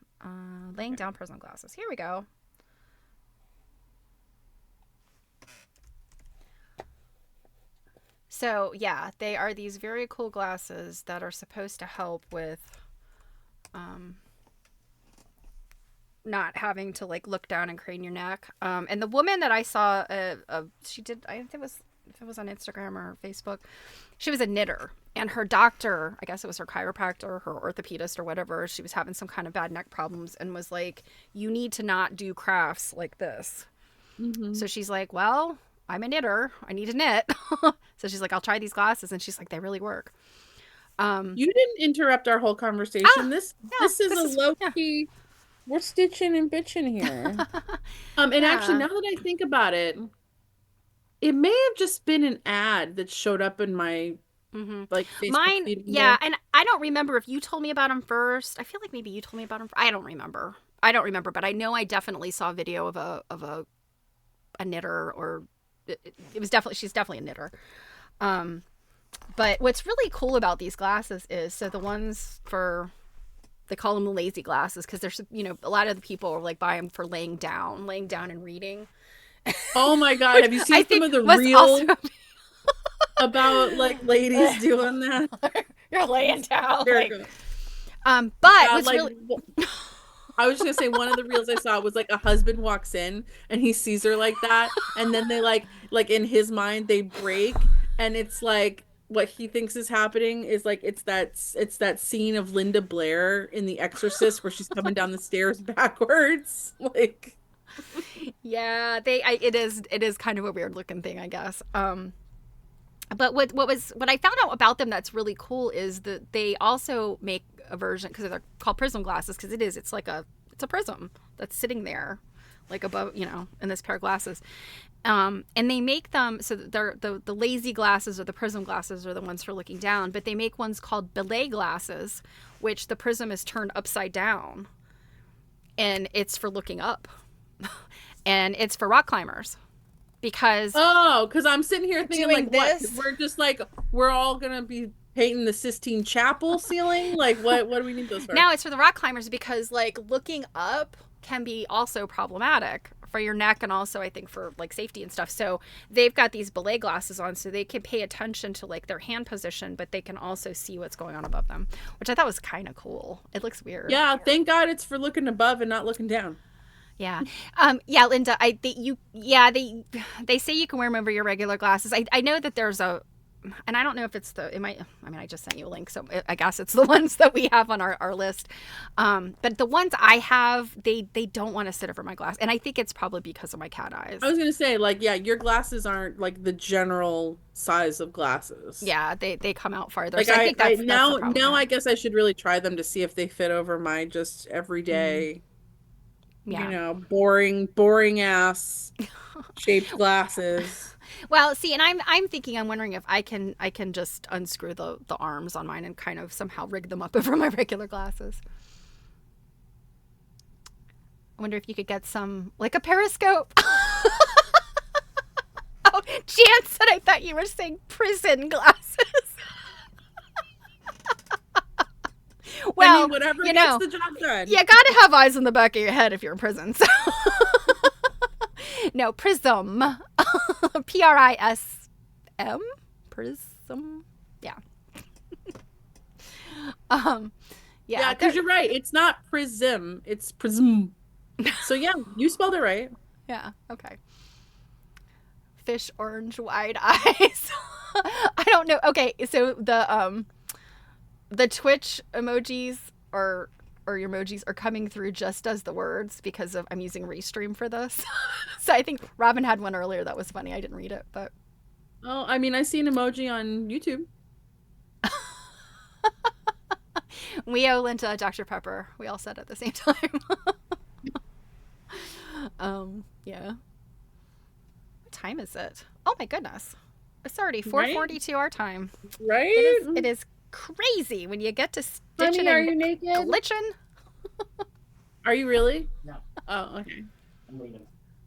Laying Okay. down prism glasses. Here we go. So, yeah, they are these very cool glasses that are supposed to help with um, not having to like look down and crane your neck. And the woman that I saw, she did, I think it was, if it was on Instagram or Facebook, she was a knitter. And her doctor, I guess it was her chiropractor, her orthopedist, or whatever, she was having some kind of bad neck problems and was like, you need to not do crafts like this. Mm-hmm. So she's like, well, I'm a knitter. I need to knit. So she's like, I'll try these glasses. And she's like, they really work. Um, You didn't interrupt our whole conversation. ah, yeah, This is a this is, low yeah. key. We're stitching and bitching here. And actually, Yeah. now that I think about it, it may have just been an ad that showed up in my Mm-hmm. like Facebook Mine, feed one yeah, day. and I don't remember if you told me about them first. I feel like maybe you told me about them. I don't remember. I don't remember, but I know I definitely saw a video of a knitter, or it was definitely she's definitely a knitter. Um, but what's really cool about these glasses is so the ones for they call them the lazy glasses because there's a lot of the people are like buy them for laying down and reading. Oh my God, have you I seen some think of the must also real? about like ladies doing that. You're laying down. Like, Hysterical. but Yeah, what's like really I was just gonna say one of the reels I saw was like a husband walks in and he sees her like that, and then they like in his mind they break, and it's like what he thinks is happening is like it's that scene of Linda Blair in The Exorcist where she's coming down the stairs backwards. Like yeah, it is kind of a weird looking thing, I guess. But what I found out about them that's really cool is that they also make a version because they're called prism glasses because it's like it's a prism that's sitting there like above, in this pair of glasses. And they make them so that they're the lazy glasses or the prism glasses are the ones for looking down, but they make ones called belay glasses, which the prism is turned upside down and it's for looking up. And it's for rock climbers because because I'm sitting here thinking doing like what this- we're just like we're all gonna be painting the Sistine Chapel ceiling, like what do we need those for? now it's for the rock climbers because like looking up can be also problematic for your neck and also I think for like safety and stuff. So they've got these belay glasses on so they can pay attention to like their hand position, but they can also see what's going on above them, which I thought was kind of cool. It looks weird. Yeah, thank God it's for looking above and not looking down. Yeah. Yeah, Linda, they say you can wear them over your regular glasses. I know that there's and I don't know if it's I just sent you a link, so I guess it's the ones that we have on our list. But the ones I have, they don't want to sit over my glass. And I think it's probably because of my cat eyes. I was gonna say, like, yeah, your glasses aren't like the general size of glasses. Yeah, they come out farther. Like so I think that's now the problem. I guess I should really try them to see if they fit over my just everyday, Yeah. boring ass shaped glasses. Well, see, and I'm thinking, I'm wondering if I can just unscrew the arms on mine and kind of somehow rig them up over my regular glasses. I wonder if you could get some, like a periscope. Oh, Jan said I thought you were saying prison glasses. Well, I mean, whatever gets the job done. You gotta have eyes in the back of your head if you're in prison. So. No, prism. Prism. Prism. Yeah. Yeah, because you're right. It's not prism. It's prism. So yeah, you spelled it right. Yeah. Okay. Fish orange wide eyes. I don't know. Okay, so the Twitch emojis or your emojis are coming through just as the words because I'm using Restream for this. So I think Robin had one earlier that was funny. I didn't read it, but Oh, I mean, I see an emoji on YouTube. we owe Linda Dr. Pepper. We all said it at the same time. Yeah. What time is it? Oh my goodness. It's already 4:42 our time. Right? It is crazy when you get to stitching Honey, are and you naked? glitching. Are you really? No, Oh, okay. I'm leaving.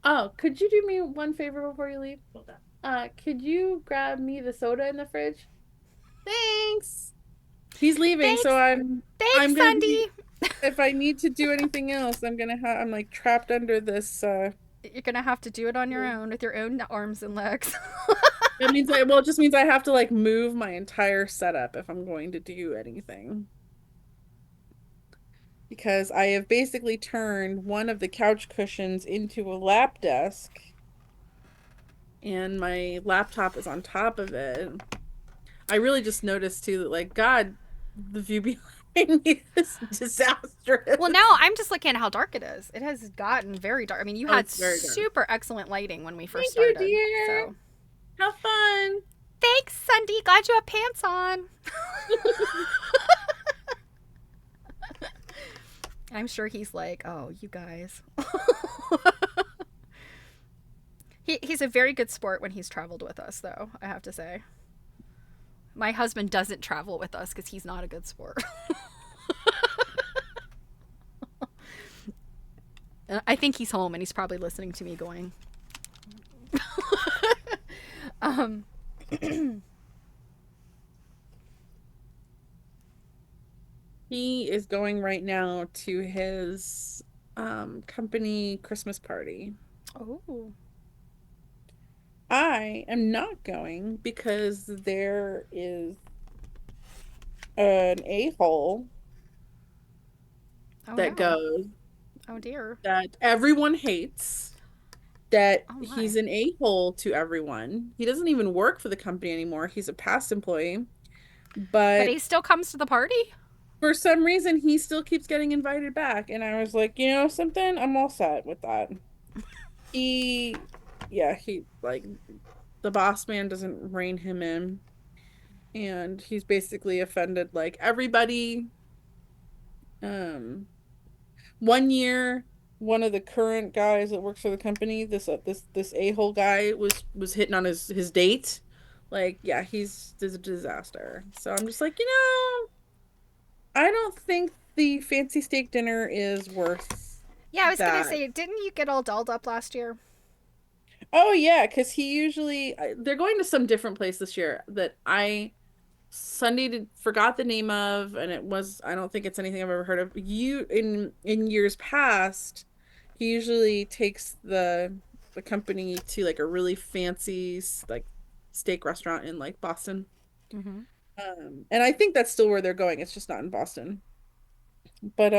Oh, could you do me one favor before you leave? What's that? Could you grab me the soda in the fridge? Thanks. He's leaving, so I'm Thanks, gonna Sandy. if I need to do anything else, I'm like trapped under this You're gonna have to do it on your own with your own arms and legs. It means it just means I have to like move my entire setup if I'm going to do anything. Because I have basically turned one of the couch cushions into a lap desk and my laptop is on top of it. I really just noticed too that like God, the view behind me is disastrous. Well, now I'm just looking at how dark it is. It has gotten very dark. I mean, you had it's very dark. super excellent lighting when we first Thank you, started. dear. So Have fun. thanks, Sandy. Glad you have pants on. I'm sure he's like, oh, you guys. He's a very good sport when he's traveled with us, though, I have to say. My husband doesn't travel with us because he's not a good sport. I think he's home and he's probably listening to me going. He is going right now to his company Christmas party. Oh. I am not going because there is an a-hole Oh that no. goes Oh dear. that everyone hates, that Oh he's my. an a-hole to everyone. He doesn't even work for the company anymore. He's a past employee, But but he still comes to the party? for some reason he still keeps getting invited back. And I was like, you know something? I'm all set with that. He, yeah, he like the boss man doesn't rein him in, and he's basically offended like everybody. Um, one year, one of the current guys that works for the company, this a-hole guy was hitting on his date. Like, yeah, he's a disaster. So I'm just like, I don't think the fancy steak dinner is worth Yeah, I was gonna that. say, didn't you get all dolled up last year? Oh yeah, because he usually they're going to some different place this year that I forgot the name of, and it was I don't think it's anything I've ever heard of. You in years past, he usually takes the company to like a really fancy like steak restaurant in like Boston. Mm-hmm. And I think that's still where they're going. It's just not in Boston. But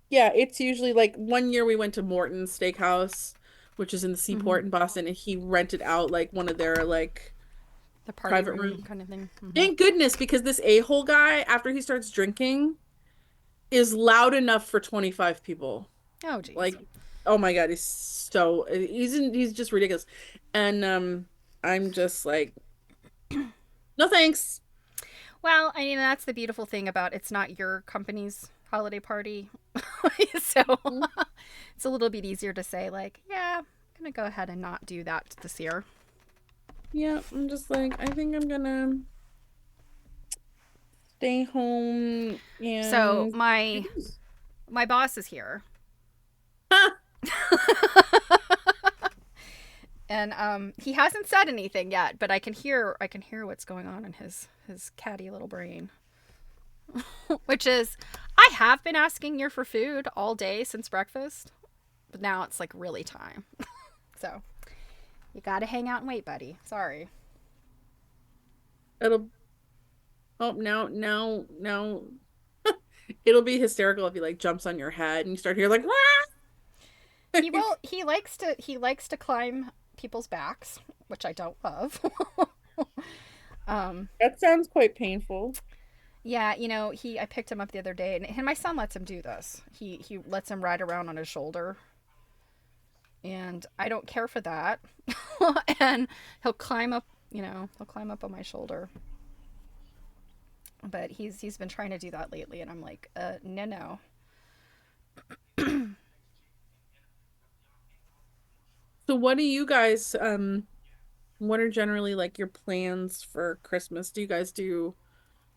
yeah, it's usually like one year we went to Morton's Steakhouse, which is in the Mm-hmm. Seaport in Boston, and he rented out like one of their like The party private room rooms. kind of thing. Mm-hmm. Thank goodness, because this a-hole guy, after he starts drinking, is loud enough for 25 people. Oh geez. Like, oh my God, he's just ridiculous. And I'm just like, no thanks. Well, I mean that's the beautiful thing about it's not your company's holiday party, so Mhm. it's a little bit easier to say like, yeah, I'm gonna go ahead and not do that this year. Yeah, I'm just like, I think I'm gonna stay home So and my boss is here, and he hasn't said anything yet, but I can hear what's going on in his catty little brain. Which is, I have been asking you for food all day since breakfast, but now it's like really time. So you gotta hang out and wait, buddy. Sorry. it'll oh now it'll be hysterical if he like jumps on your head and you start hearing like Wah! He will. He likes to climb people's backs, which I don't love. um, That sounds quite painful. yeah, I picked him up the other day, and my son lets him do this. He lets him ride around on his shoulder, and I don't care for that. And he'll climb up. He'll climb up on my shoulder. But he's been trying to do that lately, and I'm like, no, no. So what do you guys what are generally like your plans for Christmas? Do you guys do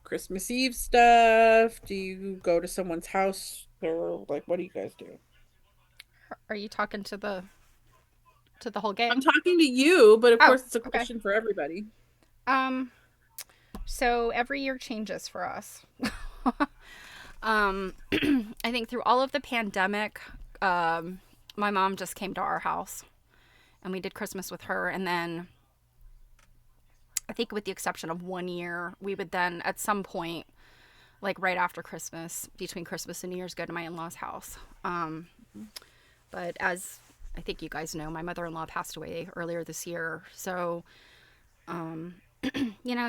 Christmas Eve stuff? Do you go to someone's house or like what do you guys do? Are you talking to the whole I'm gang? talking to you, but of Oh, course it's a okay. question for everybody. Um, so every year changes for us. I think through all of the pandemic, my mom just came to our house and we did Christmas with her. And then I think, with the exception of one year, we would then at some point, like right after Christmas, between Christmas and New Year's, go to my in law's house. But as I think you guys know, my mother in law passed away earlier this year. So,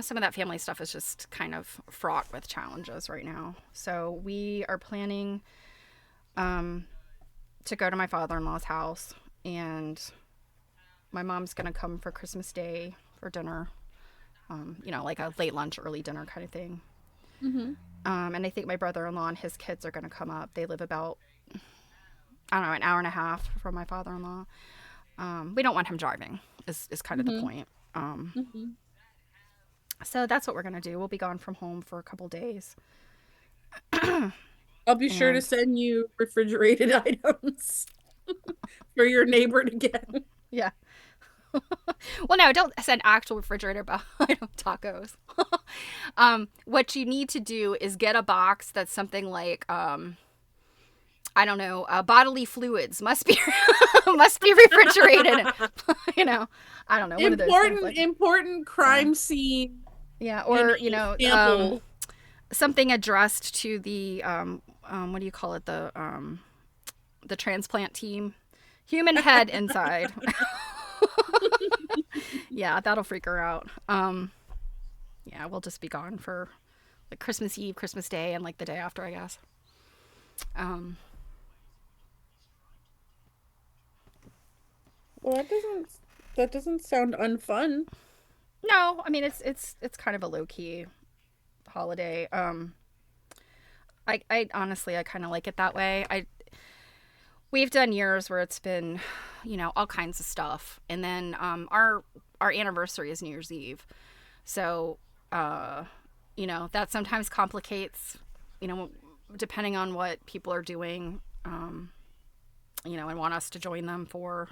some of that family stuff is just kind of fraught with challenges right now. So we are planning to go to my father-in-law's house, and my mom's gonna come for Christmas Day for dinner. Like a late lunch, early dinner kind of thing. Mm-hmm. And I think my brother-in-law and his kids are gonna come up. They live about, I don't know, an hour and a half from my father-in-law. We don't want him driving. Is kind of the Mm-hmm. point. Mm-hmm. So that's what we're gonna do. We'll be gone from home for a couple days, I'll be sure to and send you refrigerated items for your neighbor to get. yeah. Well, no, don't send actual refrigerator, but I don't tacos. What you need to do is get a box that's something like, I I don't know, bodily fluids must be must be refrigerated. You know, I don't know. One of those things. Like, Important crime scene. yeah, or Sample. something addressed to the what do you call it, the transplant team, human head inside. Yeah, that'll freak her out. Yeah, we'll just be gone for like Christmas Eve, Christmas Day, and like the day after, I guess. Um, Well, that doesn't sound unfun. no, I mean it's kind of a low key holiday. I honestly I kind of like it that way. We've done years where it's been, all kinds of stuff, and then our anniversary is New Year's Eve, so that sometimes complicates, you know, depending on what people are doing, and want us to join them for.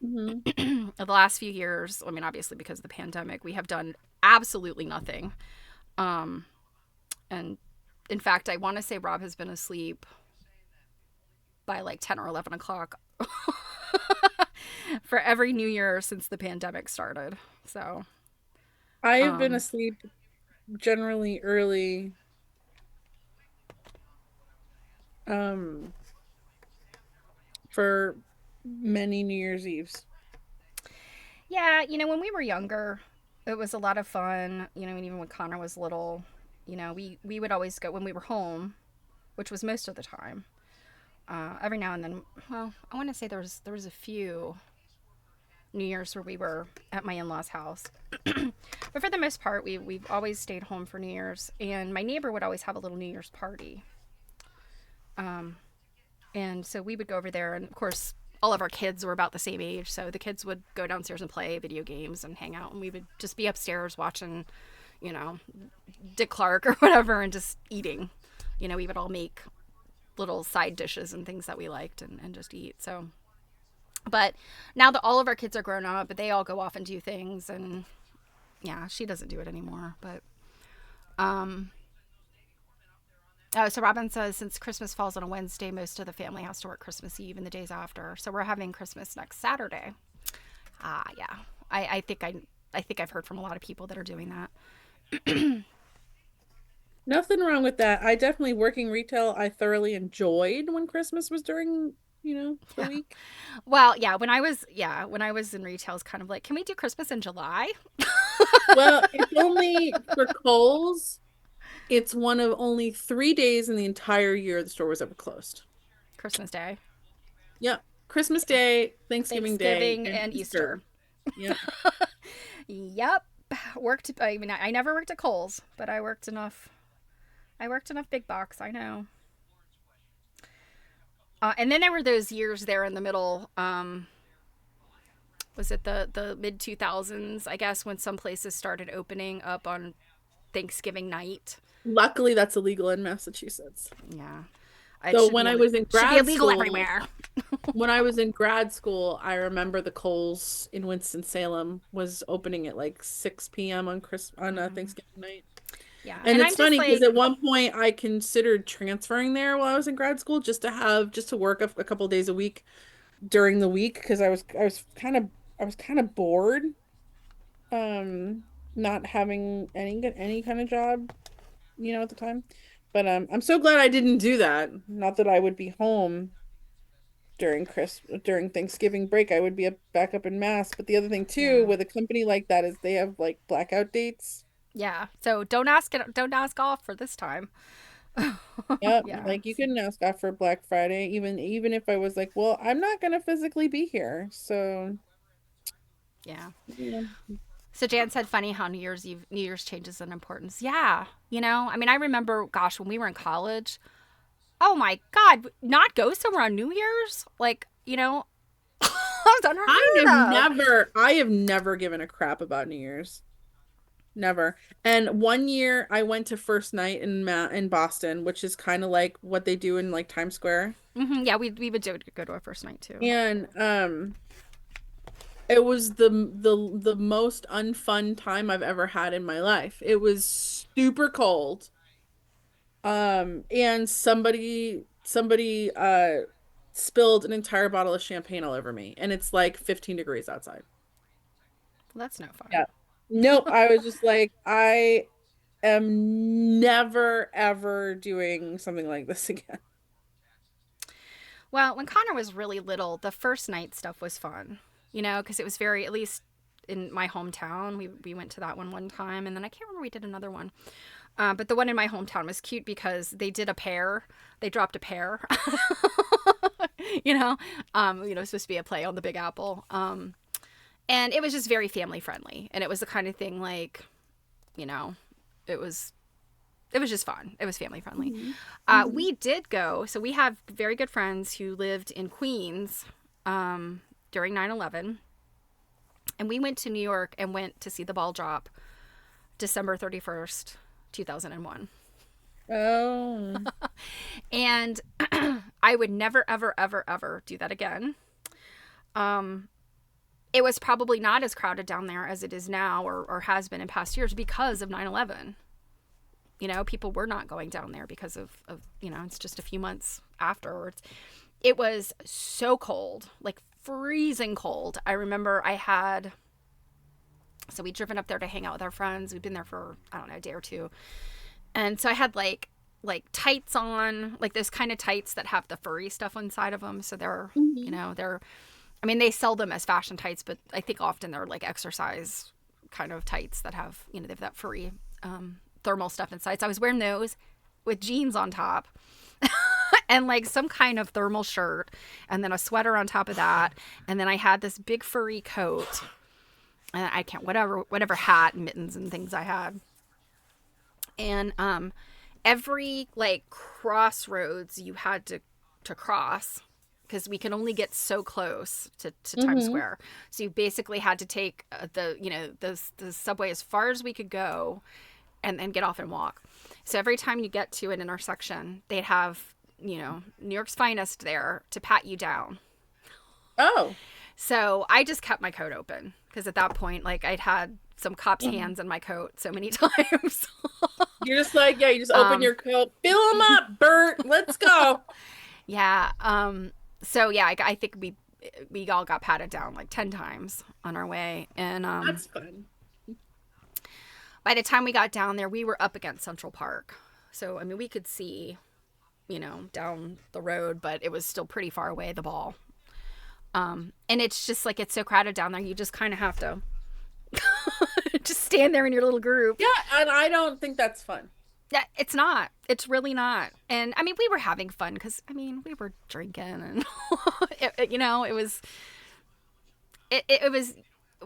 Mm-hmm. The last few years, I mean, obviously because of the pandemic, we have done absolutely nothing. And in fact, I want to say Rob has been asleep by like 10 or 11 o'clock for every New Year since the pandemic started. So I have been asleep generally early. Um, for many New Year's Eves. yeah, when we were younger, it was a lot of fun. And even when Connor was little, we would always go when we were home, which was most of the time. Every now and then, well, I want to say there was a few New Year's where we were at my in-laws' house, but for the most part, we've always stayed home for New Year's. And my neighbor would always have a little New Year's party, and so we would go over there, and of course, all of our kids were about the same age, so the kids would go downstairs and play video games and hang out, and we would just be upstairs watching, Dick Clark or whatever, and just eating. We would all make little side dishes and things that we liked, and just eat. So, but now that all of our kids are grown up, they all go off and do things, and yeah, she doesn't do it anymore. But oh, so Robin says since Christmas falls on a Wednesday, most of the family has to work Christmas Eve and the days after. So we're having Christmas next Saturday. Yeah. I think I've heard from a lot of people that are doing that. Nothing wrong with that. I definitely working retail, I thoroughly enjoyed when Christmas was during, the Yeah. week. Well, when I was in retail, it's kind of like, can we do Christmas in July? Well, it's only for Kohl's. It's one of only 3 days in the entire year the store was ever closed. Christmas Day. Yep. Christmas Day, Thanksgiving Day, Thanksgiving and and Easter. Easter. Yep. Yep. I mean, I never worked at Kohl's, but I worked enough. I worked enough big box. I know. And then there were those years there in the middle. Was it the mid 2000s? I guess when some places started opening up on Thanksgiving night. Luckily, that's illegal in Massachusetts. Yeah. So when I was in should be grad illegal school, everywhere. when I was in grad school, I remember the Kohl's in Winston-Salem was opening at like 6 p.m. on Thanksgiving night. Yeah. And it's I'm funny just because like, at one point I considered transferring there while I was in grad school just to work a couple days a week during the week because I was kind of bored not having any kind of job, at the time. But I'm so glad I didn't do that. Not that I would be home during Thanksgiving break. I would be back up in Mass. But the other thing too yeah. with a company like that is they have like blackout dates. Yeah. So don't ask off for this time. Yep, Yeah. like you couldn't ask off for Black Friday, even if I was like, well, I'm not gonna physically be here, so Yeah. yeah. So Jan said, funny how New Year's changes in importance. Yeah. I mean, I remember, gosh, when we were in college, oh my God, not go somewhere on New Year's? Like, that was unheard of. I have never given a crap about New Year's. Never. And one year I went to first night in Boston, which is kind of like what they do in like Times Square. Yeah, we would go to our first night too. And it was the most unfun time I've ever had in my life. It was super cold. And somebody somebody spilled an entire bottle of champagne all over me, and it's like 15 degrees outside. Well, that's no fun. Yeah. Nope. I was just like, I am never ever doing something like this again. Well, when Connor was really little, the first night stuff was fun, you know, because it was very, at least in my hometown, we went to that one time, and then I can't remember, we did another one. But the one in my hometown was cute because they did a pear. They dropped a pear. Supposed to be a play on the Big Apple. And it was just very family friendly. And it was the kind of thing like, you know, it was just fun. It was family friendly. We did go. So we have very good friends who lived in Queens during 9/11. And we went to New York and went to see the ball drop December 31st, 2001. Oh. And I would never, ever, ever, ever do that again. It was probably not as crowded down there as it is now or has been in past years because of 9/11. You know, people were not going down there because of it's just a few months afterwards. It was so cold, like freezing cold. I remember so we'd driven up there to hang out with our friends. We'd been there for, I don't know, a day or two. And so I had like tights on, like those kind of tights that have the furry stuff inside of them. So they're, they sell them as fashion tights, but I think often they're like exercise kind of tights that have, they have that furry thermal stuff inside. So I was wearing those with jeans on top and like some kind of thermal shirt and then a sweater on top of that. And then I had this big furry coat and whatever hat and mittens and things I had. And every like crossroads you had to cross because we can only get so close to Times Square. So you basically had to take the subway as far as we could go and then get off and walk. So every time you get to an intersection, they'd have, New York's finest there to pat you down. Oh. So I just kept my coat open because at that point, like I'd had some cop's hands in my coat so many times. You're just like, yeah, you just open your coat, fill them up, Bert, let's go. Yeah. So yeah, I think we all got patted down like 10 times on our way. And that's fun. By the time we got down there, we were up against Central Park. So, I mean, we could see, down the road, but it was still pretty far away, the ball. And it's just like, it's so crowded down there. You just kind of have to just stand there in your little group. Yeah. And I don't think that's fun. Yeah, it's not. It's really not. And I mean, we were having fun because, we were drinking and, it was,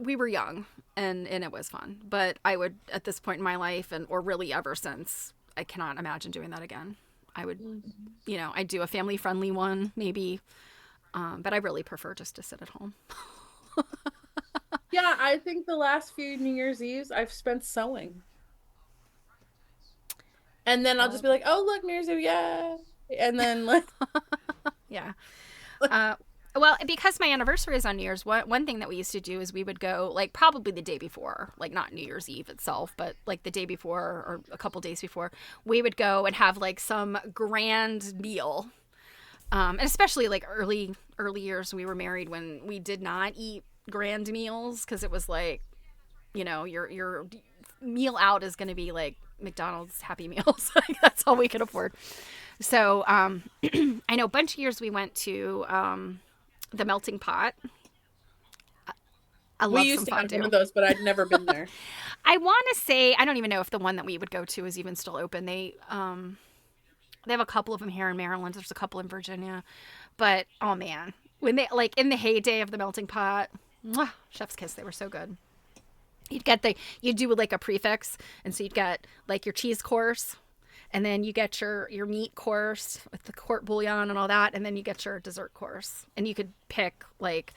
we were young and it was fun. But I would, at this point in my life or really ever since, I cannot imagine doing that again. I would, I'd do a family friendly one maybe. But I really prefer just to sit at home. Yeah, I think the last few New Year's Eves I've spent sewing. And then I'll just be like, oh, look, New Year's Eve, yeah. And then like yeah. Well, because my anniversary is on New Year's, one thing that we used to do is we would go like probably the day before, like not New Year's Eve itself, but like the day before or a couple days before, we would go and have like some grand meal. And especially like early years we were married when we did not eat grand meals because it was like, your meal out is going to be like McDonald's Happy Meals. That's all we could afford. So I know a bunch of years we went to the Melting Pot. I love we used to have one of those, but I'd never been there. I want to say, I don't even know if the one that we would go to is even still open. They have a couple of them here in Maryland. There's a couple in Virginia. But, oh man, when they, like in the heyday of the Melting Pot, mwah, chef's kiss, they were so good. You'd do like a prefix. And so you'd get like your cheese course. And then you get your meat course with the court bouillon and all that. And then you get your dessert course. And you could pick like,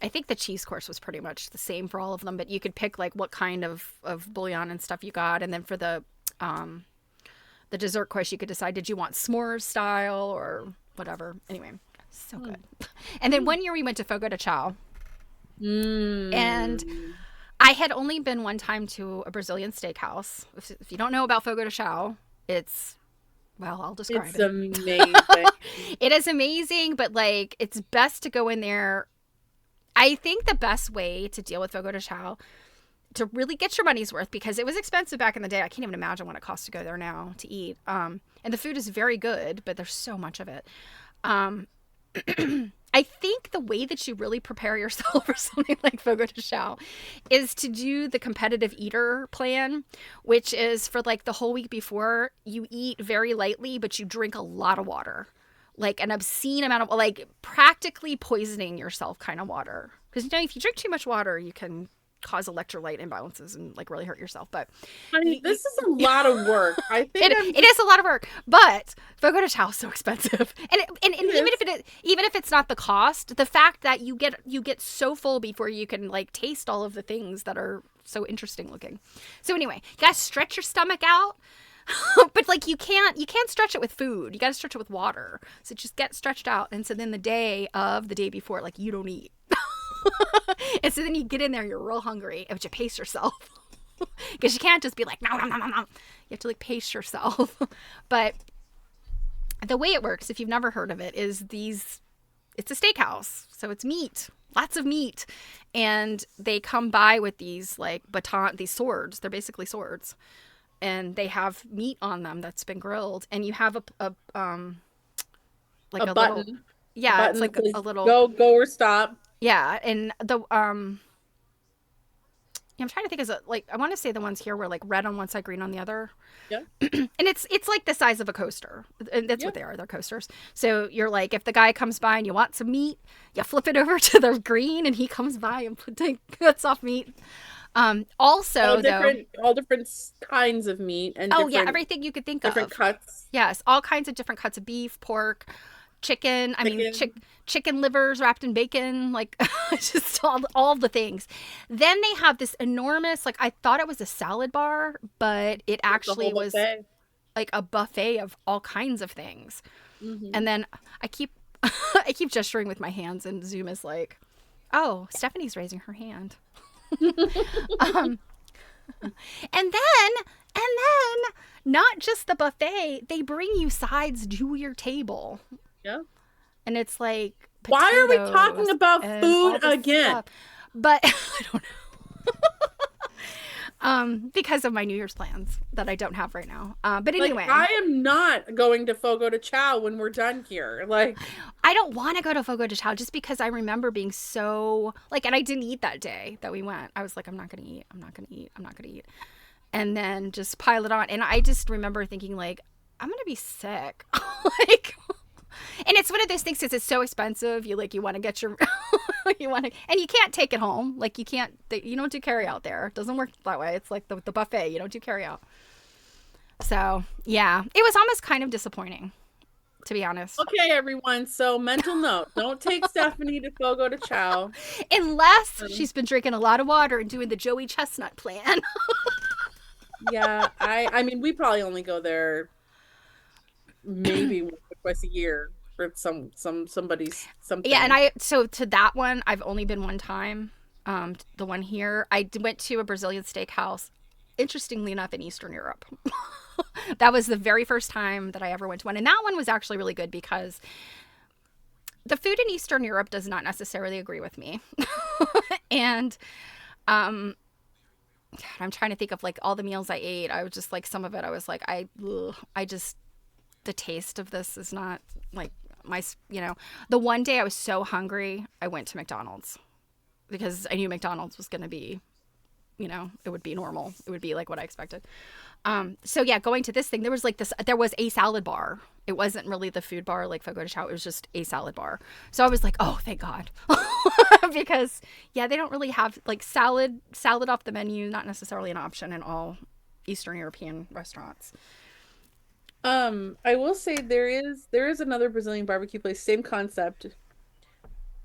I think the cheese course was pretty much the same for all of them. But you could pick like what kind of bouillon and stuff you got. And then for the dessert course, you could decide, did you want s'mores style or whatever. Anyway, so good. And then one year we went to Fogo de Chao. And I had only been one time to a Brazilian steakhouse. If you don't know about Fogo de Chao, it's Well, I'll describe It's it. amazing. It is amazing, but like it's best to go in there. I think the best way to deal with Fogo de Chao to really get your money's worth, because it was expensive back in the day. I can't even imagine what it costs to go there now to eat. And the food is very good, but there's so much of it. Um, I think the way that you really prepare yourself for something like Fogo de Chao is to do the competitive eater plan, which is for like the whole week before, you eat very lightly, but you drink a lot of water, like an obscene amount of, like practically poisoning yourself kind of water. Because you know, if you drink too much water, you can cause electrolyte imbalances and like really hurt yourself. But I mean, this is a lot of work. I think it is a lot of work, but Fogo de Chao is so expensive, and even if it's not the cost, the fact that you get so full before you can like taste all of the things that are so interesting looking. So anyway, you gotta stretch your stomach out. But like you can't stretch it with food. You got to stretch it with water. So just get stretched out, and so then the day before, like you don't eat. And so then you get in there, you're real hungry, but you pace yourself. Because you can't just be like, no, no, no, no, no. You have to like pace yourself. But the way it works, if you've never heard of it, is it's a steakhouse. So it's meat, lots of meat. And they come by with these like these swords. They're basically swords. And they have meat on them that's been grilled. And you have a button. Little, yeah, it's like a little go or stop. Yeah, and I'm trying to think, I want to say the ones here were like red on one side, green on the other. Yeah. And it's like the size of a coaster. And that's what they are. They're coasters. So you're like, if the guy comes by and you want some meat, you flip it over to the green and he comes by and cuts off meat. Also, all different kinds of meat and everything you could think of. Different cuts. Yes, all kinds of different cuts of beef, pork, chicken. Chicken livers wrapped in bacon, like just all the things. Then they have this enormous, like I thought it was a salad bar, but it actually was like a buffet of all kinds of things. Mm-hmm. And then I keep gesturing with my hands, and Zoom is like, "Oh, Stephanie's raising her hand." And then not just the buffet, they bring you sides to your table. Yeah. And it's like, why are we talking about food again? Stuff. But I don't know. Because of my New Year's plans that I don't have right now. But anyway, I am not going to Fogo de Chao when we're done here. Like, I don't want to go to Fogo de Chao just because I remember being so like, and I didn't eat that day that we went. I was like, I'm not going to eat. And then just pile it on. And I just remember thinking like, I'm going to be sick. Like, and it's one of those things, because it's so expensive. You want to get your, and you can't take it home. Like you don't do carry out there. It doesn't work that way. It's like the buffet. You don't do carry out. So yeah, it was almost kind of disappointing, to be honest. Okay, everyone. So mental note, don't take Stephanie to Fogo de Chao. Unless she's been drinking a lot of water and doing the Joey Chestnut plan. Yeah, I mean, we probably only go there maybe once or twice a year for somebody's something. Yeah, and so to that one, I've only been one time. The one here, I went to a Brazilian steakhouse, interestingly enough, in Eastern Europe. That was the very first time that I ever went to one, and that one was actually really good because the food in Eastern Europe does not necessarily agree with me. And I'm trying to think of like all the meals I ate. I was just like, some of it I was like, the taste of this is not like the one day I was so hungry, I went to McDonald's because I knew McDonald's was going to be, it would be normal. It would be like what I expected. So yeah, going to this thing, there was a salad bar. It wasn't really the food bar like Fogo de Chao. It was just a salad bar. So I was like, oh, thank God. Because yeah, they don't really have like salad off the menu, not necessarily an option in all Eastern European restaurants. I will say there is another Brazilian barbecue place, same concept,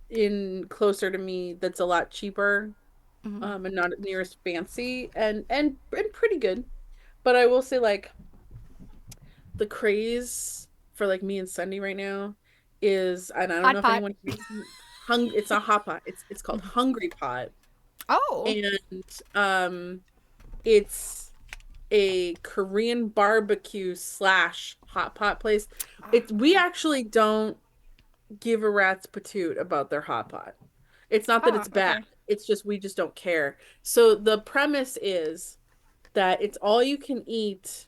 in closer to me, that's a lot cheaper, and not near as fancy and pretty good. But I will say, like, the craze for like me and Sunday right now is, and I don't know if anyone it's not hot pot, it's called Hungry Pot. Oh. And it's a Korean barbecue slash hot pot place. We actually don't give a rat's patoot about their hot pot. It's not that Oh, it's bad. okay. It's just we just don't care. So the premise is that it's all you can eat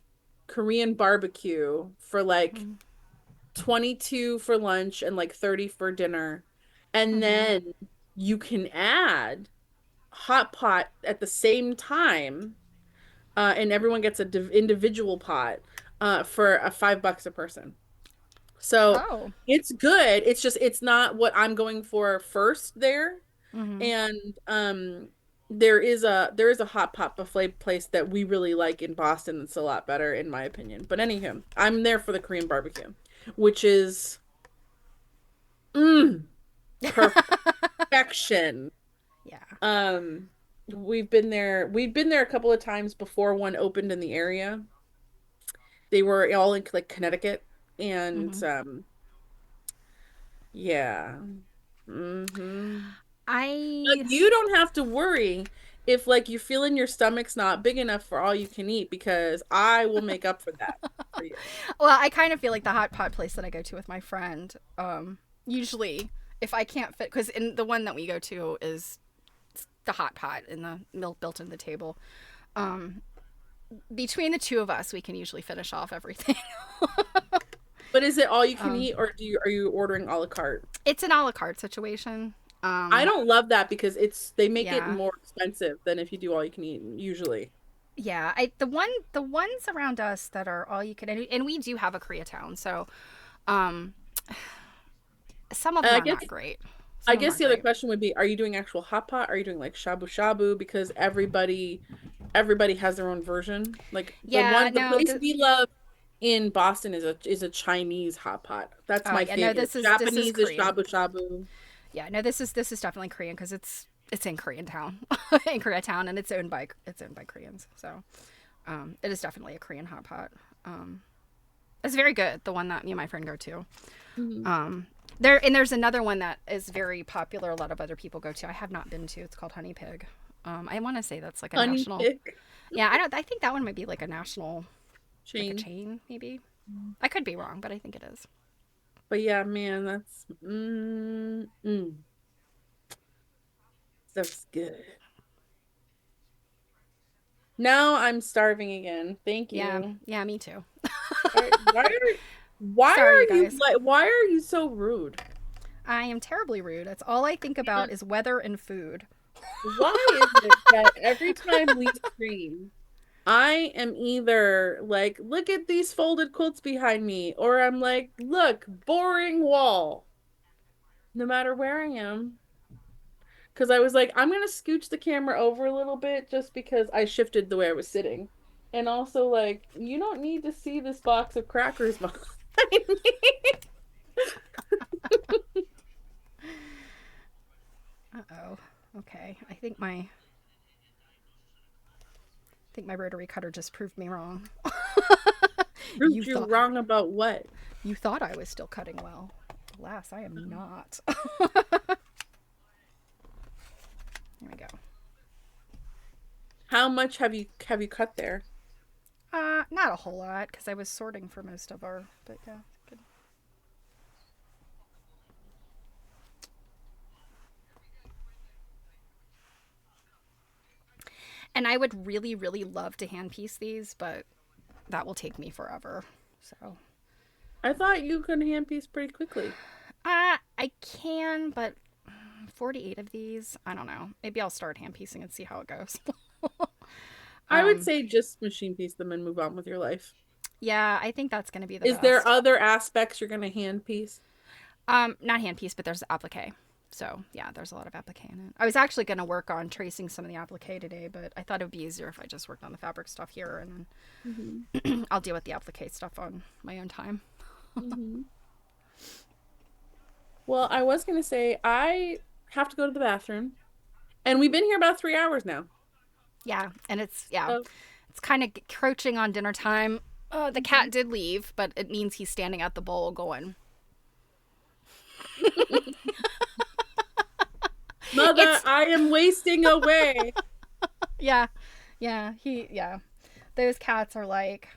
Korean barbecue for like Mhm. 22 for lunch and like 30 for dinner. And Mhm. then you can add hot pot at the same time, and everyone gets a individual pot for $5 a person. So Oh. it's good. It's just it's not what I'm going for first there. Mhm. And there is a hot pot buffet place that we really like in Boston that's a lot better in my opinion. But anywho, I'm there for the Korean barbecue, which is mm, perfection. Yeah. Um, we've been there a couple of times before one opened in the area. They were all in like Connecticut, and Mhm. yeah. Mm-hmm. But I you don't have to worry if like you feeling your stomach's not big enough for all you can eat because I will make up for that for you. well, I kind of feel like the hot pot place that I go to with my friend. Usually, if I can't fit, because in the one that we go to is the hot pot in the milk built in the table. Um, between the two of us, we can usually finish off everything. But is it all you can um, eat or are you ordering a la carte? it's an a la carte situation. I don't love that because they make it Yeah, more expensive than if you do all you can eat usually. yeah. The ones around us that are all you can, and we do have a Koreatown, so um, some of them I are guess not great. I Some of them guess aren't the other great. question would be, are you doing actual hot pot? Are you doing like shabu shabu? Because everybody has their own version. Like Yeah, the no, place we love in Boston is a Chinese hot pot. That's oh my yeah, no. favorite. This is Japanese is Korean. shabu shabu. Yeah, no. This is definitely Korean because it's in Koreatown, in Koreatown, and it's owned by Koreans. So it is definitely a Korean hot pot. Um, it's very good. The one that me and my friend go to. Mhm. There's another one that is very popular. A lot of other people go to. I have not been to. It's called Honey Pig. I want to say that's like a Honey national. pick Yeah, I don't. I think that one might be like a national, like a chain. chain, maybe. I could be wrong, but I think it is. But yeah, man, stuff's good. Now I'm starving again. Thank Yeah, you. yeah, me too. Why Sorry, you are you guys. like why are you so rude? I am terribly rude. That's all I think about is weather and food. Why is it that every time we scream, I am either like, look at these folded quilts behind me, or I'm like, look, boring wall, no matter where I am. Because I was like, I'm gonna scooch the camera over a little bit just because I shifted the way I was sitting. And also, like, you don't need to see this box of crackers behind me. Uh oh. Okay. I think my rotary cutter just proved me wrong. you Proved you thought wrong about what? you thought I was still cutting well. Alas, I am not. Here we go. How much have you cut there? Not a whole lot because I was sorting for most of our, but yeah, good. And I would really, really love to hand piece these, but that will take me forever. So, I thought you could hand piece pretty quickly. I can, but 48 of these, I don't know. Maybe I'll start hand piecing and see how it goes. I would um, say just machine piece them and move on with your life. yeah, I think that's going to be the Is there best. other aspects you're gonna hand piece? Not hand piece, but there's applique. So yeah, there's a lot of applique in it. I was actually going to work on tracing some of the applique today, but I thought it would be easier if I just worked on the fabric stuff here, and Hmm. then I'll deal with the applique stuff on my own time. Hmm. Well, I was gonna say I have to go to the bathroom, and we've been here about 3 hours now. Yeah, and yeah, So, it's kind of crouching on dinner time. The mhm. cat did leave, but it means he's standing at the bowl going. Mother, It's I am wasting away. yeah, yeah, yeah. Those cats are like,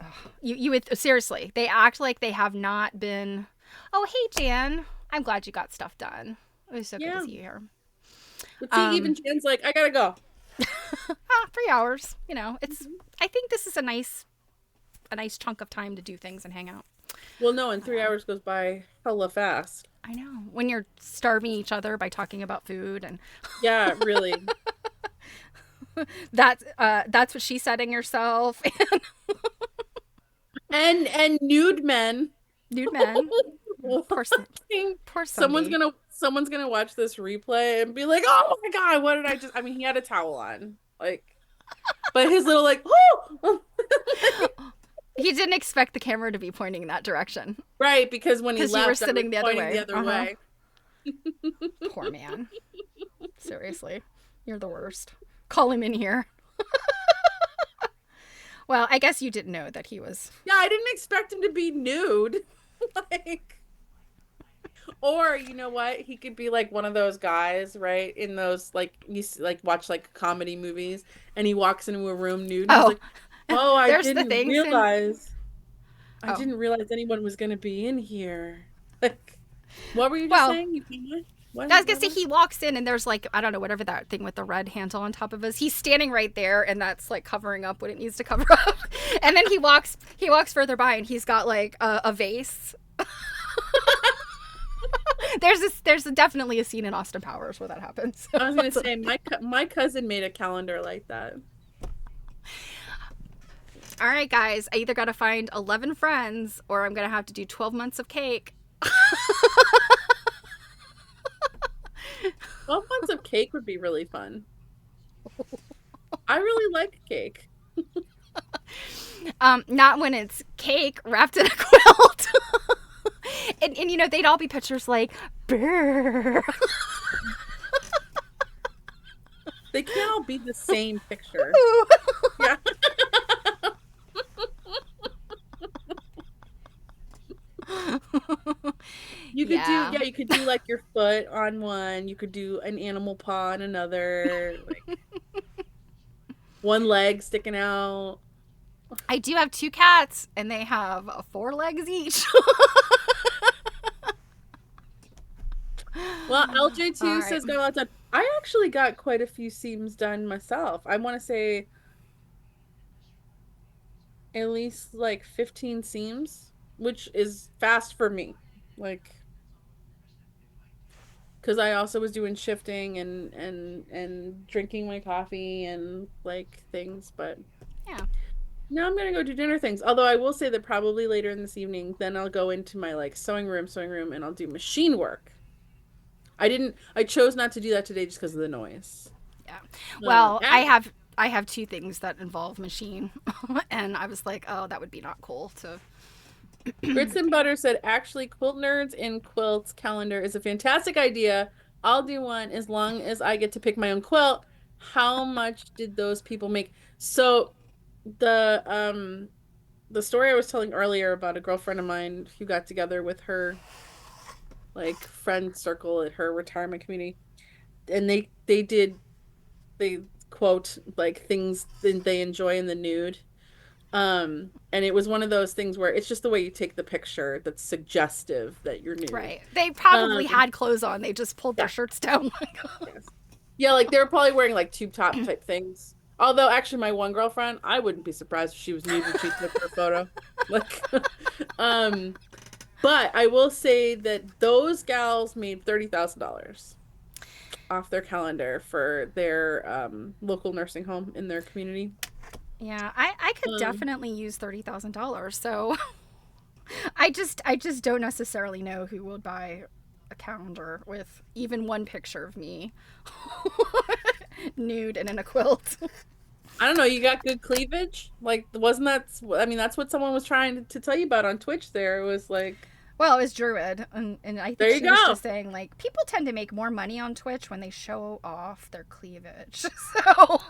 ugh. You would seriously. They act like they have not been. Oh, hey Jan, I'm glad you got stuff done. It was so good to Yeah. see you here. But see, even Jan's like, I gotta go. 3 hours. You know, it's. I think this is a nice chunk of time to do things and hang out. Well, no, and 3 hours goes by hella fast. I know, when you're starving each other by talking about food and Yeah, really. that's what she's setting herself. And nude men. Nude men. Poor, poor Someone's gonna watch this replay and be like, oh my God, what did I just, I mean, he had a towel on. Like, but his little like, oh he didn't expect the camera to be pointing in that direction. Right, because when he left, you were sitting the other way. The other way. Poor man. Seriously. You're the worst. Call him in here. Well, I guess you didn't know that he was. Yeah, I didn't expect him to be nude. Like, or you know what? He could be like one of those guys, right? In those like you see, like watch like comedy movies, and he walks into a room nude. And he's like, oh, I didn't realize. I didn't realize anyone was gonna be in here. Like, what were you just saying? I was gonna say he walks in and there's like, I don't know, whatever that thing with the red handle on top of us. He's standing right there and that's like covering up what it needs to cover up. And then he walks further by and he's got like a vase. There's definitely a scene in Austin Powers where that happens. I was gonna say my cousin made a calendar like that. All right, guys, I either got to find 11 friends or I'm going to have to do 12 months of cake. 12 months of cake would be really fun. I really like cake. Not when it's cake wrapped in a quilt. and you know, they'd all be pictures like, brrr. They can't all be the same picture. Yeah. You could do like your foot on one, you could do an animal paw on another, like one leg sticking out. I do have 2 cats and they have 4 legs each. Well, LJ2 says got a lot done. I actually got quite a few seams done myself. I want to say at least like 15 seams, which is fast for me. Like, because I also was doing shifting and drinking my coffee and like things, but yeah. Now I'm gonna go do dinner things. Although I will say that probably later in this evening, then I'll go into my like sewing room, and I'll do machine work. I chose not to do that today just because of the noise. Yeah. Well, I have 2 things that involve machine, and I was like, oh, that would be not cool to. Grits and Butter said, actually, Quilt Nerds in Quilts calendar is a fantastic idea. I'll do one as long as I get to pick my own quilt. How much did those people make? So the story I was telling earlier about a girlfriend of mine who got together with her like friend circle at her retirement community, and they quote like things that they enjoy in the nude. And it was one of those things where it's just the way you take the picture that's suggestive that you're nude. Right. They probably had clothes on. They just pulled their shirts down. Yes. Yeah, like they were probably wearing like tube top type things. Although actually my one girlfriend, I wouldn't be surprised if she was nude when she took her photo. Like but I will say that those gals made $30,000 off their calendar for their local nursing home in their community. Yeah, I could definitely use $30,000. So I just don't necessarily know who would buy a calendar with even one picture of me nude and in a quilt. I don't know. You got good cleavage? Like, wasn't that? I mean, that's what someone was trying to tell you about on Twitch. There, it was like. Well, it was Druid, and I think she was just saying like people tend to make more money on Twitch when they show off their cleavage. So.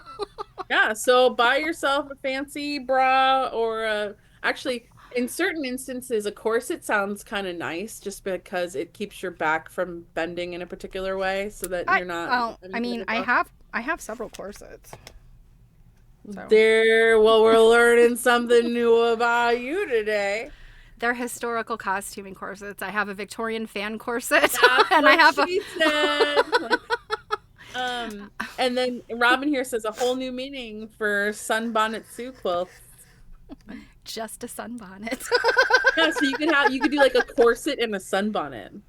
Yeah, so buy yourself a fancy bra or actually in certain instances a corset sounds kind of nice just because it keeps your back from bending in a particular way so that you're not. Well, I mean, I have several corsets. So Well, we're learning something new about you today. they're historical costuming corsets. I have a Victorian fan corset, That's and I what have she said. And then Robin here says a whole new meaning for sunbonnet Sue quilts. just a sunbonnet. Yeah, so you could do like a corset and a sunbonnet.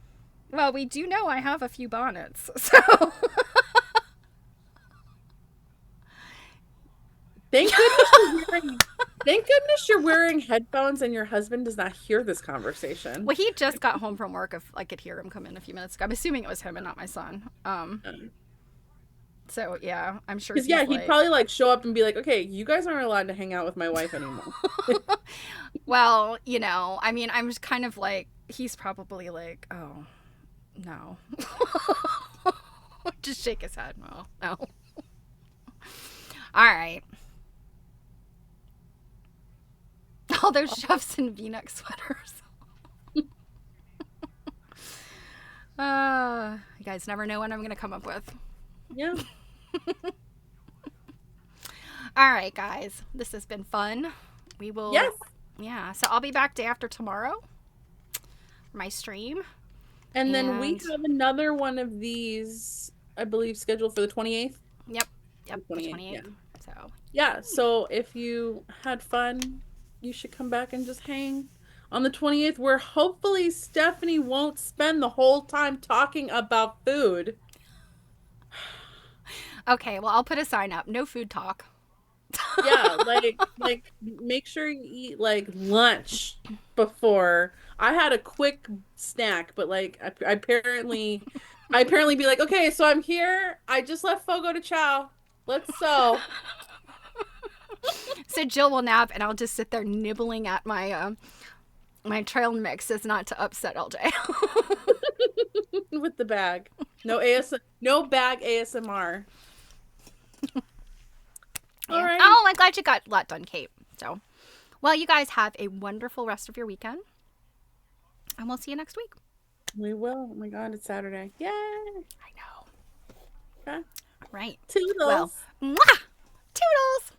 Well, we do know I have a few bonnets, so Thank goodness you're wearing headphones and your husband does not hear this conversation. well, he just got home from work. If I could hear him come in a few minutes ago, I'm assuming it was him and not my son. So yeah, I'm sure. Because he'd probably like show up and be like, "Okay, you guys aren't allowed to hang out with my wife anymore." Well, you know, I mean, I'm just kind of like, he's probably like, oh, no. Just shake his head. Well, no. All right. Oh, there's chefs in V-neck sweaters. You guys never know what I'm going to come up with. Yeah. All right, guys. This has been fun. We will. Yes. Yeah. So I'll be back day after tomorrow for my stream. And then we have another one of these, I believe, scheduled for the 28th. Yep. The 28th. Yeah. So. Yeah. So if you had fun, you should come back and just hang on the 28th, where hopefully Stephanie won't spend the whole time talking about food. Okay, well, I'll put a sign up. No food talk. Yeah, like make sure you eat like lunch before. I had a quick snack, but like I apparently be like, okay, so I'm here. I just left Fogo de Chao. Let's sew. So Jill will nap, and I'll just sit there nibbling at my my trail mix as not to upset LJ. With the bag. No bag ASMR. All right. Oh, I'm glad you got a lot done, Kate. So, well, you guys have a wonderful rest of your weekend, and we'll see you next week. We will. Oh my God, it's Saturday. Yay! I know. Okay. All right. Toodles. Well, mwah! Toodles.